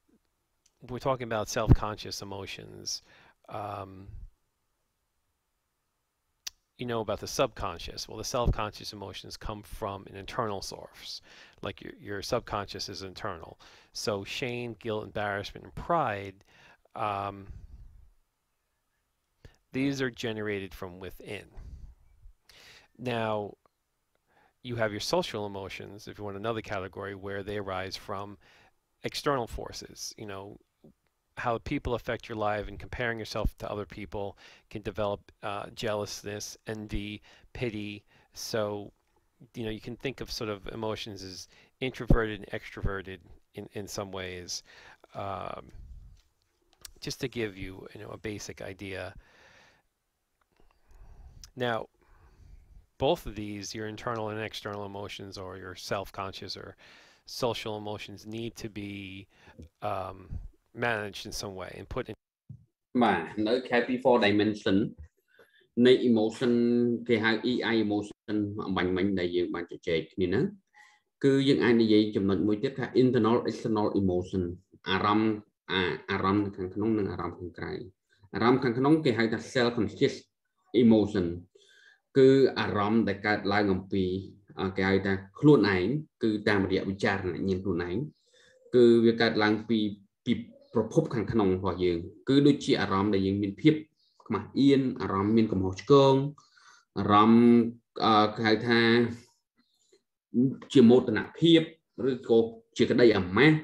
we're talking about self-conscious emotions. you know about the subconscious. Well, the self-conscious emotions come from an internal source. Like your subconscious is internal. So shame, guilt, embarrassment, and pride, these are generated from within. Now, you have your social emotions, if you want another category, where they arise from external forces. You know, how people affect your life, and comparing yourself to other people can develop jealousness, envy, pity. So, you know, you can think of sort of emotions as introverted and extroverted in some ways. Just to give you, you know, a basic idea. Now, both of these, your internal and external emotions, or your self-conscious or social emotions, need to be managed in some way and put in. បាទនៅ K4 dimension នៃ emotion គេហៅ EI emotion អំបញ្ញមិញដែលយើងបានជជែកគ្នាហ្នឹងគឺយើងអាចនិយាយចំណុចមួយទៀតថា internal external emotion អារម្មណ៍ខាងក្នុងនិងអារម្មណ៍ខាងក្រៅអារម្មណ៍ខាងក្នុងគេហៅថា self conscious emotion គឺអារម្មណ៍ដែលកើតឡើងអំពីគេហៅថាខ្លួនឯងគឺតាមរយៈវិចារណញ្ញាណខ្លួនឯងគឺវាកើតឡើងពីប្រភពខាងក្នុងរបស់យើងគឺដូចជាអារម្មណ៍ដែលយើងមានភាពខ្មាស់អៀនអារម្មណ៍មានកំហុសឆ្គងអារម្មណ៍គេហៅថាជាមោទនភាពឬក៏ជាក្តីអាម៉ាស់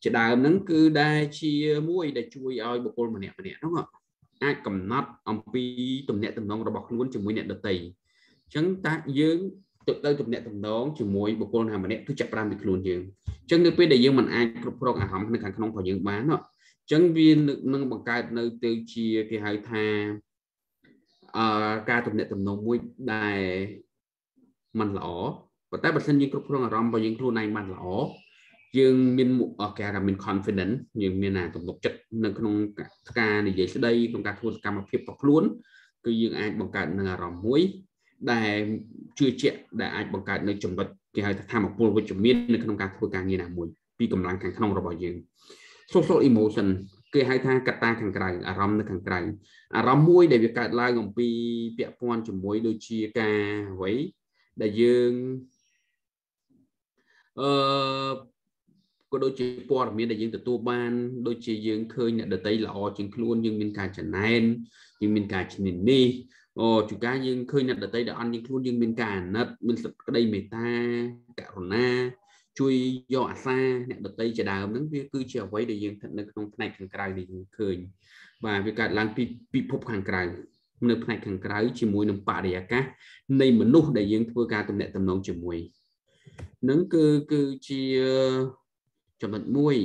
ជាដើមហ្នឹងគឺដែលជាមួយដែលជួយឲ្យបុគ្គលម្នាក់ហ្នឹងអាចកំណត់អំពីទំនាក់ទំនងរបស់ខ្លួនជាមួយអ្នកដទៃអញ្ចឹងតើយើងទៅទំនាក់ទំនងជាមួយបុគ្គលណាម្នាក់គឺចាប់ផ្ដើមពីខ្លួនយើងអញ្ចឹងនៅពេលដែលយើងមិនអាចគ្រប់គ្រងអារម្មណ៍នៅខាងក្នុងរបស់យើងបានអញ្ចឹងវានឹងបង្កើតនៅទៅជាគេហៅថាការទំនាក់ទំនងមួយដែលមិនល្អប៉ុន្តែបើសិនយើងគ្រប់គ្រងអារម្មណ៍របស់យើងខ្លួនឯងបានល្អយើងមានគេថាមាន confidence យើងមានទំនុកចិត្តនៅក្នុងការនិយាយស្ដីក្នុងការធ្វើសកម្មភាពរបស់ខ្លួនគឺយើងអាចបង្កើតនៅអារម្មណ៍មួយដែលជឿជាក់ដែលអាចបង្កើតនៅចំណុចគេហៅថាធម៌ពលវិជ្ជមាននៅក្នុងការធ្វើការងារណាមួយពីកម្លាំងខាងក្នុងរបស់យើង social emotion គេហៅថាកត្តាខាងក្រៅអារម្មណ៍នៅខាងក្រៅអារម្មណ៍មួយដែលវាកើតឡើងអំពីពាក់ព័ន្ធជាមួយដូចជាការអ្វីដែលយើងក៏ដូចជាព័ត៌មានដែលយើងទទួលបានដូចជាយើងឃើញអ្នកដទៃល្អជាងខ្លួនយើងមានការចំណែនយើងមានការឈ្នានីសនេះជួនកាលយើងឃើញអ្នកដទៃដែលអន់ជាងខ្លួនយើងមានការអាណិតមានសេចក្តីមេត្តាករុណាជួយយកអាសាអ្នកដទៃជាដើមហ្នឹងវាគឺជាអ្វីដែលយើងស្ថិតនៅក្នុងផ្នែកខាងក្រៅដែលយើងឃើញបាទវាកើតឡើងពីពិភពខាងក្រៅនៅផ្នែកខាងក្រៅជាមួយនឹងបរិយាកាសនៃមនុស្សដែលយើងធ្វើការទំនាក់ទំនងជាមួយនឹងគឺជាចំណុចមួយ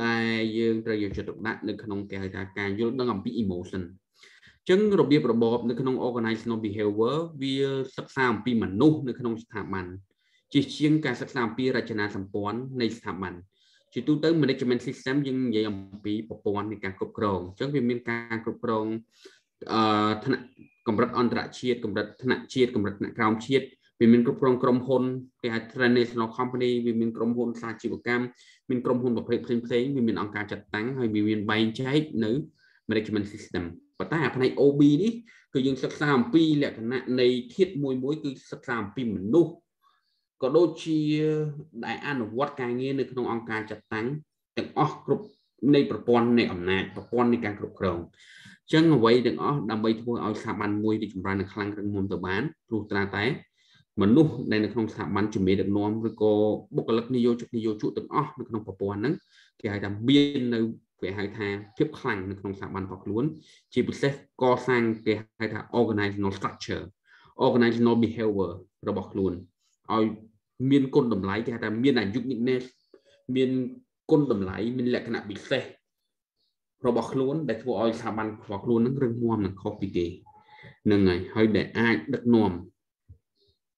ដែលយើងត្រូវយកចិត្តទុកដាក់នៅក្នុងគេហៅថាការយល់ដឹងអំពី emotion អញ្ចឹងរបៀបរបបនៅក្នុង organizational behavior វាសិក្សាអំពីមនុស្សនៅក្នុងស្ថាប័នជាជាងការសិក្សាអំពីរចនាសម្ព័ន្ធនៃស្ថាប័នជាទូទៅ management system យើងនិយាយអំពីប្រព័ន្ធនៃការគ្រប់គ្រងអញ្ចឹងវាមានការគ្រប់គ្រងថ្នាក់កម្រិតអន្តរជាតិកម្រិតថ្នាក់ជាតិកម្រិតថ្នាក់ក្រោមជាតិវាមានគ្រប់គ្រងក្រុមហ៊ុនគេហៅ transnational company វាមានក្រុមហ៊ុនសាជីវកម្មមានក្រុមហ៊ុនប្រភេទផ្សេងៗវាមានអង្គការចាត់តាំងហើយវាមានបែងចែកនៅ management system ប៉ុន្តែអាផ្នែក OB នេះគឺយើងសិក្សាអំពីលក្ខណៈនៃធាតុមួយគឺសិក្សាអំពីមនុស្សក៏ដូចជាដែលអនុវត្តការងារនៅក្នុងអង្គការចាត់តាំងទាំងអស់គ្រប់នៃប្រព័ន្ធនៃអំណាចប្រព័ន្ធនៃការគ្រប់គ្រងអញ្ចឹងអ្វីទាំងអស់ដើម្បីធ្វើឲ្យស្ថាប័នមួយរីកចម្រើននិងខ្លាំងរឹងមាំទៅបានព្រោះត្រាតែមនុស្សដែលនៅក្នុងស្ថាប័នជំនាញដឹកនាំឬក៏បុគ្គលិកនិយោជកទាំងអស់នៅក្នុងប្រព័ន្ធហ្នឹងគេហៅថាមាននៅគេហៅថាភាពខ្លាំងនៅក្នុងស្ថាប័នរបស់ខ្លួនជាពិសេសកសាងគេហៅថា organizational structure organizational behavior របស់ខ្លួនឲ្យមានគុណតម្លៃគេហៅថាមាន uniqueness មានគុណតម្លៃមានលក្ខណៈពិសេសរបស់ខ្លួនដែលធ្វើឲ្យស្ថាប័នរបស់ខ្លួននឹងរឹងមាំនិងខុសពីគេហ្នឹងហើយដែលអាចដឹកនាំ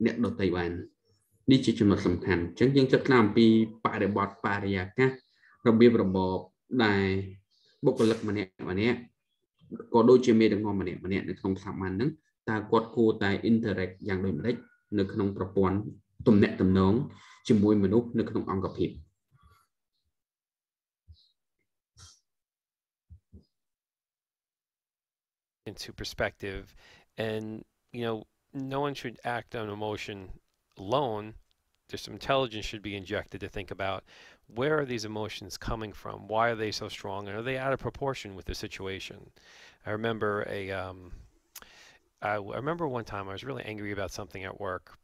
អ្នកដទៃបាននេះជាចំណុចសំខាន់អញ្ចឹងយើងសិក្សាអំពីបរិបទបរិយាកាសរបៀបរបបដែលបុគ្គលិកម្នាក់ក៏ដូចជាមេដឹកនាំម្នាក់នៅក្នុងស្ថាប័នហ្នឹងតើគាត់គួរតែ interact យ៉ាងដូចម្តេចនៅក្នុងប្រព័ន្ធទំនាក់ទំនងជាមួយមនុស្សនៅក្នុងអង្គភាព into perspective And, you know, no one should act on emotion alone. There's some intelligence should be injected to think about where are these emotions coming from? Why are they so strong? And are they out of proportion with the situation? I remember I remember one time I was really angry about something at work.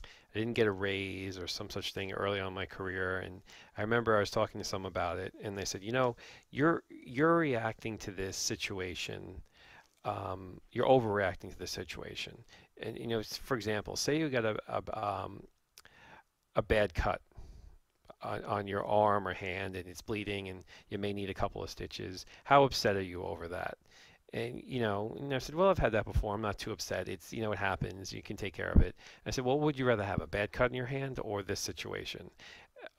I didn't get a raise or some such thing early on in my career, and I remember I was talking to someone about it, and they said, you know, you're reacting to this situation. You're overreacting to the situation. And you know, for example, say you got a bad cut on your arm or hand, and it's bleeding, and you may need a couple of stitches. How upset are you over that? And you know, and I said, well, I've had that before. I'm not too upset. It's, you know, it happens. You can take care of it. I said, well, would you rather have a bad cut in your hand or this situation,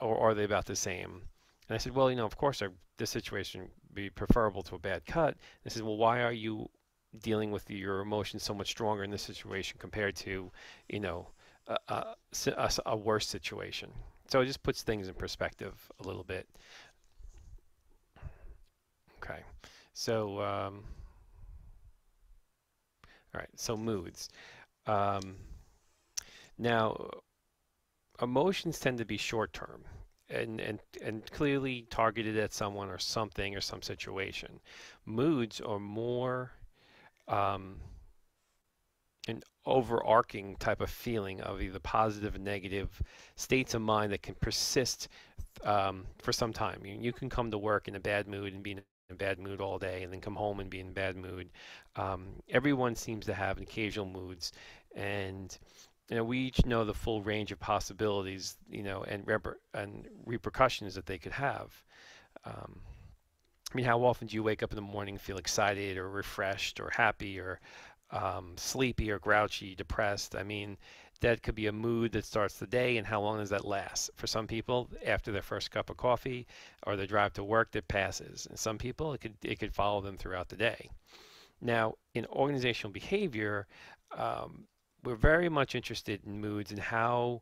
or are they about the same? And I said, well, you know, of course, this situation would be preferable to a bad cut. And I said, well, why are you dealing with your emotions so much stronger in this situation compared to, you know, a worse situation? So it just puts things in perspective a little bit. Okay, so all right, so moods. Now, emotions tend to be short-term and clearly targeted at someone or something or some situation. Moods are more an overarching type of feeling of either positive and negative states of mind that can persist for some time. You can come to work in a bad mood and be in a bad mood all day, and then come home and be in a bad mood. Everyone seems to have occasional moods, and you know, we each know the full range of possibilities, you know, and repercussions that they could have. I mean, how often do you wake up in the morning and feel excited or refreshed or happy or sleepy or grouchy, depressed? I mean, that could be a mood that starts the day, and how long does that last? For some people, after their first cup of coffee or their drive to work, that passes. And some people, it could follow them throughout the day. Now, in organizational behavior, we're very much interested in moods and how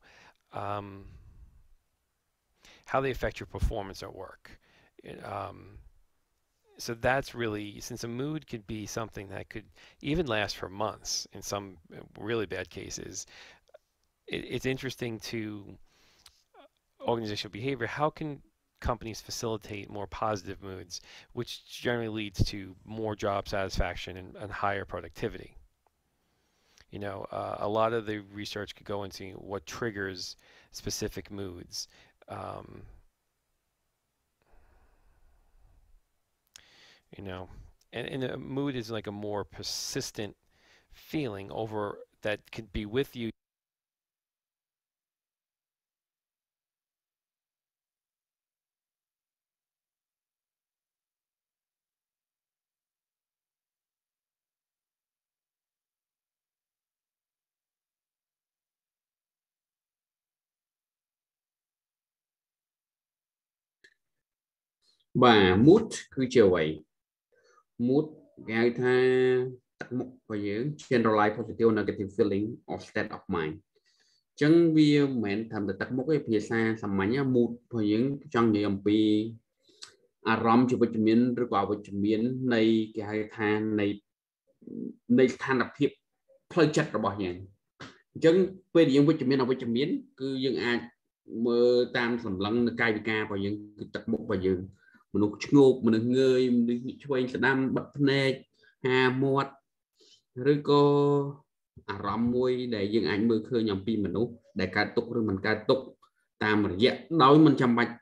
they affect your performance at work. So that's really, since a mood could be something that could even last for months in some really bad cases, it's interesting to organizational behavior. How can companies facilitate more positive moods, which generally leads to more job satisfaction and higher productivity? You know, a lot of the research could go into what triggers specific moods. You know, and a mood is like a more persistent feeling over that could be with you. Và mood គឺជាអ្វី mood គេហៅថាទឹកមុខរបស់យើង generalized positive negative feeling or state of mind អញ្ចឹងវាមិនមែនថាតែទឹកមុខទេភាសាសាមញ្ញ mood របស់យើងចង់និយាយអំពីអារម្មណ៍ជាវិជ្ជមានឬក៏អវិជ្ជមាននៃគេហៅថានៃស្ថានភាពផ្លូវចិត្តរបស់យើងអញ្ចឹងពេលយើងវិជ្ជមានអវិជ្ជមានគឺយើងអាចមើលតាមសម្លឹងនៃកាយវិការរបស់យើងគឺទឹកមុខរបស់យើងមនុស្សឈ្ងោកមនុស្សងើយមនុស្សឆ្វេងស្ដាំបិទភ្នែកហាមាត់ឬក៏អារម្មណ៍មួយដែលយើងអាចមើលឃើញអំពីមនុស្សដែលកើតទុក្ខឬមិនកើតទុក្ខតាមរយៈដោយមិនចាំបាច់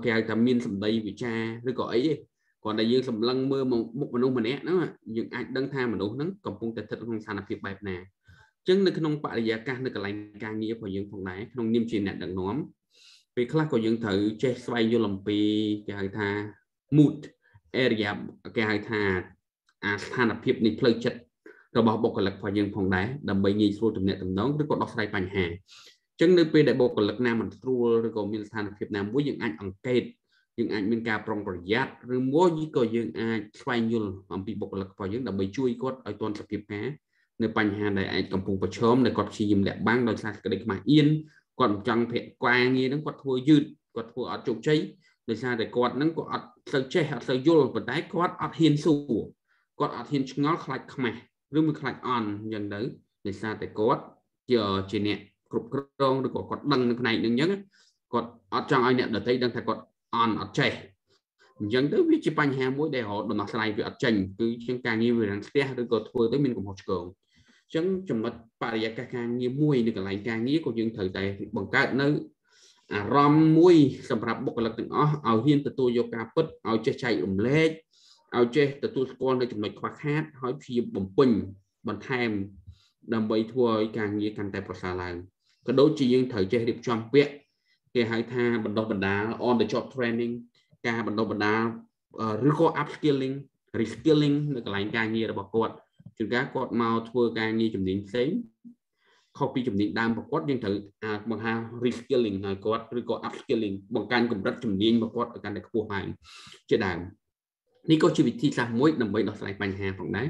គេហៅថាមានសម្ដីវិចារឬក៏អីទេគ្រាន់តែយើងសម្លឹងមើលមុខមនុស្សម្នាក់ហ្នឹងយើងអាចដឹងថាមនុស្សហ្នឹងកំពុងតែស្ថិតក្នុងស្ថានភាពបែបណាអញ្ចឹងនៅក្នុងបរិយាកាសនៅកន្លែងការងាររបស់យើងផងដែរក្នុងនាមជាអ្នកដឹកនាំពេលខ្លះក៏យើងត្រូវចេះស្វែងយល់អំពីគេហៅថា mood area គេហៅថាស្ថានភាពនៃផ្លូវចិត្តរបស់បុគ្គលិករបស់យើងផងដែរដើម្បីងាយស្រួលទំនាក់ទំនងឬក៏ដោះស្រាយបញ្ហាអញ្ចឹងនៅពេលដែលបុគ្គលិកណាមិនស្រួលឬក៏មានស្ថានភាពណាមួយយើងអាចអង្កេតយើងអាចមានការប្រុងប្រយ័ត្នឬមួយក៏យើងអាចស្វែងយល់អំពីបុគ្គលិករបស់យើងដើម្បីជួយគាត់ឲ្យទាន់សភាពការនៅបញ្ហាដែលអាចកំពុងប្រឈមដែលគាត់ព្យាយាមលាក់បាំងដោយសារសេចក្តីខ្មាស់អៀនគាត់មិនចង់ប្រាក់ការងារហ្នឹងគាត់ធ្វើយឺតគាត់ធ្វើអត់ជោគជ័យដោយសារតែគាត់ហ្នឹងក៏អត់សូវចេះអត់សូវយល់ប៉ុន្តែគាត់អត់ហ៊ានសួរគាត់អត់ហ៊ានឆ្ងល់ខ្លាចខ្មាស់ ឬមួយខ្លាចអន់អញ្ចឹងទៅដោយសារតែគាត់ជាអ្នកគ្រប់គ្រងឬក៏គាត់ដឹងនៅផ្នែកហ្នឹងអញ្ចឹងគាត់អត់ចង់ឲ្យអ្នកដទៃដឹងថាគាត់អន់អត់ចេះអញ្ចឹងទៅវាជាបញ្ហាមួយដែលរហូតដំណោះស្រាយវាអត់ចេញគឺជាងការងារវារាំងស្ទះឬក៏ធ្វើទៅមានកំហុសឆ្គងអញ្ចឹងចំណុចបរិយាកាសការងារមួយនៅកន្លែងការងារក៏យើងត្រូវតែបង្កើតនៅអារម្មណ៍មួយសម្រាប់បុគ្គលិកទាំងអស់ឲ្យហ៊ានទទួលយកការពិតឲ្យចេះចែករំលែកឲ្យចេះទទួលស្គាល់នៅចំណុចខ្វះខាតហើយព្យាយាមបំពេញបន្ថែមដើម្បីធ្វើឲ្យការងារកាន់តែប្រសើរឡើងក៏ដូចជាយើងត្រូវចេះរៀបចំពាក្យគេហៅថាបណ្ដុះបណ្ដាល on the job training ការបណ្ដុះបណ្ដាលឬក៏ upskilling reskilling នៅកន្លែងការងាររបស់គាត់ជួនកាលគាត់មកធ្វើការងារជំនាញផ្សេងខុសពីជំនាញដើមរបស់គាត់យើងត្រូវបង្ហា reskilling ឲ្យគាត់ឬក៏ upskilling បង្កើនកម្រិតជំនាញរបស់គាត់ឲ្យកាន់តែខ្ពស់ឡើងជាដើមនេះក៏ជាវិធីសាស្ត្រមួយដើម្បីដោះស្រាយបញ្ហាផងដែរ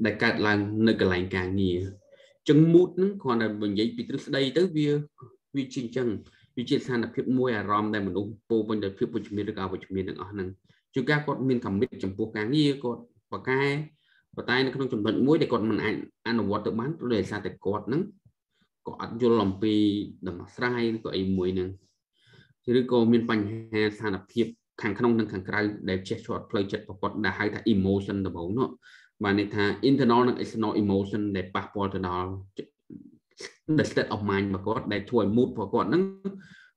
ដែលកើតឡើងនៅកន្លែងការងារចឹង mood ហ្នឹងគ្រាន់តែនិយាយពីទ្រឹស្ដីទៅវាជាអញ្ចឹងវាជាស្ថានភាពមួយអារម្មណ៍ដែលមនុស្សពោពេញដោយភាពវិជ្ជមានឬក៏អវិជ្ជមានទាំងអស់ហ្នឹងជួនកាលគាត់មានcommitចំពោះការងារគាត់បកកែប៉ុន្តែនៅក្នុងចំណុចមួយដែលគាត់មិនអាចអនុវត្តទៅបានព្រោះដោយសារតែគាត់ហ្នឹងក៏អត់យល់អំពីដំណោះស្រាយឬក៏អីមួយហ្នឹងឬក៏មានបញ្ហាស្ថានភាពខាងក្នុងនិងខាងក្រៅដែលចេះជាប់ផ្លូវចិត្តរបស់គាត់ដែលហៅថា emotion ដំបូងនោះបានន័យថា internal និង external emotion ដែលប៉ះពាល់ទៅដល់ the state of mind របស់គាត់ដែលធ្វើឲ្យ mood របស់គាត់ហ្នឹង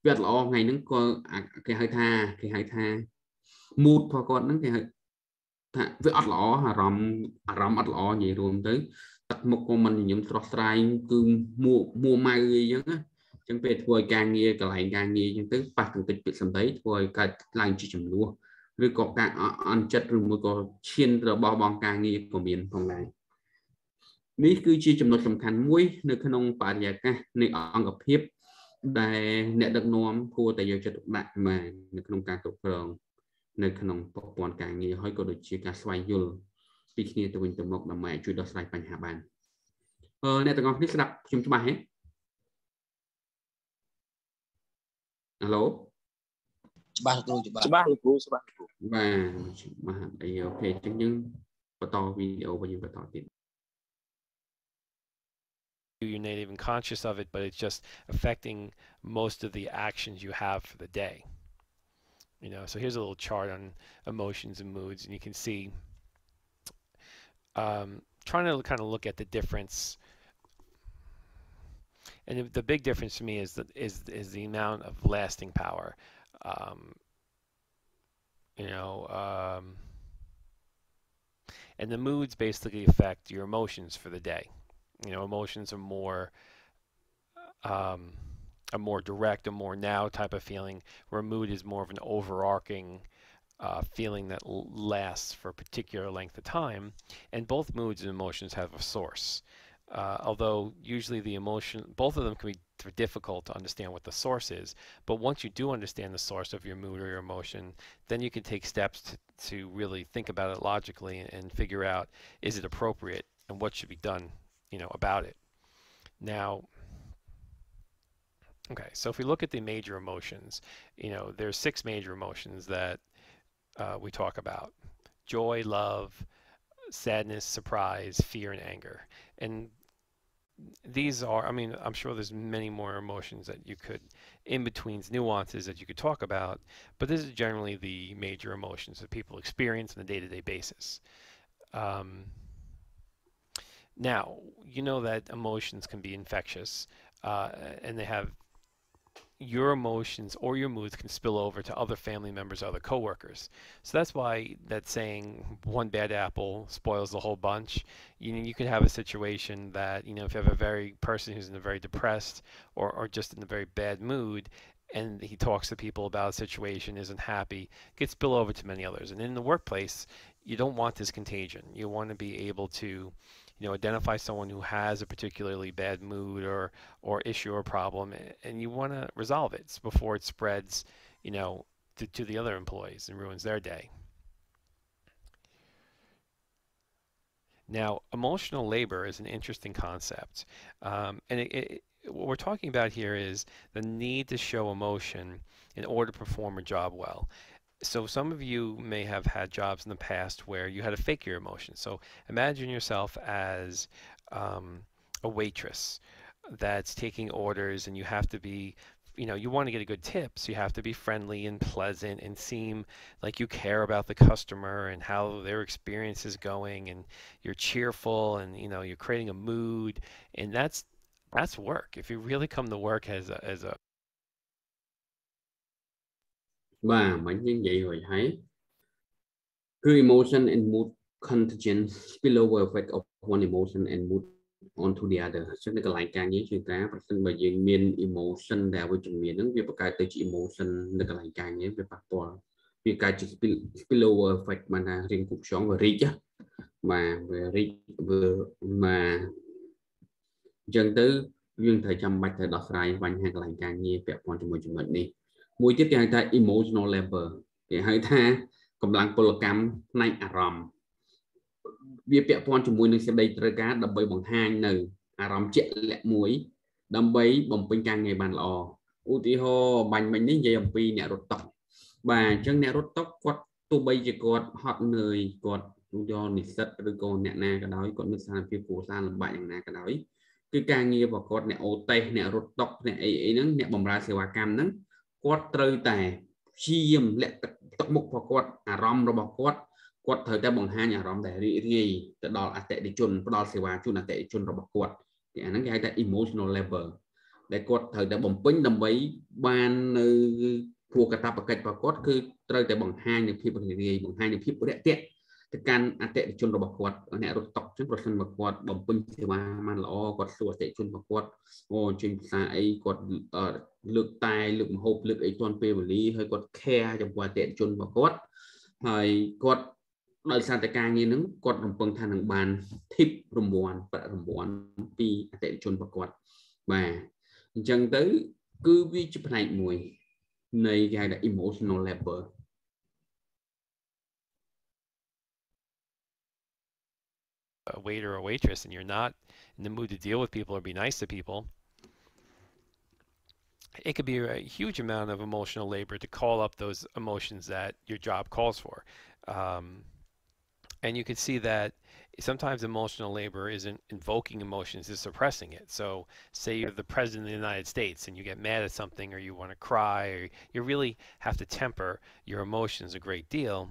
វាអត់ល្អថ្ងៃហ្នឹងក៏គេហៅថា mood របស់គាត់ហ្នឹងគេហៅថាវាអត់ល្អអារម្មណ៍អត់ល្អនិយាយរួមទៅទឹកមុខក៏មិនញញឹមស្រស់ស្រាយគឺមួម៉ៅអីចឹងណាអញ្ចឹងពេលធ្វើឲ្យការងារកន្លែងការងារអញ្ចឹងទៅប៉ះទង្គិចពាក្យសម្ដីធ្វើឲ្យកើតឡើងជាចំនួនឬក៏ការអន់ចិត្តឬមួយក៏ឈានរបស់បងការងារក៏មានផងដែរនេះគឺជាចំណុចសំខាន់មួយនៅក្នុងបរិយាកាសនៃអង្គភាពដែលអ្នកដឹកនាំគួរតែយកចិត្តទុកដាក់មកនៅក្នុងការគ្រប់គ្រងនៅក្នុងប្រព័ន្ធការងារហើយក៏ដូចជាការស្វែងយល់ពីគ្នាទៅវិញទៅមកដើម្បីជួយដោះស្រាយបញ្ហាបានអ្នកទាំងអស់គ្នាស្ដាប់ខ្ញុំច្បាស់ទេហៅឡូច្បាស់លោកគ្រូបាទអីអូខេអញ្ចឹងយើងបន្តវីដេអូវិញបន្តទៀតYou're not even conscious of it, but it's just affecting most of the actions you have for the day. You know, so here's a little chart on emotions and moods, and you can see trying to kind of look at the difference. And the big difference to me is the amount of lasting power. And the moods basically affect your emotions for the day. You know, emotions are more direct, a more now type of feeling, where mood is more of an overarching feeling that lasts for a particular length of time. And both moods and emotions have a source. Although usually both of them can be difficult to understand what the source is. But once you do understand the source of your mood or your emotion, then you can take steps to really think about it logically and figure out, is it appropriate and what should be done, about it. Now, okay, so if we look at the major emotions, there's 6 major emotions that we talk about: joy, love, sadness, surprise, fear, and anger. And these are, I'm sure there's many more emotions that you could, in betweens, nuances that you could talk about, but this is generally the major emotions that people experience on a day-to-day basis. Now, you know that emotions can be infectious, and they have your emotions or your moods can spill over to other family members, other coworkers. So that's why that saying, one bad apple spoils the whole bunch. You could have a situation that, if you have a very person who's in a very depressed or just in a very bad mood, and he talks to people about a situation, isn't happy, it could spill over to many others. And in the workplace, you don't want this contagion. You want to be able to identify someone who has a particularly bad mood or issue or problem, and you want to resolve it before it spreads, to the other employees and ruins their day. Now, emotional labor is an interesting concept, and what we're talking about here is the need to show emotion in order to perform a job well. So some of you may have had jobs in the past where you had to fake your emotions. So imagine yourself as a waitress that's taking orders, and you have to be, you want to get a good tip, so you have to be friendly and pleasant and seem like you care about the customer and how their experience is going, and you're cheerful, and you're creating a mood, and that's work. If you really come to work as a Và mấy như vậy rồi thấy cứ emotion and mood contingent spillover effect of one emotion and mood onto the other. Cho nên cái lại càng như chúng ta phát sinh bởi vì miền emotion là với chúng miền nó việc bắt cái tới emotion nó cái lại càng như về bắt tòa việc cái spillover effect mà là riêng cuộc sống và rich á mà về rich mà dân tới riêng thời trăm bạch thời đọc ra và hàng lại càng như về quan trọng chúng mình đi mùi tiếp theo ta emotional level thì hơi taកម្លាំងពលកម្មផ្នែកអារម្មណ៍វាពាក់ព័ន្ធជាមួយនឹងសេចក្តីត្រូវការដើម្បីបង្ហាញនៅអារម្មណ៍ជាក់លាក់មួយដើម្បីបំពេញការងារបានល្អឧទាហរណ៍បាញ់មិញនេះនិយាយអំពីអ្នករត់តុបាទអញ្ចឹងអ្នករត់តុគាត់ទោះបីជាគាត់ហត់នឿយគាត់យកនិស្សិតឬក៏អ្នកណាក៏ដោយគាត់មានស្ថានភាពគ្រួសារលំបាកយ៉ាងណាក៏ដោយគឺការងាររបស់គាត់អ្នកអូតេសអ្នករត់តុអ្នកអីហ្នឹងអ្នកបម្រើសេវាកម្មហ្នឹងគាត់ត្រូវតែព្យាយាមលាក់ទឹកមុខរបស់គាត់អារម្មណ៍របស់គាត់ត្រូវតែបង្ហាញអារម្មណ៍ដែលរីករាយទៅដល់អតិថិជនផ្ដល់សេវាជូនអតិថិជនរបស់គាត់គេអាហ្នឹងគេហៅថា emotional level ដែលគាត់ត្រូវតែបំពេញដើម្បីបាននៅព្រោះកាតព្វកិច្ចរបស់គាត់គឺត្រូវតែបង្ហាញនូវភាពរីករាយបង្ហាញនូវភាពរាក់ទាក់ទៅកាន់អតិថិជនរបស់គាត់អ្នករត់តុចឹងប្រសិនបើគាត់បំពេញសេវាបានល្អគាត់សួរអតិថិជនរបស់គាត់ចេញភាសាអីគាត់លើកតែលើកម្ហូបលើកអីទាន់ពេលវេលាហើយគាត់ care ចំពោះអតិថិជនរបស់គាត់ហើយគាត់ដោយសារតែការងារហ្នឹងគាត់រំពឹងថានឹងបាន tip រង្វាន់ប្រាក់រង្វាន់ពីអតិថិជនរបស់គាត់បាទអញ្ចឹងទៅគឺវាជាផ្នែកមួយនៃគេហៅថា emotional level a waiter or waitress and you're not in the mood to deal with people or be nice to people, it could be a huge amount of emotional labor to call up those emotions that your job calls for. And you can see that sometimes emotional labor isn't invoking emotions, it's suppressing it. So say you're the president of the United States and you get mad at something or you want to cry or you really have to temper your emotions a great deal,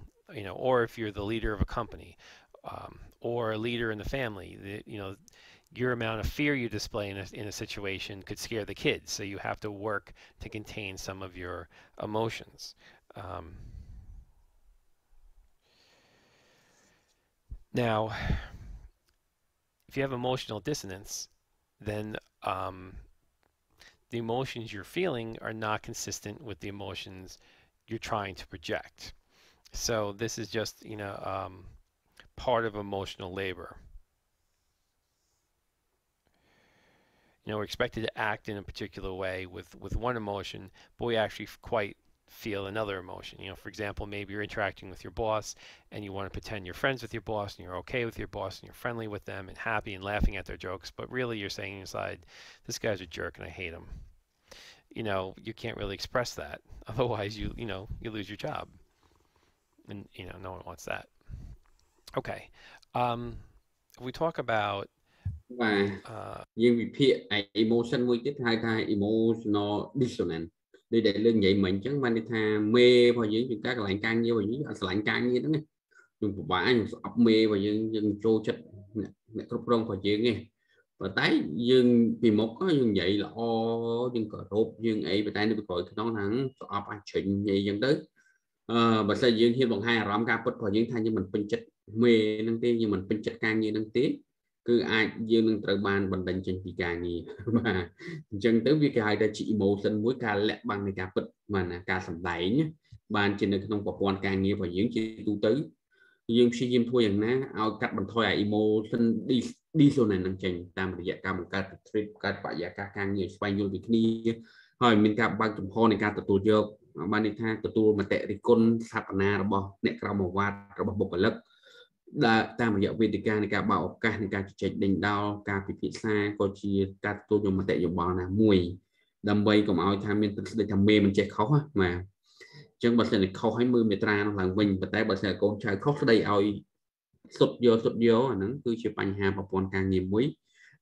or if you're the leader of a company or a leader in the family, your amount of fear you display in a situation could scare the kids. So you have to work to contain some of your emotions. Now, if you have emotional dissonance, then the emotions you're feeling are not consistent with the emotions you're trying to project. So this is just, part of emotional labor. We're expected to act in a particular way with one emotion, but we actually quite feel another emotion. For example, maybe you're interacting with your boss and you want to pretend you're friends with your boss and you're okay with your boss and you're friendly with them and happy and laughing at their jokes, but really you're saying inside, this guy's a jerk and I hate him. You can't really express that. Otherwise you lose your job. And no one wants that. Okay. If we talk about nhưng vì phía emotionមួយទៀតហៅថា emotional dissonance ដូចដែលលើកនិយាយមិញអញ្ចឹងបានន័យថាមេរបស់យើងជាការកន្លែងការងាររបស់យើងអត់ឆ្លាញ់ការងារហ្នឹងខ្ញុំពិបាកខ្ញុំស្អប់មេរបស់យើងចូលចិត្តអ្នកគ្រប់គ្រងរបស់យើងទេប៉ុន្តែយើងពីមុខយើងនិយាយល្អយើងគោរពយើងអីប៉ុន្តែនៅពីក្រោយខ្នងហ្នឹងស្អប់អាចជ្រិញអីអញ្ចឹងទៅបើសិនយើងហ៊ានបង្ហាញអារម្មណ៍ការពិតរបស់យើងថាយើងមិនពេញចិត្តមេហ្នឹងទេយើងមិនពេញចិត្តការងារហ្នឹងទេគឺអាចយើងនឹងត្រូវបានបណ្ដឹងចេញពីការងារបាទអញ្ចឹងទៅវាគេហៅថាជា emotion មួយការលាក់បាំងនៃការពិតបាទណាការសម្ដែងបានជានៅក្នុងប្រព័ន្ធការងាររបស់យើងជាទូទៅយើងព្យាយាមធ្វើយ៉ាងណាឲ្យកាត់បន្ថយអា emotion dissonance ហ្នឹងចេញតាមរយៈការបង្កើត trip កើតបរិយាកាសការងារស្វែងយល់ពីគ្នាហើយមានការបើកចំហនៃការទទួលយកបានន័យថាទទួលមតិរិះគន់ស្ថាបនារបស់អ្នកក្រមអាវ៉ាត់របស់បុគ្គលិកតាមរយៈវេទិកានៃការបើកឱកាសនៃការជជែកដេញដោលការពិភាក្សាក៏ជាការទទួលយកមតិយោបល់ណាមួយដើម្បីកុំឲ្យថាមានទឹកស្ដីថាមេមិនចេះខុសណាបាទអ ចឹងបើសិនខុសឲ្យមើលមេត្រានោះឡើងវិញប៉ុន្តែបើសិនកូនចៅខុសស្ដីឲ្យសុទ្ធយកអាហ្នឹងគឺជាបញ្ហាប្រព័ន្ធការងារមួយ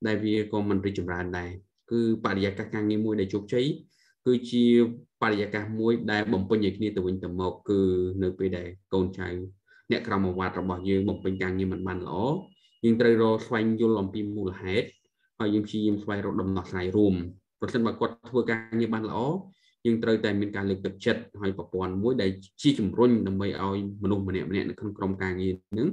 ដែលវាក៏មិនរីកចម្រើនដែរគឺបរិយាកាសការងារមួយដែលជោគជ័យគឺជាបរិយាកាសមួយដែលបំពេញឲ្យគ្នាទៅវិញទៅមកគឺនៅពេលដែលកូនចៅអ្នកក្រមអាវត្តរបស់យើងបំពេញការងារមិនបានល្អយើងត្រូវរកស្វែងយល់អំពីមូលហេតុហើយយើងព្យាយាមស្វែងរកដំណោះស្រាយរួមប្រសិនបើគាត់ធ្វើការងារបានល្អយើងត្រូវតែមានការលើកទឹកចិត្តហើយប្រព័ន្ធមួយដែលជាជំរុញដើម្បីឲ្យមនុស្សម្នាក់ៗនៅក្នុងក្រុមការងារនឹង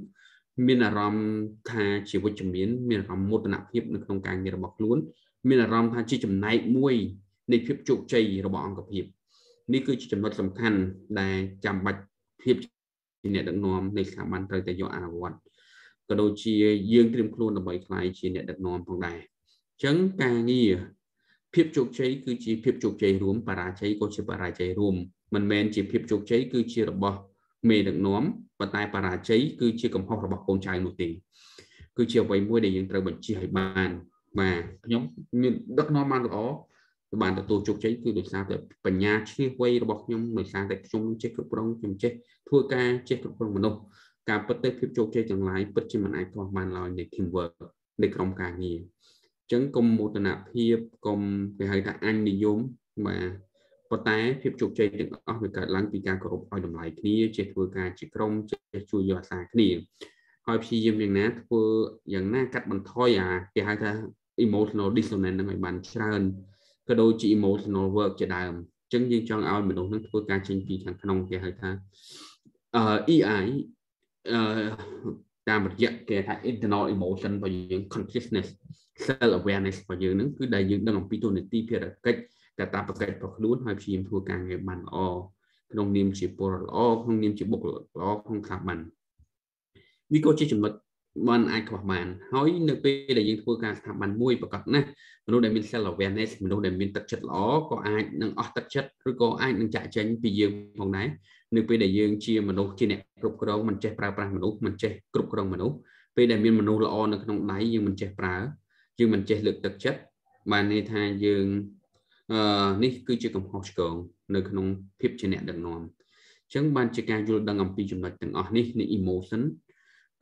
មានអារម្មណ៍ថាជាវិជ្ជមានមានអារម្មណ៍មោទនភាពនៅក្នុងការងាររបស់ខ្លួនមានអារម្មណ៍ថាជាចំណែកមួយនៃភាពជោគជ័យរបស់អង្គភាពនេះគឺជាចំណុចសំខាន់ដែលចាំបាច់ភាពជាអ្នកដឹកនាំនៃស្ថាប័នត្រូវតែយកអនុវត្តក៏ដូចជាយើងត្រៀមខ្លួនដើម្បីក្លាយជាអ្នកដឹកនាំផងដែរអញ្ចឹងការងារភាពជោគជ័យគឺជាភាពជោគជ័យរួមបរាជ័យក៏ជាបរាជ័យរួមមិនមែនជាភាពជោគជ័យគឺជារបស់មេដឹកនាំប៉ុន្តែបរាជ័យគឺជាកំហុសរបស់កូនចៅនោះទេគឺជាអ្វីមួយដែលយើងត្រូវបញ្ជាឲ្យបានបាទខ្ញុំមានដឹកនាំបានល្អបានទទួលជោគជ័យគឺដោយសារតែបញ្ញាឈ្លាសវៃរបស់ខ្ញុំដោយសារតែខ្ញុំចេះគ្រប់គ្រងខ្ញុំចេះធ្វើការចេះគ្រប់គ្រងមនុស្សការពិតទៅភាពជោគជ័យទាំងឡាយពិតជាមិនអាចខ្វះបានឡើយនៃ teamwork នៃក្រុមការងារអញ្ចឹងកុំមោទនភាពកុំគេហៅថាអញនិយមបាទប៉ុន្តែភាពជោគជ័យទាំងអស់វាកើតឡើងពីការគោរពឲ្យតម្លៃគ្នាចេះធ្វើការជាក្រុមចេះជួយយកអាសាគ្នាហើយព្យាយាមយ៉ាងណាធ្វើយ៉ាងណាកាត់បន្ថយគេហៅថា emotional dissonance នឹងឲ្យបានច្រើនក៏ដូចជា emotional work ជាដើមអញ្ចឹងយើងចង់ឲ្យមនុស្សនឹងធ្វើការចេញពីខាងក្នុងគេហៅថាEI តាមរយៈគេថា internal emotion របស់យើង consciousness self awareness របស់យើងនឹងគឺដែលយើងដឹងអំពីទូនាទីភារកិច្ចកាតព្វកិច្ចរបស់ខ្លួនហើយព្យាយាមធ្វើការងារបានល្អក្នុងនាមជាពលរដ្ឋល្អក្នុងនាមជាបុគ្គលិកល្អក្នុងស្ថាប័នវាក៏ជាចំណុចមិនអាចខ្វះបានហើយនៅពេលដែលយើងធ្វើការស្ថាប័នមួយប្រកបណាស់មនុស្សដែលមាន self awareness មនុស្សដែលមានទឹកចិត្តល្អក៏អាចនឹងអស់ទឹកចិត្តឬក៏អាចនឹងចាក់ចេញពីយើងផងដែរនៅពេលដែលយើងជាមនុស្សជាអ្នកគ្រប់គ្រងមិនចេះប្រើប្រាស់មនុស្សមិនចេះគ្រប់គ្រងមនុស្សពេលដែលមានមនុស្សល្អនៅក្នុងដៃយើងមិនចេះប្រើយើងមិនចេះលើកទឹកចិត្តបានន័យថាយើងនេះគឺជាកំហុសឆ្គងនៅក្នុងភាពជាអ្នកដឹកនាំអញ្ចឹងបានជាការយល់ដឹងអំពីចំណុចទាំងអស់នេះនៃ emotion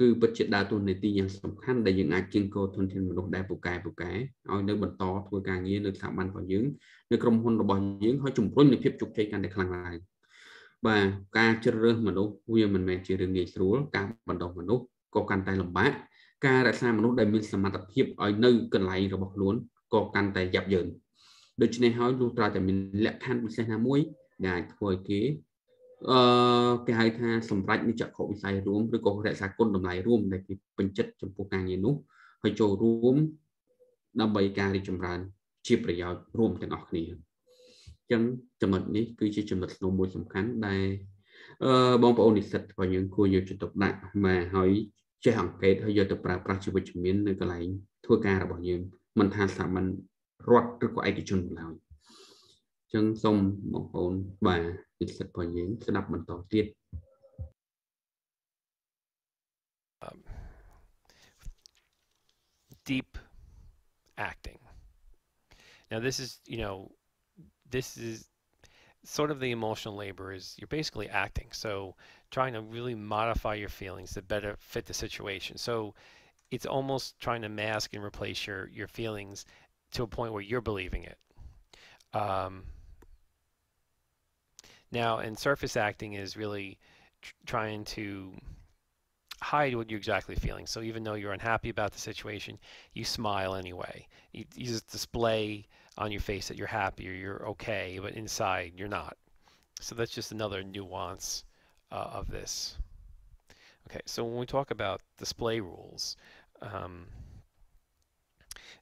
គឺពិតជាដើរតួនាទីយ៉ាងសំខាន់ដែលយើងអាចគៀងគរធនធានមនុស្សដែលពូកែឲ្យនៅបន្តធ្វើការងារនៅស្ថាប័នរបស់យើងនៅក្រុមហ៊ុនរបស់យើងហើយជំរុញនូវភាពជោគជ័យកាន់តែខ្លាំងឡើងបាទការជ្រើសរើសមនុស្សវាមិនមែនជារឿងងាយស្រួលការបណ្ដុះមនុស្សក៏កាន់តែលំបាកការរក្សាមនុស្សដែលមានសមត្ថភាពឲ្យនៅកន្លែងរបស់ខ្លួនក៏កាន់តែយ៉ាប់យ៉ឺនដូច្នេះហើយលុះត្រាតែមានលក្ខខណ្ឌពិសេសណាមួយដែលអាចធ្វើឲ្យគេគេហៅថាសម្រាប់និច្ចកវិស័យរួមឬក៏រក្សាគុណតម្លៃរួមដែលគេពេញចិត្តចំពោះការងារនោះហើយចូលរួមដើម្បីការរីកចម្រើនជាប្រយោជន៍រួមទាំងអស់គ្នាអញ្ចឹងចំណុចនេះគឺជាចំណុចស្នូលមួយសំខាន់ដែលបងប្អូននិស្សិតរបស់យើងគួរយកចិត្តទុកដាក់មកហើយចេះអង្កេតហើយយកទៅប្រើប្រាស់ជាវិជ្ជមាននៅកន្លែងធ្វើការរបស់យើងមិនថាស្ថាប័នរដ្ឋឬក៏ឯកជនឡើយអញ្ចឹងសូមបងប្អូនបាទនិស្សិតរបស់យើងស្ដាប់បន្តទៀត deep acting. Now this is, this is sort of the emotional labor is you're basically acting. So trying to really modify your feelings to better fit the situation. So it's almost trying to mask and replace your feelings to a point where you're believing it. Now, and surface acting is really trying to hide what you're exactly feeling. So even though you're unhappy about the situation, you smile anyway. You just display on your face that you're happy or you're okay, but inside you're not. So that's just another nuance of this. Okay, so when we talk about display rules,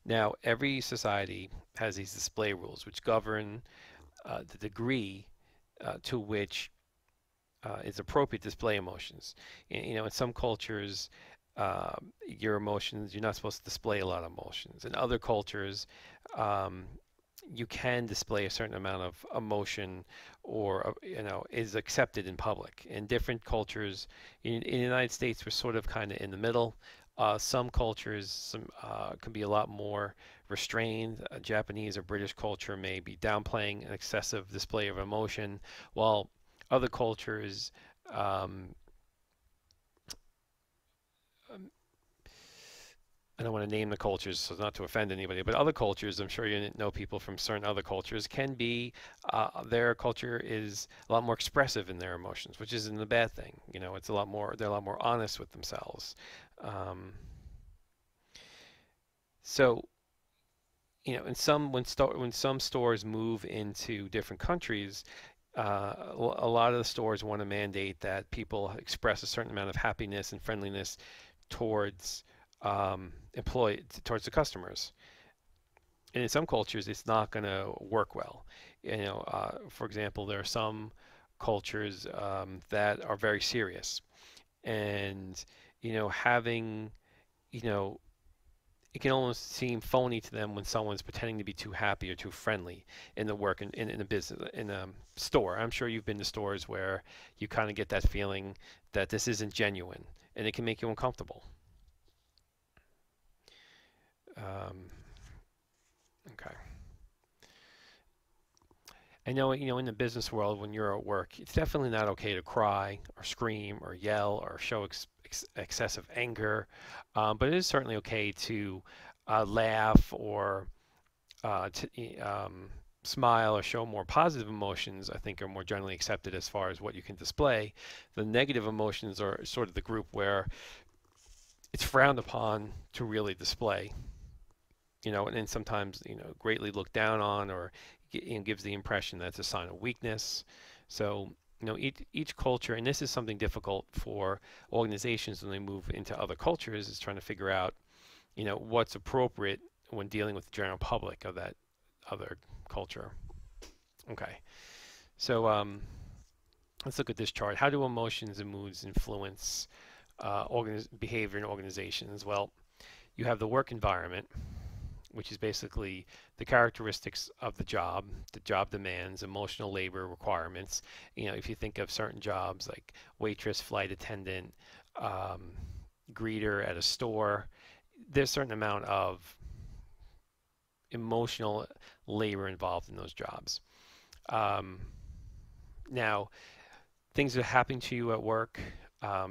now every society has these display rules which govern the degree to which it's appropriate to display emotions. In some cultures, your emotions, you're not supposed to display a lot of emotions. In other cultures, you can display a certain amount of emotion or, is accepted in public. In different cultures, in the United States, we're sort of kind of in the middle. Some cultures can be a lot more restrained. Japanese or British culture may be downplaying an excessive display of emotion, while other cultures, I don't want to name the cultures so not to offend anybody, but other cultures, I'm sure you know people from certain other cultures, can be, their culture is a lot more expressive in their emotions, which isn't a bad thing. You know, it's a lot more, they're a lot more honest with themselves. So, you know, when some stores move into different countries, a lot of the stores want to mandate that people express a certain amount of happiness and friendliness towards towards the customers. And in some cultures, it's not going to work well. You know, for example, there are some cultures that are very serious, and you know, it can almost seem phony to them when someone's pretending to be too happy or too friendly in the work in a business, in a store. I'm sure you've been to stores where you kind of get that feeling that this isn't genuine, and it can make you uncomfortable. Okay. I know, you know, in the business world, when you're at work, it's definitely not okay to cry or scream or yell or show excessive anger, but it is certainly okay to laugh or smile or show more positive emotions. I think are more generally accepted as far as what you can display. The negative emotions are sort of the group where it's frowned upon to really display. You know, and then sometimes, you know, greatly looked down on, or you know, gives the impression that it's a sign of weakness. So, you know, each culture, and this is something difficult for organizations when they move into other cultures, is trying to figure out, you know, what's appropriate when dealing with the general public of that other culture. Okay, so let's look at this chart. How do emotions and moods influence behavior in organizations? Well, you have the work environment, which is basically the characteristics of the job demands, emotional labor requirements. You know, if you think of certain jobs like waitress, flight attendant, greeter at a store, there's a certain amount of emotional labor involved in those jobs. Now, things that are happening to you at work,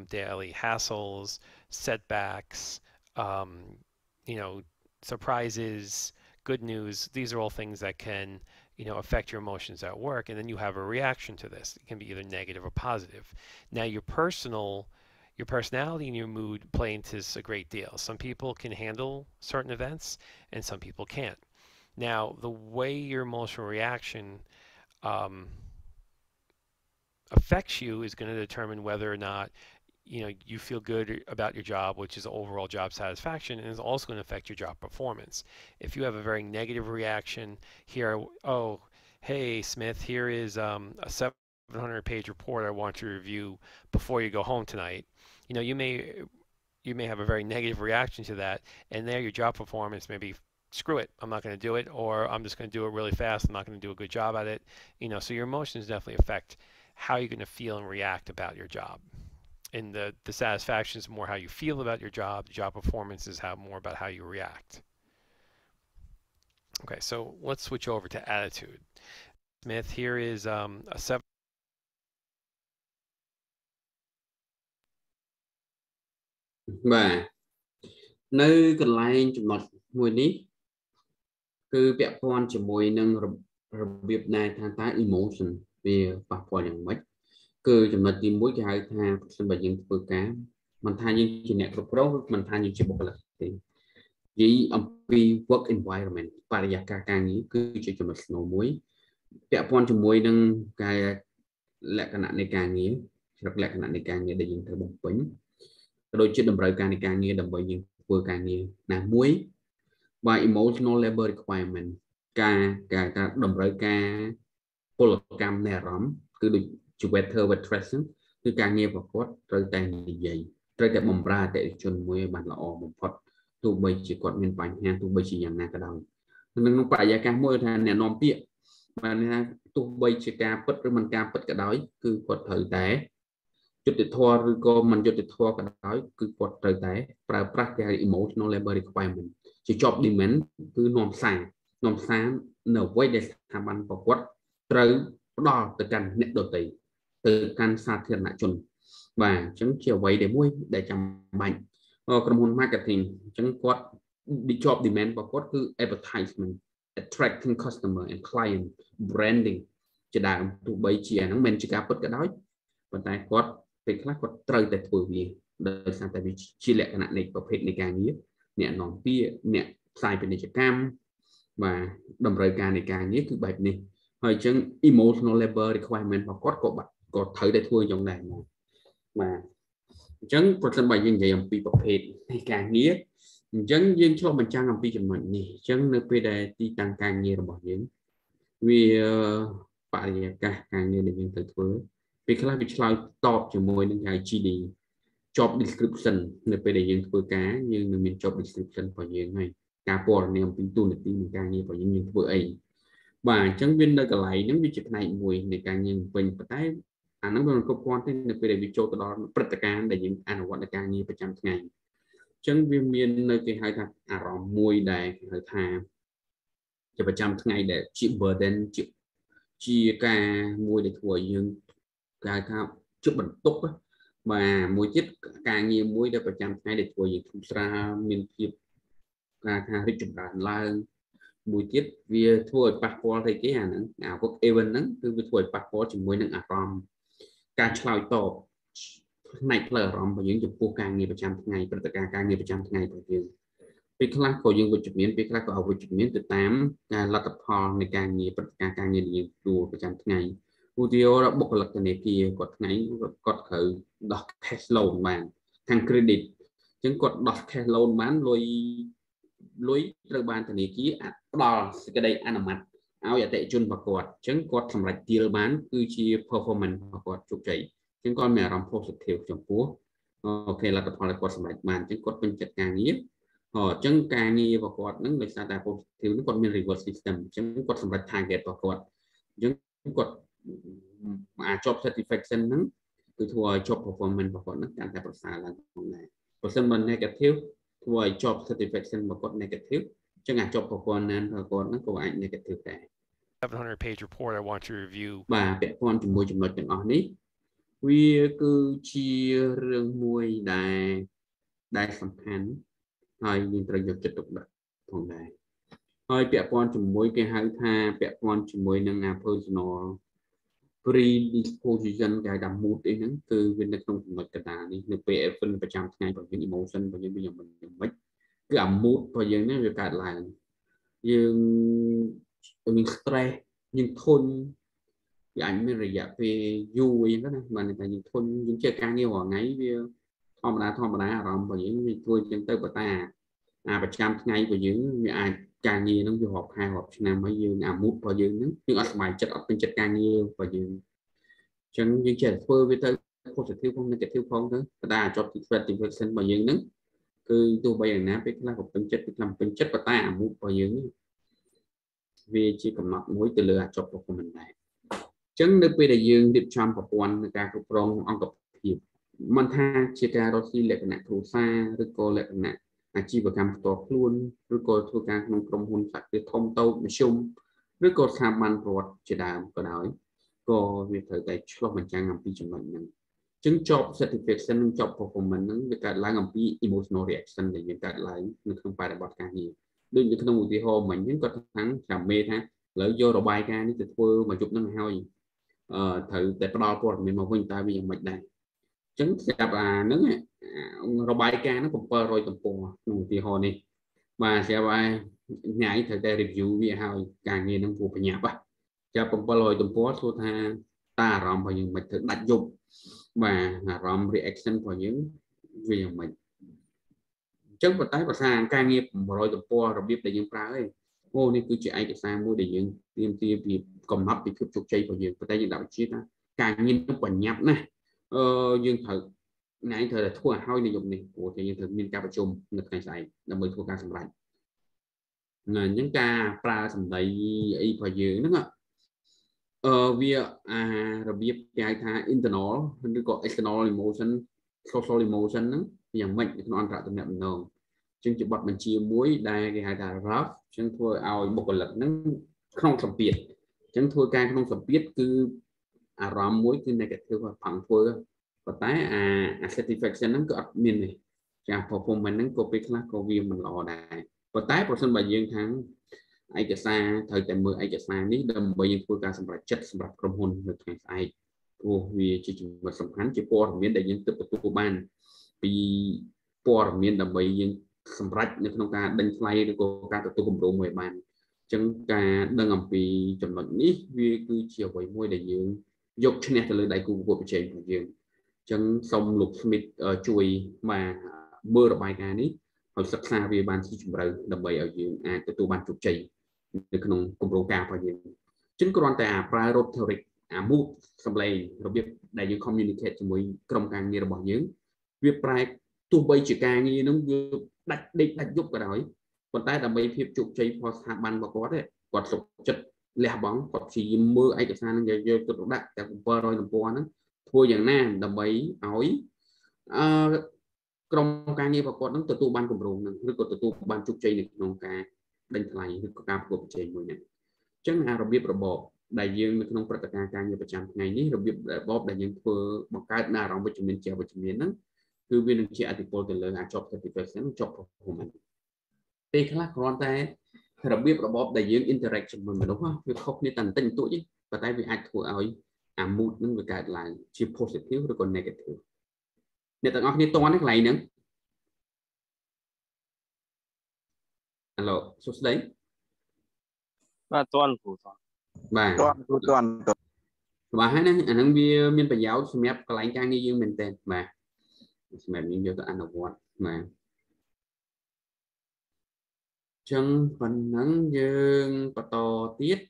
daily hassles, setbacks, you know, surprises, good news, these are all things that can, you know, affect your emotions at work, and then you have a reaction to this. It can be either negative or positive. Now, your personality and your mood play into this a great deal. Some people can handle certain events, and some people can't. Now, the way your emotional reaction affects you is going to determine whether or not, you know, you feel good about your job, which is overall job satisfaction, and is also going to affect your job performance. If you have a very negative reaction here, oh, hey, Smith, here is a 700-page report I want you to review before you go home tonight. You know, you may have a very negative reaction to that, and there your job performance may be, screw it, I'm not going to do it, or I'm just going to do it really fast, I'm not going to do a good job at it. You know, so your emotions definitely affect how you're going to feel and react about your job. And the satisfaction is more how you feel about your job. The job performance is more about how you react. Okay, so let's switch over to attitude. Smith, here is a 7. Và nơi còn lạiចំណុចមួយនេះគឺពាក់ព័ន្ធជាមួយនឹងរបៀបណែថាតើ emotion វាប៉ះពាល់យ៉ាងម៉េចគឺចំណុចទី1គេហៅថាប្រសិនបើយើងធ្វើការមិនថាយើងជាអ្នកគ្រប់គ្រងឬមិនថាយើងជាបុគ្គលិកទេនិយាយអំពី work environment បរិយាកាសការងារគឺជាចំណុចស្នូលមួយពាក់ព័ន្ធជាមួយនឹងការលក្ខណៈនៃការងារលក្ខណៈនៃការងារដែលយើងត្រូវបំពេញដូចជាតម្រូវការនៃការងារដើម្បីយើងធ្វើការងារណាមួយby emotional labor requirement ការតម្រូវការពលកម្មនៃអារម្មណ៍គឺដូចជា waiter waitress គឺការងារប្រកបត្រូវតែនិយាយត្រូវតែបម្រើអតិថិជនមួយឲ្យបានល្អបំផុតទោះបីជាគាត់មានបញ្ហាទោះបីជាយ៉ាងណាក៏ដោយក្នុងបរិយាកាសមួយថាអ្នកនាំពាក្យបានថាទោះបីជាការពិតឬមិនការពិតក៏ដោយគឺគាត់ត្រូវតែយុត្តិធម៌ឬក៏មិនយុត្តិធម៌ក៏ដោយគឺគាត់ត្រូវតែប្រើប្រាស់គេហៅ emotional labor requirement ជា job demand គឺនាំសារនៅអ្វីដែលស្ថាប័នប្រកបត្រូវផ្ដល់ទៅកាន់អ្នកដទៃ từ căn sát thiện nạ chuẩn và chứng chiều vậy để muối để chăm bánh cầm hồn marketing chứng quát đi job demand và quát cứ advertisement attracting customer and client branding chỉ đạo tụ bấy chỉ nó mình chỉ cả bất cả đói và tại quát thì khác quát trời tại tuổi gì đời sang tại vì chi lệ cái nạn nàyประเภทในการนี้เนี่ยน้องพี่เนี่ยใส่เป็นกิจกรรมvà តម្រូវការនៃការងារគឺបែបនេះហើយអញ្ចឹង emotional labor requirement របស់គាត់ក៏ត្រូវតែធ្វើយ៉ាងដែរមកបាទអញ្ចឹងប្រសិនបើយើងនិយាយអំពីប្រភេទនៃការងារអញ្ចឹងយើងឆ្លុះបញ្ចាំងអំពីចំណុចនេះអញ្ចឹងនៅពេលដែលទីតាំងការងាររបស់យើងវាបរិយាកាសការងារដែលយើងត្រូវធ្វើពេលខ្លះវាឆ្លើយតបជាមួយនឹង GD job description នៅពេលដែលយើងធ្វើការយើងនឹងមាន job description របស់យើងហើយការព័ត៌មានអំពីទូនាទីនៃការងាររបស់យើងធ្វើអីបាទអញ្ចឹងវានៅកន្លែងហ្នឹងវាជាផ្នែកមួយនៃការងារវិញប៉ុន្តែអាហ្នឹងវាមិនគ្រប់គ្រាន់ទេនៅពេលដែលវាចូលទៅដល់ព្រឹត្តិការណ៍ដែលយើងអនុវត្តในការងារប្រចាំថ្ងៃអញ្ចឹងវាមាននៅគេហៅថាអារម្មណ៍មួយដែលគេហៅថាជាប្រចាំថ្ងៃដែលជា burden ជាការមួយដែលធ្វើឲ្យយើងគេថាជាបន្ទុកបាទមួយទៀតការងារមួយដែលប្រចាំថ្ងៃដែលធ្វើយើងធូរស្រាលមានភាពការថារីកចម្រើនឡើងមួយទៀតវាធ្វើឲ្យប៉ះពាល់ទៅគេអាហ្នឹងអា work event ហ្នឹងគឺវាធ្វើឲ្យប៉ះពាល់ជាមួយនឹងអារម្មណ៍ការឆ្លើយតបផ្នែកផ្លូវអារម្មណ៍របស់យើងចំពោះការងារប្រចាំថ្ងៃព្រឹត្តិការណ៍ការងារប្រចាំថ្ងៃរបស់យើងពេលខ្លះក៏យើងវិជ្ជមានពេលខ្លះក៏អវិជ្ជមានទៅតាមការលទ្ធផលនៃការងារព្រឹត្តិការណ៍ការងារដែលយើងទទួលប្រចាំថ្ងៃឧទាហរណ៍បុគ្គលិកធនាគារគាត់ថ្ងៃគាត់ត្រូវដោះ cash loan បានខាង credit អញ្ចឹងគាត់ដោះ cash loan បានលុយត្រូវបានធនាគារផ្ដល់សេចក្តីអនុម័តឲ្យអតិថិជនរបស់គាត់អញ្ចឹងគាត់សម្រេច deal បានគឺជា performance របស់គាត់ជោគជ័យអញ្ចឹងគាត់មានអារម្មណ៍ positive ចំពោះអូខេលទ្ធផលដែលគាត់សម្រេចបានអញ្ចឹងគាត់ពេញចិត្តការងារអញ្ចឹងការងាររបស់គាត់ហ្នឹងដោយសារតែ positive ហ្នឹងគាត់មាន reward system អញ្ចឹងគាត់សម្រេច target របស់គាត់អញ្ចឹងគាត់អាច job satisfaction ហ្នឹងគឺធ្វើឲ្យ job performance របស់គាត់ហ្នឹងកាន់តែប្រសើរឡើងផងដែរបើមិន negative ធ្វើឲ្យ job satisfaction របស់គាត់ negative អញ្ចឹងអាច job performance របស់គាត់ហ្នឹងក៏អាច negative ដែរ 700-page report I want to review បាទពាក់ព័ន្ធជាមួយចំណុចទាំងអស់នេះវាគឺជារឿងមួយដែលសំខាន់ហើយយើងត្រូវយកចិត្តទុកដាក់ផងដែរហើយពាក់ព័ន្ធជាមួយគេហៅថាពាក់ព័ន្ធជាមួយនឹង personal predisposition គេហៅថា mood អីហ្នឹងគឺវានៅក្នុងចំណុចកណ្ដាលនេះនៅពេល event ប្រចាំថ្ងៃរបស់យើង emotion របស់យើងវាយ៉ាងម៉េចគឺអា mood របស់យើងហ្នឹងវាកើតឡើងយើងមាន stress យើងធន់វាអាចមានរយៈពេលយូរអីហ្នឹងណាបានតែយើងធន់យើងជាការងាររាល់ថ្ងៃវាធម្មតាអារម្មណ៍របស់យើងវាធ្វើចឹងទៅប៉ុន្តែអាប្រចាំថ្ងៃរបស់យើងវាអាចការងារហ្នឹងវារាប់ខែរាប់ឆ្នាំហើយយើងអា mood របស់យើងហ្នឹងយើងអត់សប្បាយចិត្តអត់ពេញចិត្តការងាររបស់យើងអញ្ចឹងយើងចេះធ្វើវាទៅ positive ផង negative ផងទៅប៉ុន្តែ job satisfaction របស់យើងហ្នឹងគឺទោះបីយ៉ាងណាពេលខ្លះក៏ពេញចិត្តពេលខ្លះមិនពេញចិត្តប៉ុន្តែអា mood របស់យើងវាជាកំណត់មួយទៅលើ job performance ដែរអញ្ចឹងនៅពេលដែលយើងរៀបចំប្រព័ន្ធនៃការគ្រប់គ្រងអង្គភាពមិនថាជាការរកស៊ីលក្ខណៈគ្រួសារឬក៏លក្ខណៈអាជីវកម្មផ្ទាល់ខ្លួនឬក៏ធ្វើការក្នុងក្រុមហ៊ុនសហគ្រាសធំតូចមធ្យមឬក៏ស្ថាប័នរដ្ឋជាដើមក៏ដោយក៏វាត្រូវតែឆ្លុះបញ្ចាំងអំពីចំណុចហ្នឹងអញ្ចឹង job satisfaction និង job performance ហ្នឹងវាកើតឡើងអំពី emotional reaction ដែលយើងកើតឡើងនៅក្នុងបរិបទការងារដូចនៅក្នុងឧទាហរណ៍មិញហ្នឹងគាត់ថាចាំមេថាឥឡូវយករបាយការណ៍នេះទៅធ្វើមកយប់ហ្នឹងហើយត្រូវតែផ្ដល់ព័ត៌មានមកវិញតើវាយ៉ាងម៉េចដែរអញ្ចឹងស្រាប់អាហ្នឹងរបាយការណ៍ហ្នឹង700ទំព័រក្នុងឧទាហរណ៍នេះបាទស្រាប់ហើយញ៉ៃត្រូវតែ review វាហើយការងារហ្នឹងព្រោះបញ្ញាប់ចាប់700ទំព័រធ្វើថាតាអារម្មណ៍របស់យើងមិនត្រូវដាច់យប់បាទអារម្មណ៍ reaction របស់យើងវាយ៉ាងម៉េចអញ្ចឹងប៉ុន្តែភាសាការងារ700ទំព័ររបៀបដែលយើងប្រើឯងអូនេះគឺជាឯកសារមួយដែលយើងទាមទារពីកំណត់ពីភាពជោគជ័យរបស់យើងប៉ុន្តែយើងដាក់បញ្ជាថាការងារនោះបញ្ញាប់ណាស់យើងត្រូវថ្ងៃត្រូវតែធ្វើឲ្យនៅយប់នេះព្រោះតែយើងត្រូវមានការប្រជុំនៅថ្ងៃស្អែកដើម្បីធ្វើការសម្រេចអញ្ចឹងការប្រើសម្ដីអីរបស់យើងហ្នឹងវារបៀបគេហៅថា internal ឬក៏ external emotion social emotion ហ្នឹងយ៉ាងម៉េចនៅក្នុងអន្តរតំណែងអញ្ចឹងជាបទបញ្ជាមួយដែលគេហៅថា rough អញ្ចឹងធ្វើឲ្យបុគ្គលិកហ្នឹងក្នុងសម្ពាធអញ្ចឹងធ្វើការក្នុងសម្ពាធគឺ អារម្មណ៍មួយគឺ negative ផឹងធ្វើប៉ុន្តែអា satisfaction ហ្នឹងគឺអត់មានទេចា performance ហ្នឹងក៏ពេលខ្លះក៏វាមិនល្អដែរប៉ុន្តែប្រសិនបើយើងខាងឯកសារត្រូវតែមើលឯកសារនេះដើម្បីយើងធ្វើការសម្រេចចិត្តសម្រាប់ក្រុមហ៊ុននៅថ្ងៃស្អែកព្រោះវាជាចំណុចសំខាន់ជាព័ត៌មានដែលយើងទើបទទួលបានពីព័ត៌មានដើម្បីយើងសម្រេចនៅក្នុងការដេញថ្លៃឬក៏ការទទួលគម្រោងមួយបានអញ្ចឹងការដឹងអំពីចំណុចនេះវាគឺជាអ្វីមួយដែលយើងយកឈ្នះទៅលើដៃគូប្រកួតប្រជែងរបស់យើងអញ្ចឹងសូមលោក Smith ជួយមកមើលរបាយការណ៍នេះហើយសិក្សាវាបានស៊ីជម្រៅដើម្បីឲ្យយើងអាចទទួលបានជោគជ័យនៅក្នុងគម្រោងការរបស់យើងអញ្ចឹងគ្រាន់តែប្រើ rhetoric អា mood សម្លេងរបៀបដែលយើង communicate ជាមួយក្រុមការងាររបស់យើងវាប្រែទោះបីជាការងារហ្នឹងវាដាច់ដេកដាច់យប់ក៏ដោយប៉ុន្តែដើម្បីភាពជោគជ័យរបស់ស្ថាប័នរបស់គាត់សុខចិត្តលះបង់គាត់ព្យាយាមមើលឯកសារហ្នឹងយកទៅដាក់តែ700ទំព័រហ្នឹងធ្វើយ៉ាងណាដើម្បីឲ្យក្រុមការងាររបស់គាត់នឹងទទួលបានគម្រោងនឹងឬក៏ទទួលបានជោគជ័យនៅក្នុងការដេញថ្លៃឬក៏ការប្រកួតប្រជែងមួយនេះអញ្ចឹងអារបៀបរបបដែលយើងនៅក្នុងព្រឹត្តិការណ៍ការងារប្រចាំថ្ងៃនេះរបៀបរបបដែលយើងធ្វើបង្កើតអារម្មណ៍វិជ្ជមានជាវិជ្ជមានហ្នឹងគឺវានឹងជាអតិពលទៅលើអា job satisfaction job performance ពេលខ្លះគ្រាន់តែរបៀបរបបដែលយើង interact ជាមួយមនុស្សវាខុសគ្នាតែបន្តិចបន្តួចទេប៉ុន្តែវាអាចធ្វើឲ្យអា mood ហ្នឹងវាកើតឡើងជា positive ឬក៏ negative អ្នកទាំងអស់គ្នាតន់ទេកន្លែងហ្នឹងអាឡូសួស្តីបាទតន់គ្រូតន់បាទតន់គ្រូតន់បាទហើយណាអាហ្នឹងវាមានប្រយោជន៍សម្រាប់កន្លែងការងារយើងមែនតើបាទសម្រាប់យើងយកទៅអនុវត្តបាទចឹងប៉ុណ្ណឹងយើងបន្តទៀត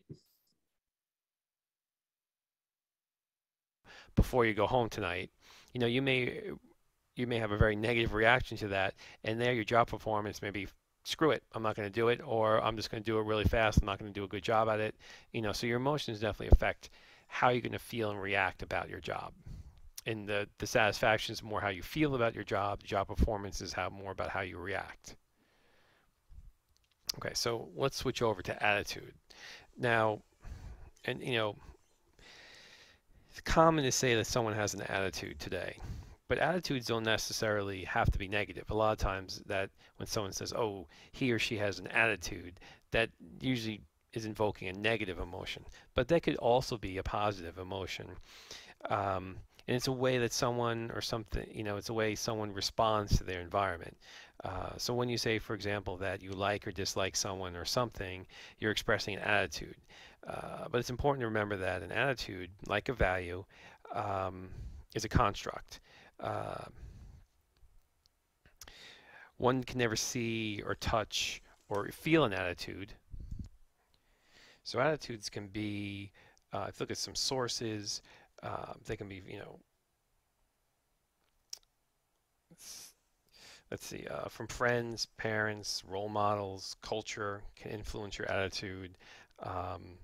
Before you go home tonight, you know, you may have a very negative reaction to that, and there your job performance may be, screw it, I'm not going to do it, or I'm just going to do it really fast, I'm not going to do a good job at it. You know, so your emotions definitely affect how you're going to feel and react about your job. And the satisfaction is more how you feel about your job. The job performance is more about how you react. Okay, so let's switch over to attitude. Now, and you know, it's common to say that someone has an attitude today, but attitudes don't necessarily have to be negative. A lot of times that when someone says, oh, he or she has an attitude, that usually is invoking a negative emotion, but that could also be a positive emotion. And it's a way that someone or something, you know, it's a way someone responds to their environment. So when you say, for example, that you like or dislike someone or something, you're expressing an attitude. But it's important to remember that an attitude, like a value, is a construct. One can never see or touch or feel an attitude. So attitudes can be, if you look at some sources, they can be, you know, let's see, from friends, parents, role models, culture can influence your attitude. I'm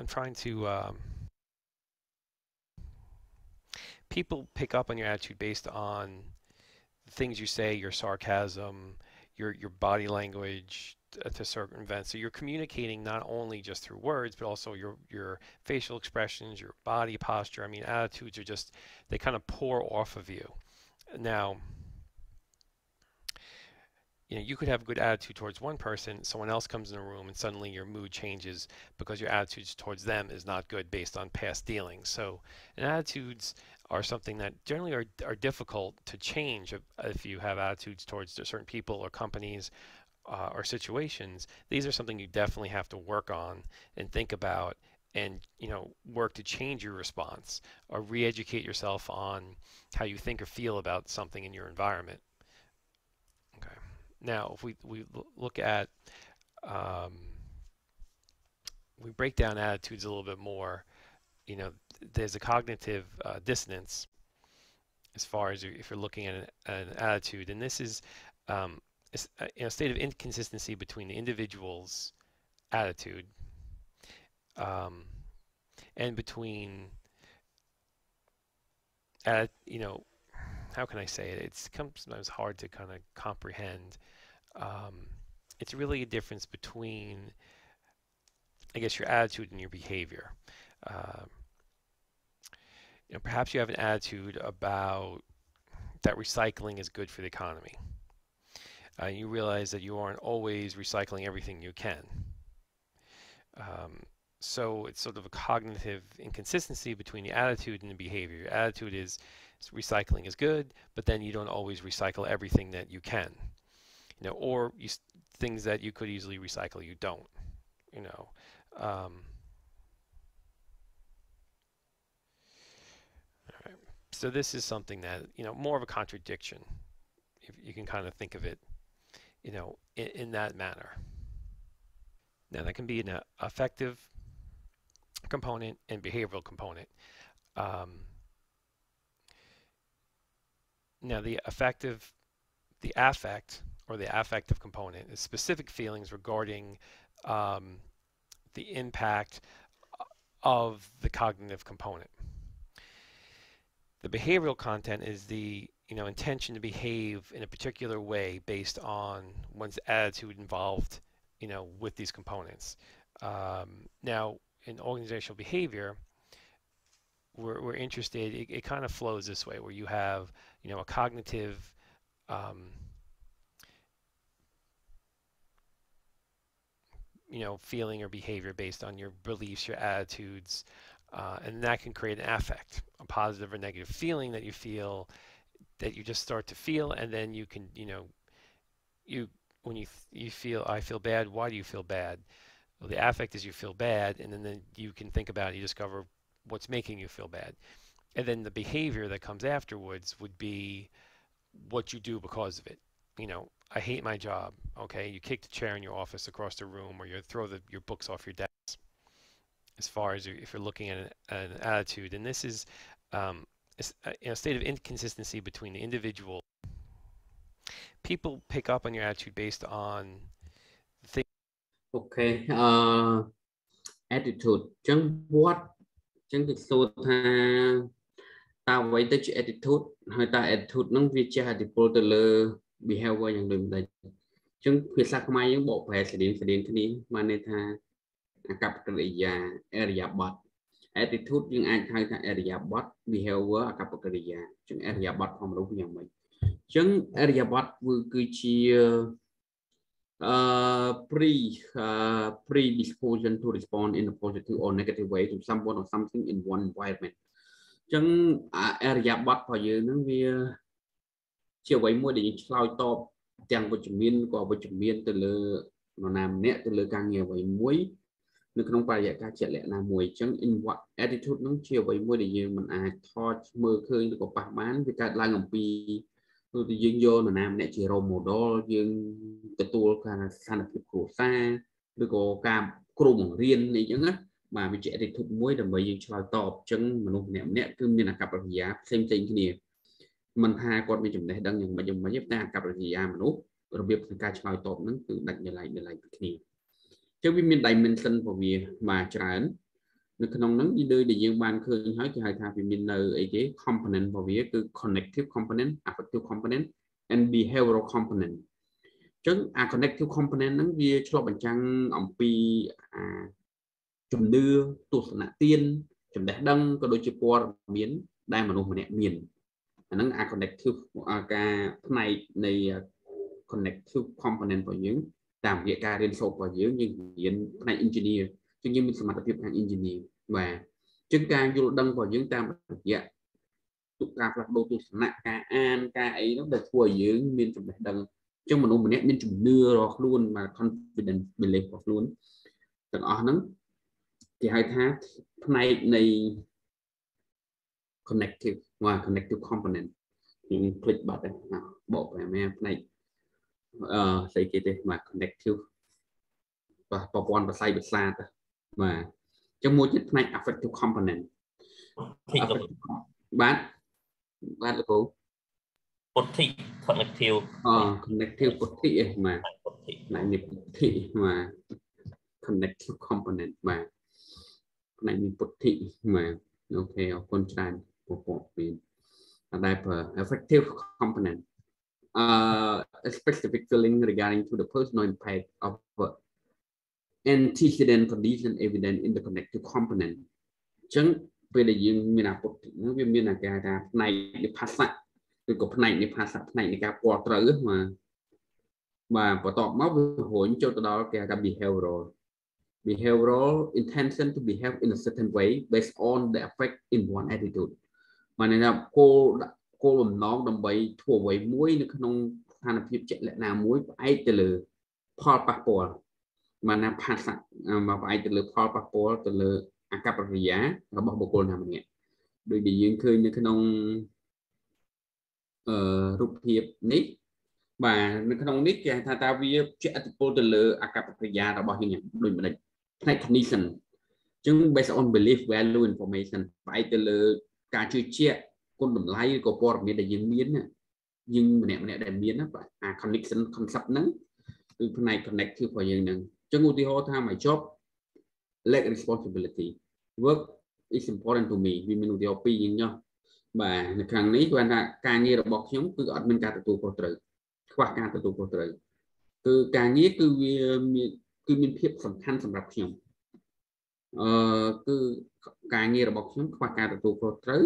trying to, people pick up on your attitude based on the things you say, your sarcasm, your body language to certain events. So you're communicating not only just through words, but also your facial expressions, your body posture. I mean, attitudes are just, they kind of pour off of you. Now, you know, you could have a good attitude towards one person, someone else comes in the room and suddenly your mood changes because your attitudes towards them is not good based on past dealings. So, and attitudes are something that generally are difficult to change if you have attitudes towards certain people or companies or situations. These are something you definitely have to work on and think about and, you know, work to change your response or re-educate yourself on how you think or feel about something in your environment. Okay. Now, if we look at, we break down attitudes a little bit more, you know, there's a cognitive dissonance as far as if you're looking at an attitude, and this is a state of inconsistency between the individual's attitude and between, you know, how can I say it? It's sometimes hard to kind of comprehend. It's really a difference between I guess, your attitude and your behavior. Perhaps you have an attitude about that recycling is good for the economy. You realize that you aren't always recycling everything you can. So it's sort of a cognitive inconsistency between the attitude and the behavior. Your attitude is recycling is good, but then you don't always recycle everything that you can. Or things that you could easily recycle, you don't. All right. So this is something that, more of a contradiction, if you can kind of think of it, in that manner. Now, that can be an affective component and behavioral component. Now, the affect, or the affective component is specific feelings regarding the impact of the cognitive component. The behavioral content is the intention to behave in a particular way based on one's attitude involved with these components. Now, in organizational behavior, we're interested, it kind of flows this way, where you have a cognitive feeling or behavior based on your beliefs, your attitudes, and that can create an affect, a positive or negative feeling that you feel, that you just start to feel, and then you can, when you feel, I feel bad, why do you feel bad? Well, the affect is you feel bad, and then you can think about it, you discover what's making you feel bad. And then the behavior that comes afterwards would be what you do because of it. I hate my job. Okay, you kick the chair in your office across the room, or you throw your books off your desk. As far as if you're looking at an attitude, and this is a state of inconsistency between the individual. People pick up on your attitude based on things. Okay, attitude. Chẳng what chẳng thực sự tha ta vậy tới chữ attitude, hay ta attitude nó vi cha thì portal behaviorอย่าง đời chẳngភាសាខ្មែរយើងបកប្រែស្តីគ្នាមកន័យថាអាកប្បកិរិយាអរិយាបថ attitude យើងអាចហៅថាអរិយាបថ behavior អាកប្បកិរិយាចឹងអរិយាបថของមនុស្សយ៉ាងម៉េចចឹងអរិយាបថគឺជា predisposition to respond in a positive or negative way to someone or something in one environment ចឹងអរិយាបថរបស់យើងហ្នឹងវាជាអ្វីមួយដែលយើងឆ្លើយតបទាំងវិជ្ជមានក៏អវិជ្ជមានទៅលើនរណាម្នាក់ទៅលើការងារអ្វីមួយនៅក្នុងបរិយាកាសជាក់លាក់ណាមួយចឹង attitude ហ្នឹងជាអ្វីមួយដែលយើងមិនអាចថតមើលឃើញឬក៏ប៉ះបានវាកើតឡើងអំពីដូចយើងយកនរណាម្នាក់ជា role model យើងទទួលការស្ថានភាពគ្រួសារឬក៏ការគ្រូបង្រៀនអីចឹងណាបាទវាជា attitude មួយដើម្បីយើងឆ្លើយតបចឹងមនុស្សម្នាក់គឺមានអាកប្បកិរិយាផ្សេងៗគ្នាមិនថាគាត់មានចំណេះដឹងយ៉ាងម៉េចតែអាកប្បកិរិយាមនុស្សរបៀបក្នុងការឆ្លើយតបហ្នឹងគឺដាច់ដោយឡែកពីគ្នាចឹងវាមាន dimension របស់វាបាទច្រើននៅក្នុងហ្នឹងដូចដែលយើងបានឃើញហើយគេហៅថាវាមាននៅអីគេ component របស់វាគឺ connective component affective component and behavioral component ចឹងអា connective component ហ្នឹងវាឆ្លុះបញ្ចាំងអំពីជំនឿទស្សនៈទានចំណេះដឹងក៏ដូចជាព័ត៌មានដែលមនុស្សម្នាក់មានអាហ្នឹងអា connective ការផ្នែកនៃ connective component របស់យើងតាមរយៈការរៀនសូត្ររបស់យើងរៀនផ្នែក engineer ចឹងយើងមានសមត្ថភាពខាង engineer បាទចឹងការយល់ដឹងរបស់យើងតាមរយៈការផ្លាស់ប្ដូរទស្សនៈការអានការអីនោះដែលធ្វើឲ្យយើងមានចំណេះដឹងចឹងមនុស្សម្នាក់មានជំនឿរបស់ខ្លួនបាទ confidence belief របស់ខ្លួនទាំងអស់ហ្នឹងគេហៅថាផ្នែកនៃ connective component ខ្ញុំភ្លេចបាត់ហើយបកប្រែមកផ្នែកស្អីគេទេបាទ connective បាទប្រព័ន្ធប្រសាយប្រសាទបាទចឹងមួយទៀតផ្នែក affective component បាទលោកគ្រូពុទ្ធិ connective connective ពុទ្ធិឯបាទផ្នែកនេះពុទ្ធិបាទ connective component បាទផ្នែកនេះពុទ្ធិបាទអូខេអរគុណច្រើនពពកមានដែល affective component a specific feeling regarding to the personal impact of antecedent condition evident in the connective component ចឹងពេលដែលយើងមានអាពុទ្ធហ្នឹងវាមានអាការថាផ្នែកនៃភាសាឬក៏ផ្នែកនៃភាសាផ្នែកនៃការពណ៌ត្រូវបាទបន្ទាប់មកវារុញចូលទៅដល់គេហៅថា behavioral intention to behave in a certain way based on the effect in one attitude បានន័យថាគោលបំណងដើម្បីធ្វើអ្វីមួយនៅក្នុងស្ថានភាពជាក់លាក់ណាមួយផ្អែកទៅលើផលប៉ះពាល់បានណាភាសាមកផ្អែកទៅលើផលប៉ះពាល់ទៅលើអាកប្បកិរិយារបស់បុគ្គលណាម្នាក់ដូចដែលយើងឃើញនៅក្នុងរូបភាពនេះបាទនៅក្នុងនេះគេថាតើវាជាឥទ្ធិពលទៅលើអាកប្បកិរិយារបស់យើងដូចម្ដេចផ្នែក cognition អញ្ចឹង based on belief value information ផ្អែកទៅលើការជឿជាក់គុណតម្លៃឬក៏ព័ត៌មានដែលយើងមានយើងម្នាក់ដែលមានបាទអា connection concept ហ្នឹងគឺផ្នែក connective របស់យើងហ្នឹងអញ្ចឹងឧទាហរណ៍ថា my job lack responsibility work is important to me វាមានឧទាហរណ៍ពីរយ៉ាងញោះបាទនៅខាងនេះគាត់ថាការងាររបស់ខ្ញុំគឺអត់មានការទទួលខុសត្រូវខ្វះការទទួលខុសត្រូវគឺការងារគឺវាមានភាពសំខាន់សម្រាប់ខ្ញុំគឺការងាររបស់ខ្ញុំខ្វះការទទួលខុសត្រូវ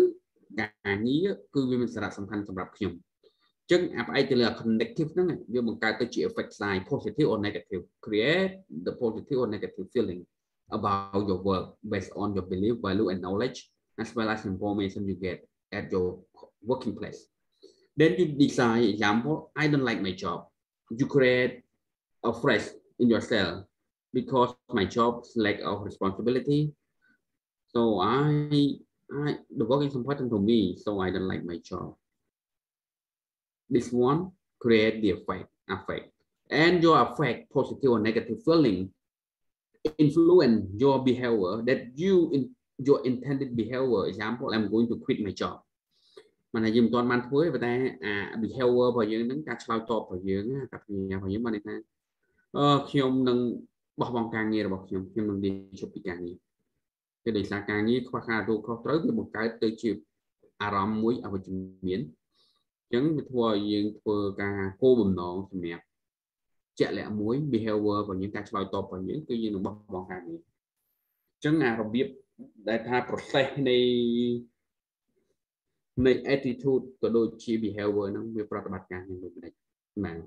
ការងារគឺវាមានសារៈសំខាន់សម្រាប់ខ្ញុំអញ្ចឹងផ្អែកទៅលើ connective ហ្នឹងវាបង្កើតទៅជា effect side positive or negative create the positive or negative feeling about your work based on your belief value and knowledge as well as information you get at your working place. Then you decide, example, I don't like my job. You create a phrase in yourself because my job's lack of responsibility. So the work is important to me, so I don't like my job. This one create the affect. And your affect, positive or negative feeling, influence your behavior that your intended behavior. Example, I'm going to quit my job. มันតែយើងមិនទាន់បានធ្វើទេតែអា behavior របស់យើងហ្នឹងការឆ្លើយតបរបស់យើងกับបញ្ញារបស់យើងបានន័យថាខ្ញុំនឹងបោះបង់ការងាររបស់ខ្ញុំនឹងលាឈប់ពីការងារគឺដោយសារការងារខ្វះការទទួលខុសត្រូវវាបង្កើតទៅជាអារម្មណ៍មួយអវិជ្ជមានអញ្ចឹងវាធ្វើឲ្យយើងធ្វើការគោលបំណងសម្រាប់ជាក់លាក់មួយ behavior របស់យើងការឆ្លើយតបរបស់យើងគឺយើងនឹងបោះបង់ការងារអញ្ចឹងអារបៀបដែលថា process នៃ attitude ក៏ដូចជា behavior ហ្នឹងវាប្រតិបត្តិការយ៉ាងដូចម្ដេចបាទ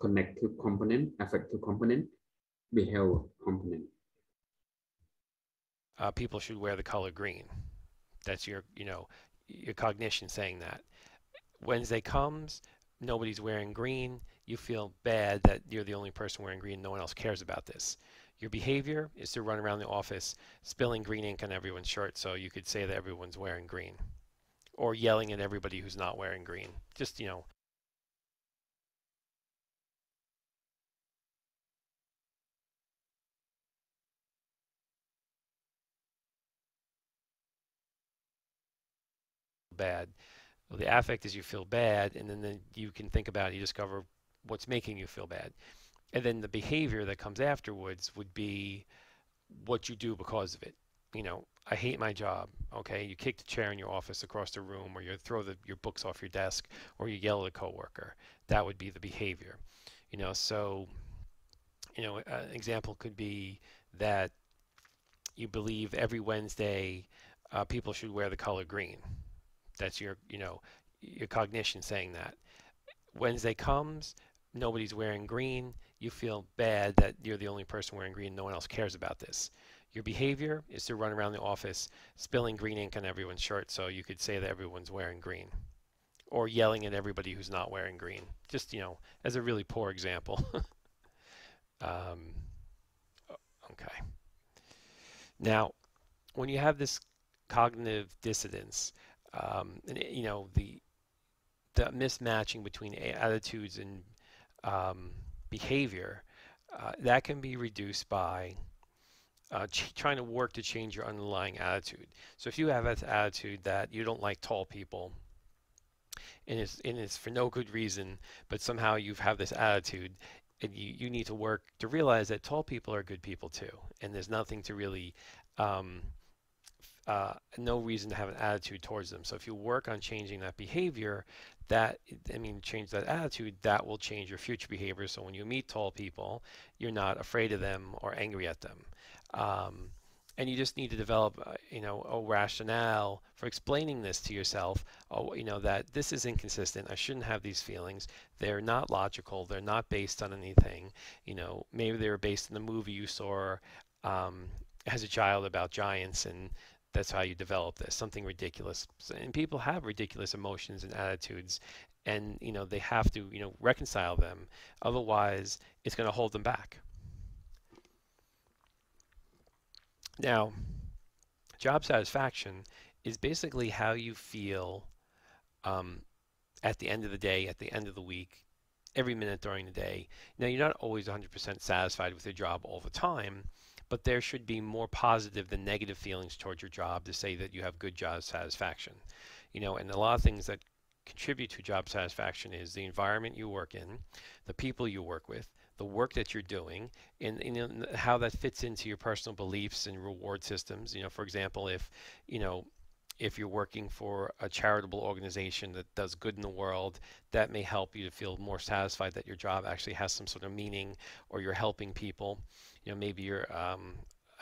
connective component affective component behavior component people should wear the color green. That's your cognition saying that. Wednesday comes, nobody's wearing green, you feel bad that you're the only person wearing green, no one else cares about this. Your behavior is to run around the office spilling green ink on everyone's shirt so you could say that everyone's wearing green. Or yelling at everybody who's not wearing green. Just, bad. Well, the affect is you feel bad, and then you can think about it, you discover what's making you feel bad. And then the behavior that comes afterwards would be what you do because of it. I hate my job. Okay, you kick the chair in your office across the room, or you throw your books off your desk, or you yell at a coworker. That would be the behavior. So an example could be that you believe every Wednesday people should wear the color green. That's your cognition saying that. Wednesday comes, nobody's wearing green, you feel bad that you're the only person wearing green, no one else cares about this. Your behavior is to run around the office spilling green ink on everyone's shirt so you could say that everyone's wearing green. Or yelling at everybody who's not wearing green. Just, as a really poor example. Okay. Now, when you have this cognitive dissonance, the mismatching between attitudes and behavior, that can be reduced by trying to work to change your underlying attitude. So if you have an attitude that you don't like tall people, and it's for no good reason, but somehow you have this attitude, and you need to work to realize that tall people are good people too, and there's nothing to really no reason to have an attitude towards them. So if you work on changing that behavior, change that attitude, that will change your future behavior. So when you meet tall people, you're not afraid of them or angry at them. And you just need to develop, a rationale for explaining this to yourself. That this is inconsistent. I shouldn't have these feelings. They're not logical. They're not based on anything. Maybe they were based on the movie you saw as a child about giants, and that's how you develop this, something ridiculous. And people have ridiculous emotions and attitudes, and they have to reconcile them. Otherwise, it's going to hold them back. Now, job satisfaction is basically how you feel at the end of the day, at the end of the week, every minute during the day. Now, you're not always 100% satisfied with your job all the time, but there should be more positive than negative feelings towards your job to say that you have good job satisfaction. And a lot of things that contribute to job satisfaction is the environment you work in, the people you work with, the work that you're doing, and how that fits into your personal beliefs and reward systems. For example, if you're working for a charitable organization that does good in the world, that may help you to feel more satisfied that your job actually has some sort of meaning, or you're helping people. Maybe you're a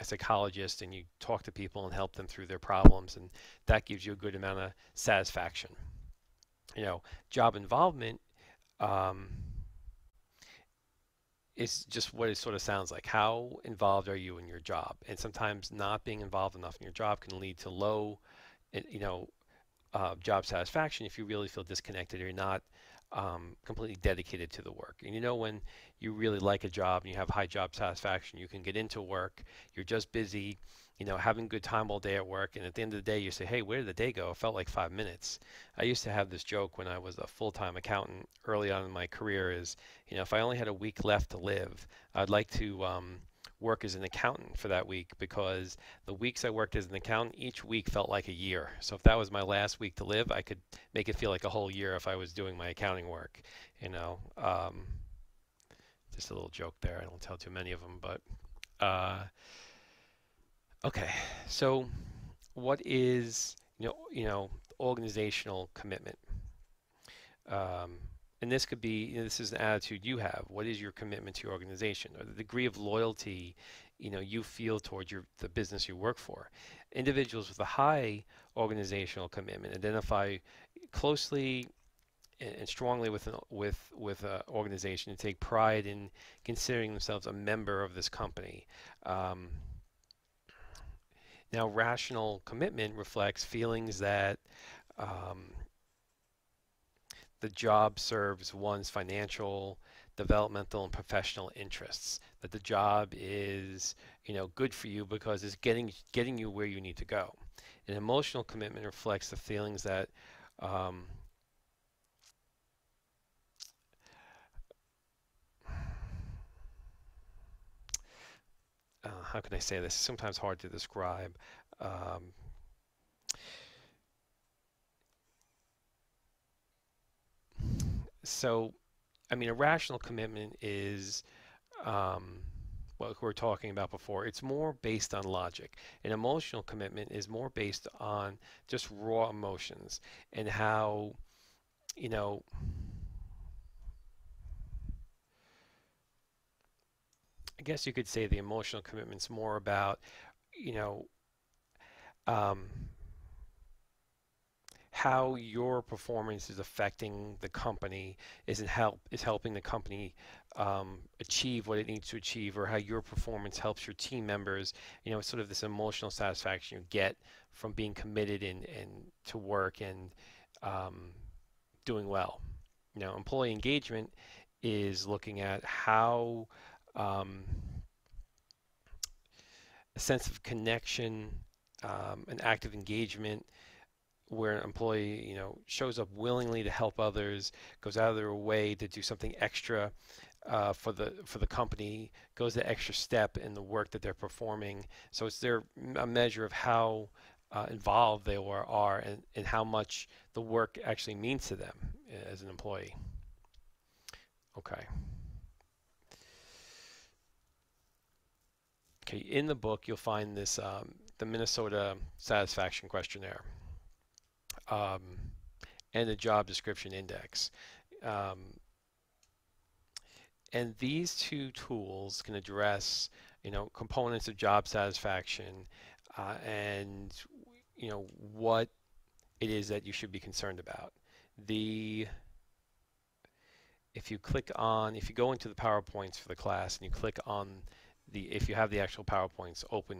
psychologist and you talk to people and help them through their problems, and that gives you a good amount of satisfaction. Job involvement is just what it sort of sounds like. How involved are you in your job? And sometimes not being involved enough in your job can lead to low, job satisfaction if you really feel disconnected or you're not completely dedicated to the work. And when you really like a job and you have high job satisfaction, you can get into work, you're just busy, having a good time all day at work, and at the end of the day you say, hey, where did the day go? It felt like 5 minutes. I used to have this joke when I was a full-time accountant early on in my career is, if I only had a week left to live, I'd like to work as an accountant for that week, because the weeks I worked as an accountant, each week felt like a year. So if that was my last week to live, I could make it feel like a whole year if I was doing my accounting work. Just a little joke there. I don't tell too many of them, but okay. So what is organizational commitment? And this could be, this is an attitude you have. What is your commitment to your organization, or the degree of loyalty, you feel towards the business you work for? Individuals with a high organizational commitment identify closely and strongly with an organization, and take pride in considering themselves a member of this company. Now, rational commitment reflects feelings that the job serves one's financial, developmental, and professional interests. That the job is, good for you because it's getting you where you need to go. An emotional commitment reflects the feelings that how can I say this? It's sometimes hard to describe. So, a rational commitment is what we were talking about before. It's more based on logic. An emotional commitment is more based on just raw emotions and how, I guess you could say the emotional commitment's more about, how your performance is affecting the company, is helping the company achieve what it needs to achieve, or how your performance helps your team members. It's sort of this emotional satisfaction you get from being committed and to work and doing well. Employee engagement is looking at how a sense of connection, an active engagement, where an employee, shows up willingly to help others, goes out of their way to do something extra for the company, goes the extra step in the work that they're performing. So it's a measure of how involved they are and how much the work actually means to them as an employee. Okay. Okay, in the book, you'll find this the Minnesota Satisfaction Questionnaire and the Job Description Index. And these two tools can address, components of job satisfaction and, what it is that you should be concerned about. If you go into the PowerPoints for the class and you click on if you have the actual PowerPoints open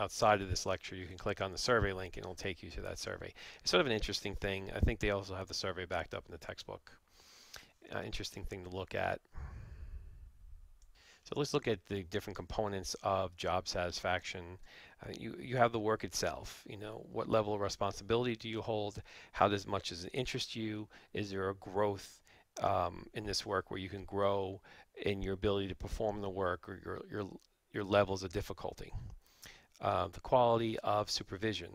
outside of this lecture, you can click on the survey link and it'll take you to that survey. It's sort of an interesting thing. I think they also have the survey backed up in the textbook. Interesting thing to look at. So let's look at the different components of job satisfaction. You have the work itself. What level of responsibility do you hold? How much does it interest you? Is there a growth in this work where you can grow in your ability to perform the work or your levels of difficulty? The quality of supervision.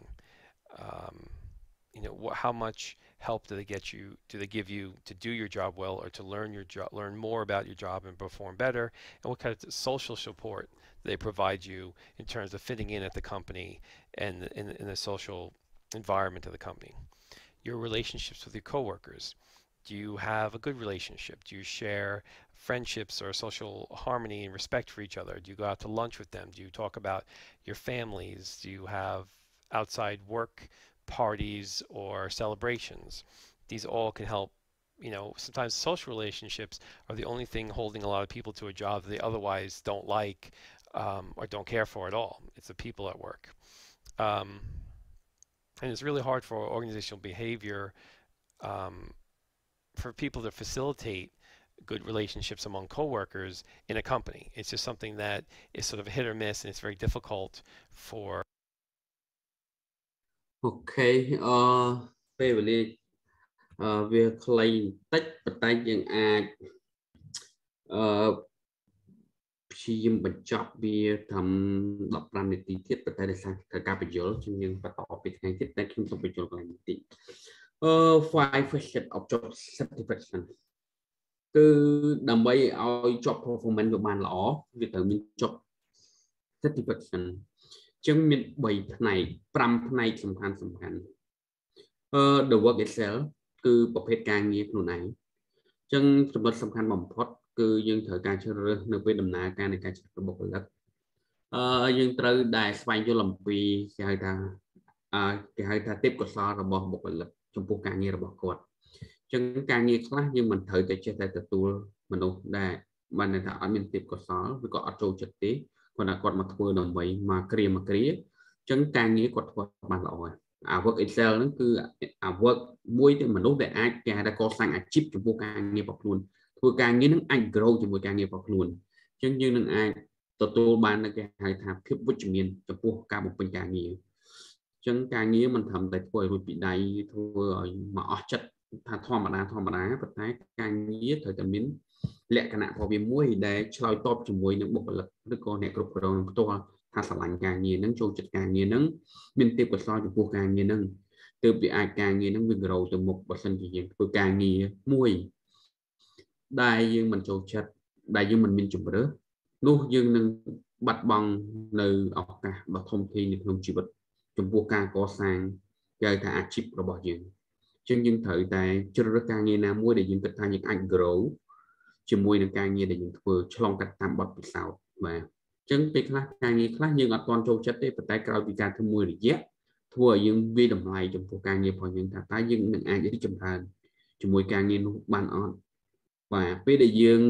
How much help do they give you to do your job well, or to learn more about your job and perform better? And what kind of social support they provide you in terms of fitting in at the company and in the social environment of the company? Your relationships with your coworkers. Do you have a good relationship? Do you share friendships or social harmony and respect for each other? Do you go out to lunch with them? Do you talk about your families? Do you have outside work parties or celebrations? These all can help. Sometimes social relationships are the only thing holding a lot of people to a job that they otherwise don't like or don't care for at all. It's the people at work. And it's really hard for organizational behavior for people to facilitate good relationships among coworkers in a company. It's just something that is sort of a hit or miss, and it's very difficult for. Okay,ពេលវាខ្លីបន្តិចប៉ុន្តែយើងអាចព្យាយាមបញ្ចប់វាត្រឹម15នាទីទៀតប៉ុន្តែដោយសារត្រូវការបញ្យល់ជាងយើងបន្តពីថ្ងៃទៀតតែខ្ញុំសូមបញ្យល់កន្លែងបន្តិច5 facet of job satisfaction គឺដើម្បីឲ្យ job performance វាបានល្អវាត្រូវមាន job satisfaction ចឹងមាន3ផ្នែក5ផ្នែកសំខាន់the work itself គឺប្រភេទការងារខ្លួនឯងចឹងចំណុចសំខាន់បំផុតគឺយើងត្រូវការជ្រើសរើសនៅពេលដំណើរការនៃការជ្រើសរើសបុគ្គលិកយើងត្រូវដែលស្វែងយល់អំពីគេហៅថាទេពកោសល្យរបស់បុគ្គលិកចំពោះការងាររបស់គាត់ចឹងការងារខ្លះយើងមិនត្រូវតែចេះតែទទួលមនុស្សដែលបានថាអត់មានទេពកោសល្យឬក៏អត់ចូលចិត្តទេគាត់មកធ្វើដើម្បីមកគ្រាចឹងការងារគាត់ធ្វើបានល្អហើយwork itself ហ្នឹងគឺwork មួយដែលមនុស្សដែលអាចគេហៅថាកសាងអាជីពចំពោះការងាររបស់ខ្លួនធ្វើការងារហ្នឹងអាច grow ជាមួយការងាររបស់ខ្លួនអញ្ចឹងយើងនឹងអាចទទួលបាននៅគេហៅថាភាពវិជ្ជមានចំពោះការបំពេញការងារអញ្ចឹងការងារមិនត្រឹមតែធ្វើឲ្យរួចពីដៃធ្វើឲ្យមកអស់ចិត្តថាធម្មតាប៉ុន្តែការងារត្រូវតែមានលក្ខណៈរបស់វាមួយដែលឆ្លើយតបជាមួយនឹងបុគ្គលិកឬក៏អ្នកគ្រប់គ្រងផ្ទាល់ថាស្រឡាញ់ការងារហ្នឹងចូលចិត្តការងារហ្នឹងមានទេពកោសល្យចំពោះការងារហ្នឹងទើបវាអាចការងារហ្នឹងវា grow ទៅមុខបើសិនជាយើងធ្វើការងារមួយដែលយើងមិនចូលចិត្តដែលយើងមិនមានជម្រើសនោះយើងនឹងបាត់បង់នៅឱកាសដ៏ធំធេងនៅក្នុងជីវិតចំពោះការកសាងគេហៅថាអាជីពរបស់យើងអញ្ចឹងយើងត្រូវតែជ្រើសរើសការងារណាមួយដែលយើងគិតថាយើងអាច grow ជាមួយនឹងការងារដែលយើងធ្វើឆ្លងកាត់តាមបទពិសោធន៍បាទអញ្ចឹងពេលខ្លះការងារខ្លះយើងអត់ទាន់ចូលចិត្តទេប៉ុន្តែក្រោយពីការធ្វើមួយរយៈធ្វើឲ្យយើងវាយតម្លៃចំពោះការងាររបស់យើងថាតើយើងនឹងអាចរីកចម្រើនជាមួយការងារនោះបានអត់បាទពេលដែលយើង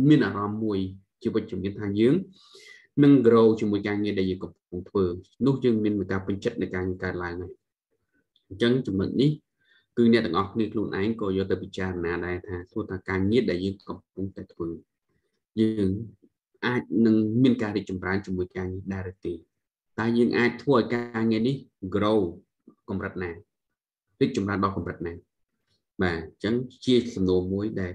មានអារម្មណ៍មួយជាវិជ្ជមានថាយើងនឹង grow ជាមួយការងារដែលយើងកំពុងធ្វើនោះយើងមានការពេញចិត្តនៃការកើតឡើងហើយអញ្ចឹងចំណុចនេះគឺអ្នកទាំងអស់គ្នាខ្លួនឯងក៏យកទៅពិចារណាដែរថាទោះថាការងារដែលយើងកំពុងតែធ្វើយើងអាចនឹងមានការរីកចម្រើនជាមួយការងារដែរទេតែយើងអាចធ្វើឲ្យការងារនេះ grow កម្រិតណារីកចម្រើនដល់កម្រិតណាបាទអញ្ចឹងជាសំណួរមួយដែល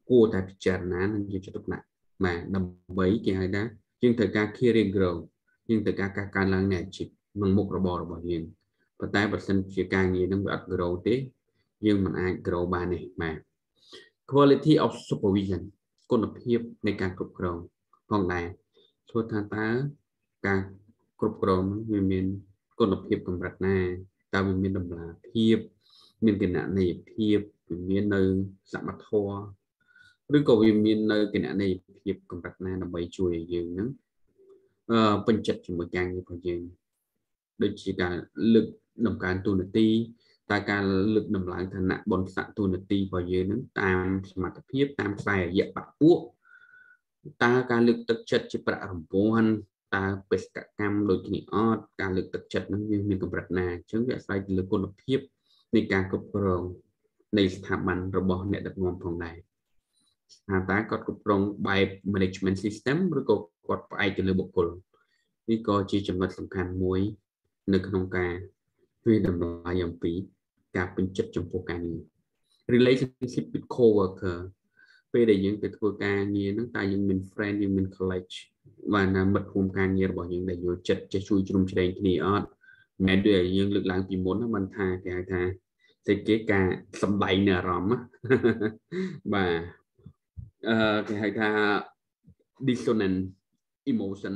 គួរតែពិចារណានិងយកចិត្តទុកដាក់បាទដើម្បីគេហៅថាយើងត្រូវការ career growth យើងត្រូវការកើនឡើងនៃអាជីពនិងមុខរបររបស់យើងប៉ុន្តែបើសិនជាការងារនឹងវាអត់ grow ទេយើងមិនអាច grow បានទេបាទ quality of supervision គុណភាពនៃការគ្រប់គ្រងផងដែរធ្វើថាតើការគ្រប់គ្រងវាមាន គុណភាពកម្រិតណាតើវាមានតម្លាភាពមានគណនេយ្យភាពវាមាននៅសមត្ថភាពឬក៏វាមាននៅគណនេយ្យភាពកម្រិតណាដើម្បីជួយឲ្យយើងហ្នឹងពេញចិត្តជាមួយការងាររបស់យើងដូចជាការលើកតម្កើងទូនាទីតែការលើកដំឡើងឋានៈបុណ្យស័ក្តិទូនាទីរបស់យើងហ្នឹងតាមសមត្ថភាពតាមខ្សែរយៈបពួកតើការលើកទឹកចិត្តជាប្រាក់រង្វាន់តើបេសកកម្មដូចគ្នាអត់ការលើកទឹកចិត្តហ្នឹងវាមានកម្រិតណាអញ្ចឹងវាអាស្រ័យទៅលើគុណភាពនៃការគ្រប់គ្រងនៃស្ថាប័នរបស់អ្នកដឹកនាំផងដែរថាតើគាត់គ្រប់គ្រងបែប management system ឬក៏គាត់ផ្អែកទៅលើបុគ្គលនេះក៏ជាចំណុចសំខាន់មួយនៅក្នុងការវាតម្លៃអំពីការពេញចិត្តចំពោះការងារ relationship with coworker ពេលដែលយើងទៅធ្វើការងារហ្នឹងតើយើងមាន friend យើងមាន colleague បានមិត្តរួមការងាររបស់យើងដែលយល់ចិត្តចេះជួយជ្រោមជ្រែងគ្នាអត់មិនមែនដូចយើងលើកឡើងពីមុនហ្នឹងមិនថាគេហៅថាតែគេការសម្ដែងនៅអារម្មណ៍បាទគេហៅថា Dissonance emotion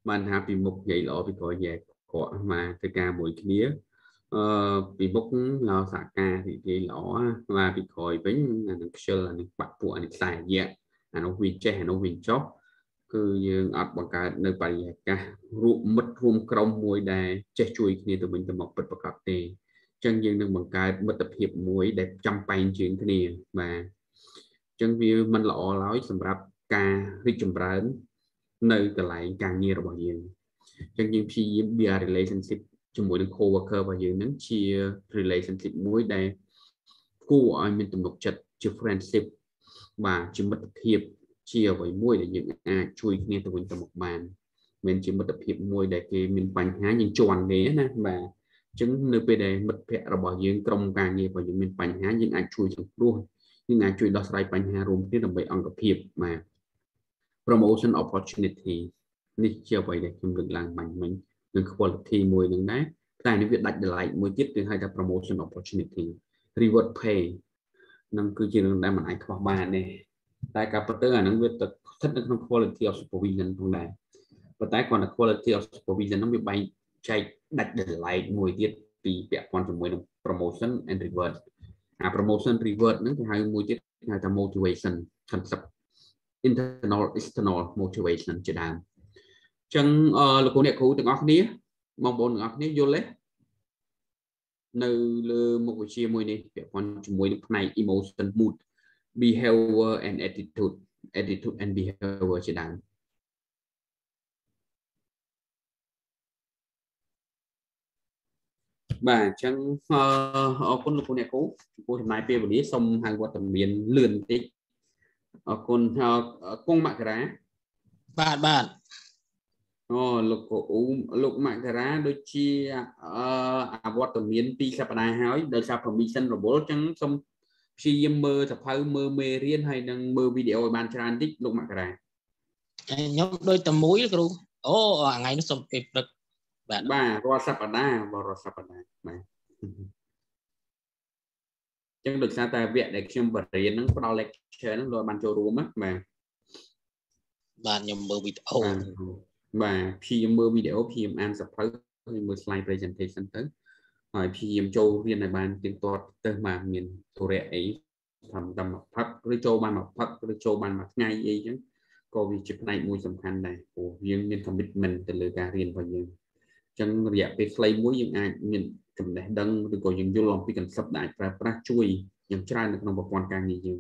បានថាពីមុខនិយាយល្អពីក្រោយនិយាយក្រក់មកធ្វើការមួយគ្នាពីមុខឡោសាការនិយាយល្អមកពីក្រោយវិញអានឹងខ្ជិលអានឹងបាក់ពួកអានឹងខ្សែរយៈអានោះវាចេះអានោះវាចុះគឺយើងអត់បង្កើតនៅបរិយាកាសរួមមិត្តរួមក្រុមមួយដែលចេះជួយគ្នាទៅវិញទៅមកពិតប្រាកដទេអញ្ចឹងយើងនឹងបង្កើតមិត្តភាពមួយដែលចាំបែងជើងគ្នាបាទអញ្ចឹងវាមិនល្អឡើយសម្រាប់ការរីកចម្រើននៅកន្លែងការងាររបស់យើងអញ្ចឹងយើងព្យាយាម build relationship ជាមួយនឹង coworker របស់យើងហ្នឹងជា relationship មួយដែលគួរឲ្យមានទំនុកចិត្តជា friendship បាទជាមិត្តភាពជាអ្វីមួយដែលយើងអាចជួយគ្នាទៅវិញទៅមកបានមិនជាមិត្តភាពមួយដែលគេមានបញ្ហាយើងជន់គេណាបាទអញ្ចឹងនៅពេលដែលមិត្តភ័ក្តិរបស់យើងក្រុមការងាររបស់យើងមានបញ្ហាយើងអាចជួយសង្គ្រោះយើងអាចជួយដោះស្រាយបញ្ហារួមគ្នាដើម្បីអង្គភាពបាទ promotion opportunity នេះជាអ្វីដែលខ្ញុំលើកឡើងបាញ់មិញនឹង quality មួយនឹងដែរតែនេះវាដាច់ដライមួយទៀតគឺហៅថា promotion opportunity reward pay នឹងគឺជារឿងដែលមិនអាចខ្វះបានទេតែការពិតទៅអានឹងវាស្ថិតនៅក្នុង quality of supervision ផងដែរប៉ុន្តែគ្រាន់តែ quality of supervision ហ្នឹងវាបែងចែកដាច់ដライមួយទៀតពីពាក់ព័ន្ធជាមួយនឹង promotion and reward អា promotion reward ហ្នឹងគេហៅមួយទៀតគេហៅថា motivation concept internal external motivation ជាដើមអញ្ចឹងលោកគ្រូអ្នកគ្រូទាំងអស់គ្នាបងប្អូនទាំងអស់គ្នាយល់ទេនៅលើមុខវិជ្ជាមួយនេះពាក់ព័ន្ធជាមួយនឹងផ្នែក emotion mood behavior and attitude and behavior ជាដើមបាទអញ្ចឹងអរគុណលោកគ្រូអ្នកគ្រូចំពោះចំណាយពេលវេលាសូមហៅវត្តមានលឿនបន្តិចអរគុណគង់មករាបាទអូលោកគ្រូលោកមករាដូចជាអវត្តមាន2សប្តាហ៍ហើយដោយសារ permission រវល់អញ្ចឹងសូមព្យាយាមមើលសភៅមើលមេរៀនហើយនឹងមើលវីដេអូឲ្យបានច្រើនបន្តិចលោកមករាខ្ញុំដូចតែមួយគ្រូអូថ្ងៃនេះសូមពេលព្រឹកបាទរាល់សប្តាហ៍បាទអញ្ចឹងដោយសារតែវគ្គដែលខ្ញុំបរៀនហ្នឹងផ្ដល់ lecture ហ្នឹងលោកបានចូលរួមណាបាទខ្ញុំមើលវីដេអូបាទព្យាយាមមើលវីដេអូព្យាយាមអានសភៅហើយមើល slide presentation ទៅហើយព្យាយាមចូលរៀនឲ្យបានទៀងទាត់ទៅបាទមានធរៈអីតាមផឹកឬចូលបានមួយផឹកឬចូលបានមួយថ្ងៃអីចឹងក៏វាជាផ្នែកមួយសំខាន់ដែរព្រោះយើងមាន commitment ទៅលើការរៀនរបស់យើងអញ្ចឹងរយៈពេលខ្លីមួយយើងអាចមានចំណេះដឹងឬក៏យើងយល់អំពី concept ដែលអាចប្រើប្រាស់ជួយយ៉ាងច្រើននៅក្នុងប្រព័ន្ធការងារយើង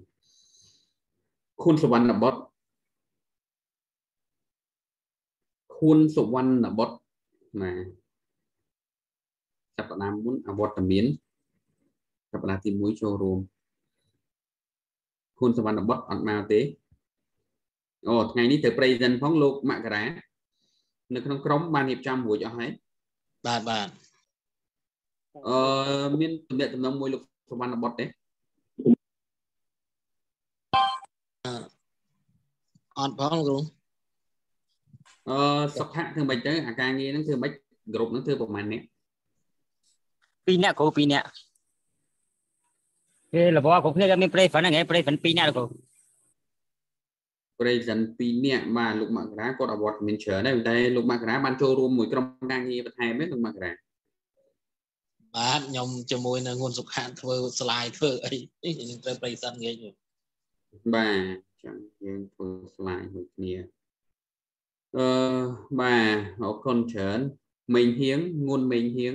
គុណសុវណ្ណបុត្រណាសប្តាហ៍មុនអវត្តមានសប្តាហ៍ទី1ចូលរួមគុណសុវណ្ណបុត្រអត់មកទេអូថ្ងៃនេះទៅ present ផងលោកមករានៅក្នុងក្រុមបានរៀបចំរួចអស់ហើយបាទមានទំនាក់ទំនងមួយលោកសុវណ្ណបុត្រទេអត់ផងគ្រូសុខៈធ្វើមិនទៅអាការងារហ្នឹងធ្វើមិនក្រុមហ្នឹងធ្វើប្រហែលអ្នក2អ្នកគ្រូ2អ្នកគេលបគ្រប់គ្នាមាន present ហ្នឹងឯង present 2អ្នកគ្រូ present 2អ្នកបាទលោកមករាគាត់អវត្តមានច្រើនដែរតែលោកមករាបានចូលរួមមួយក្រុមការងារបន្ថែមទេលោកមករា បាទខ្ញុំជាមួយនឹងងួនសុខានធ្វើ slide ធ្វើអីខ្ញុំត្រូវប្រិយសិនងាយបាទចឹងយើងធ្វើ slide មួយគ្នាបាទអរគុណច្រើនមេងហៀងងួនមេងហៀង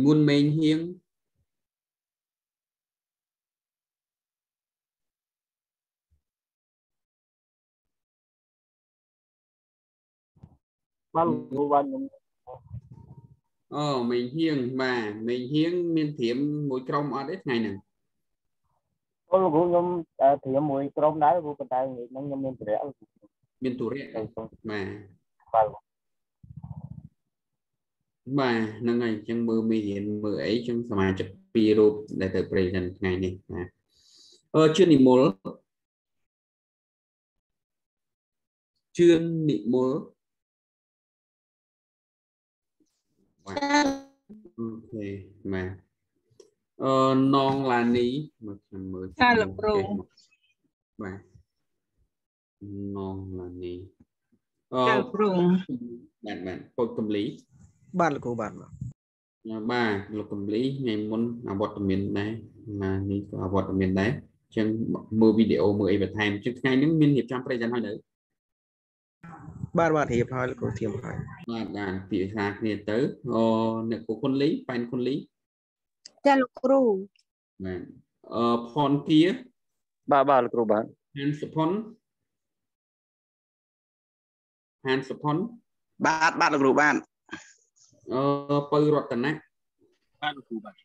ងួនមេងហៀងបាទគ្រូបាទខ្ញុំអូមេងហៀងបាទមេងហៀងមានត្រៀមមួយក្រុមអត់ទេថ្ងៃហ្នឹងអូលោកគ្រូខ្ញុំត្រៀមមួយក្រុមដែរគ្រូប៉ុន្តែថ្ងៃហ្នឹងខ្ញុំមានទុរៈមានទុរៈបាទបាទហ្នឹងហើយអញ្ចឹងមើលមេរៀនមើលអីអញ្ចឹងសមាជិក2រូបដែលទៅ present ថ្ងៃនេះបាទជឿននិមលជឿននិមលអូខេបាទនងឡានីមើលខ្ញុំមើលចាលោកគ្រូបាទនងឡានីចាលោកគ្រូបាទពុកកំលីបាទលោកគ្រូបាទបាទលោកកំលីថ្ងៃមុនអវត្តមានដែរណានេះក៏អវត្តមានដែរអញ្ចឹងមើលវីដេអូមើលអីបន្ថែមអញ្ចឹងថ្ងៃនេះមានរៀបចំប្រេសិនហើយនៅបាទរៀបហើយលោកគ្រូធៀមហើយបាទពិភាក្សាគ្នាទៅអ្នកគ្រូគុនលីប៉ែនគុនលីចាលោកគ្រូបាទផនគាបាទលោកគ្រូបាទហានសុផុនបាទលោកគ្រូបាទពៅរតនៈបាទលោកគ្រូបាទ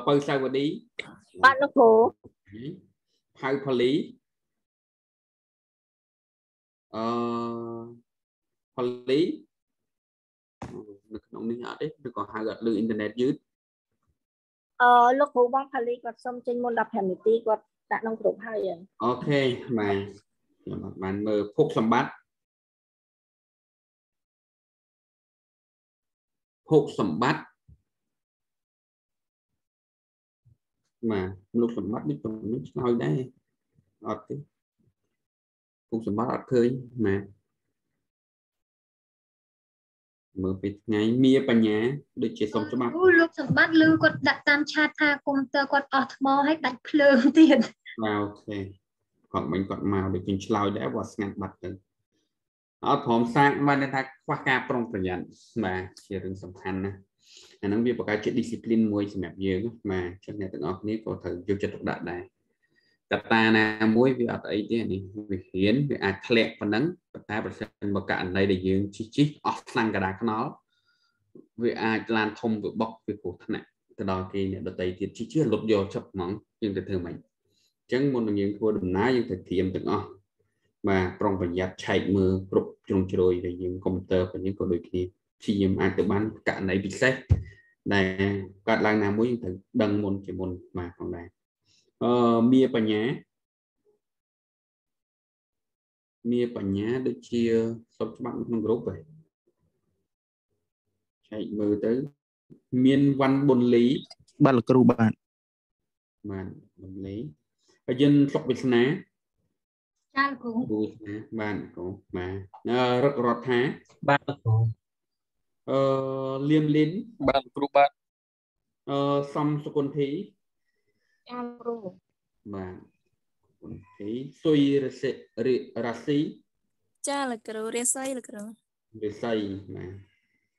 ពៅសាវឌីបាទលោកគ្រូផៅផលីផលីនៅក្នុងនេះអត់ទេឬក៏ហៅអត់លើអ៊ីនធឺណិតយឺតលោកគ្រូបងផលីគាត់សុំចេញមុន15នាទីគាត់ដាក់ក្នុងក្រុមហើយអូខេបាទខ្ញុំបានមើលភពសម្បត្តិបាទលោកសម្បត្តិនេះខ្ញុំឆ្លើយដែរអត់ទេភពសម្បត្តិអត់ឃើញបាទមើលពីថ្ងៃមៀបញ្ញាដូចជាសុំច្បាប់លោកសម្បត្តិឮគាត់ដាក់តាមឆាតថាកុំព្យូទ័រគាត់អស់ថ្មហើយដាច់ភ្លើងទៀតបាទអូខេគាត់មិញគាត់មកដូចខ្ញុំឆ្លើយដែរបើស្ងាត់បាត់ទៅអត់ព្រមសាកបានថាខ្វះការប្រុងប្រយ័ត្នបាទជារឿងសំខាន់ណាអាហ្នឹងវាបង្កើតជា discipline មួយសម្រាប់យើងបាទចឹងអ្នកទាំងអស់គ្នាក៏ត្រូវយកចិត្តទុកដាក់ដែរកត្តាណាមួយវាអត់អីទេនេះវារៀនវាអាចធ្លាក់ប៉ុណ្ណឹងប៉ុន្តែប្រសិនបើករណីដែលយើងជិះអស់ខ្លាំងកដាខ្នល់វាអាចឡានធំវាបុកវាគ្រោះថ្នាក់ទៅដល់គេអ្នកដទៃទៀតជិះលុតយកចាប់ហ្មងយើងទៅធ្វើម៉េចអញ្ចឹងមុននឹងយើងធ្វើដំណើរយើងត្រូវត្រៀមទាំងអស់បាទប្រុងប្រយ័ត្នឆែកមើលគ្រប់ជ្រុងជ្រោយដែលយើងកុំព្យូទ័ររបស់យើងក៏ដូចគ្នាព្យាយាមអាចទៅបានករណីពិសេសដែលកើតឡើងណាមួយយើងត្រូវដឹងមុនជាមុនបាទផងដែរមាបញ្ញាដូចជាសុំច្បាប់ក្នុងក្រុមហ្នឹងឆែកមើលទៅមានវ៉ាន់ប៊ុនលីបាទលោកគ្រូបាទប៊ុនលីហើយយើងសុកវាសនាចាលោកគ្រូបាទគ្រូបាទរឹករដ្ឋាបាទលោកគ្រូលៀមលីនបាទគ្រូបាទសំសុគន្ធីចាគ្រូបាទគុណធីសុយរ៉ាស៊ីចាលោកគ្រូរាសីលោកគ្រូរាសីបាទ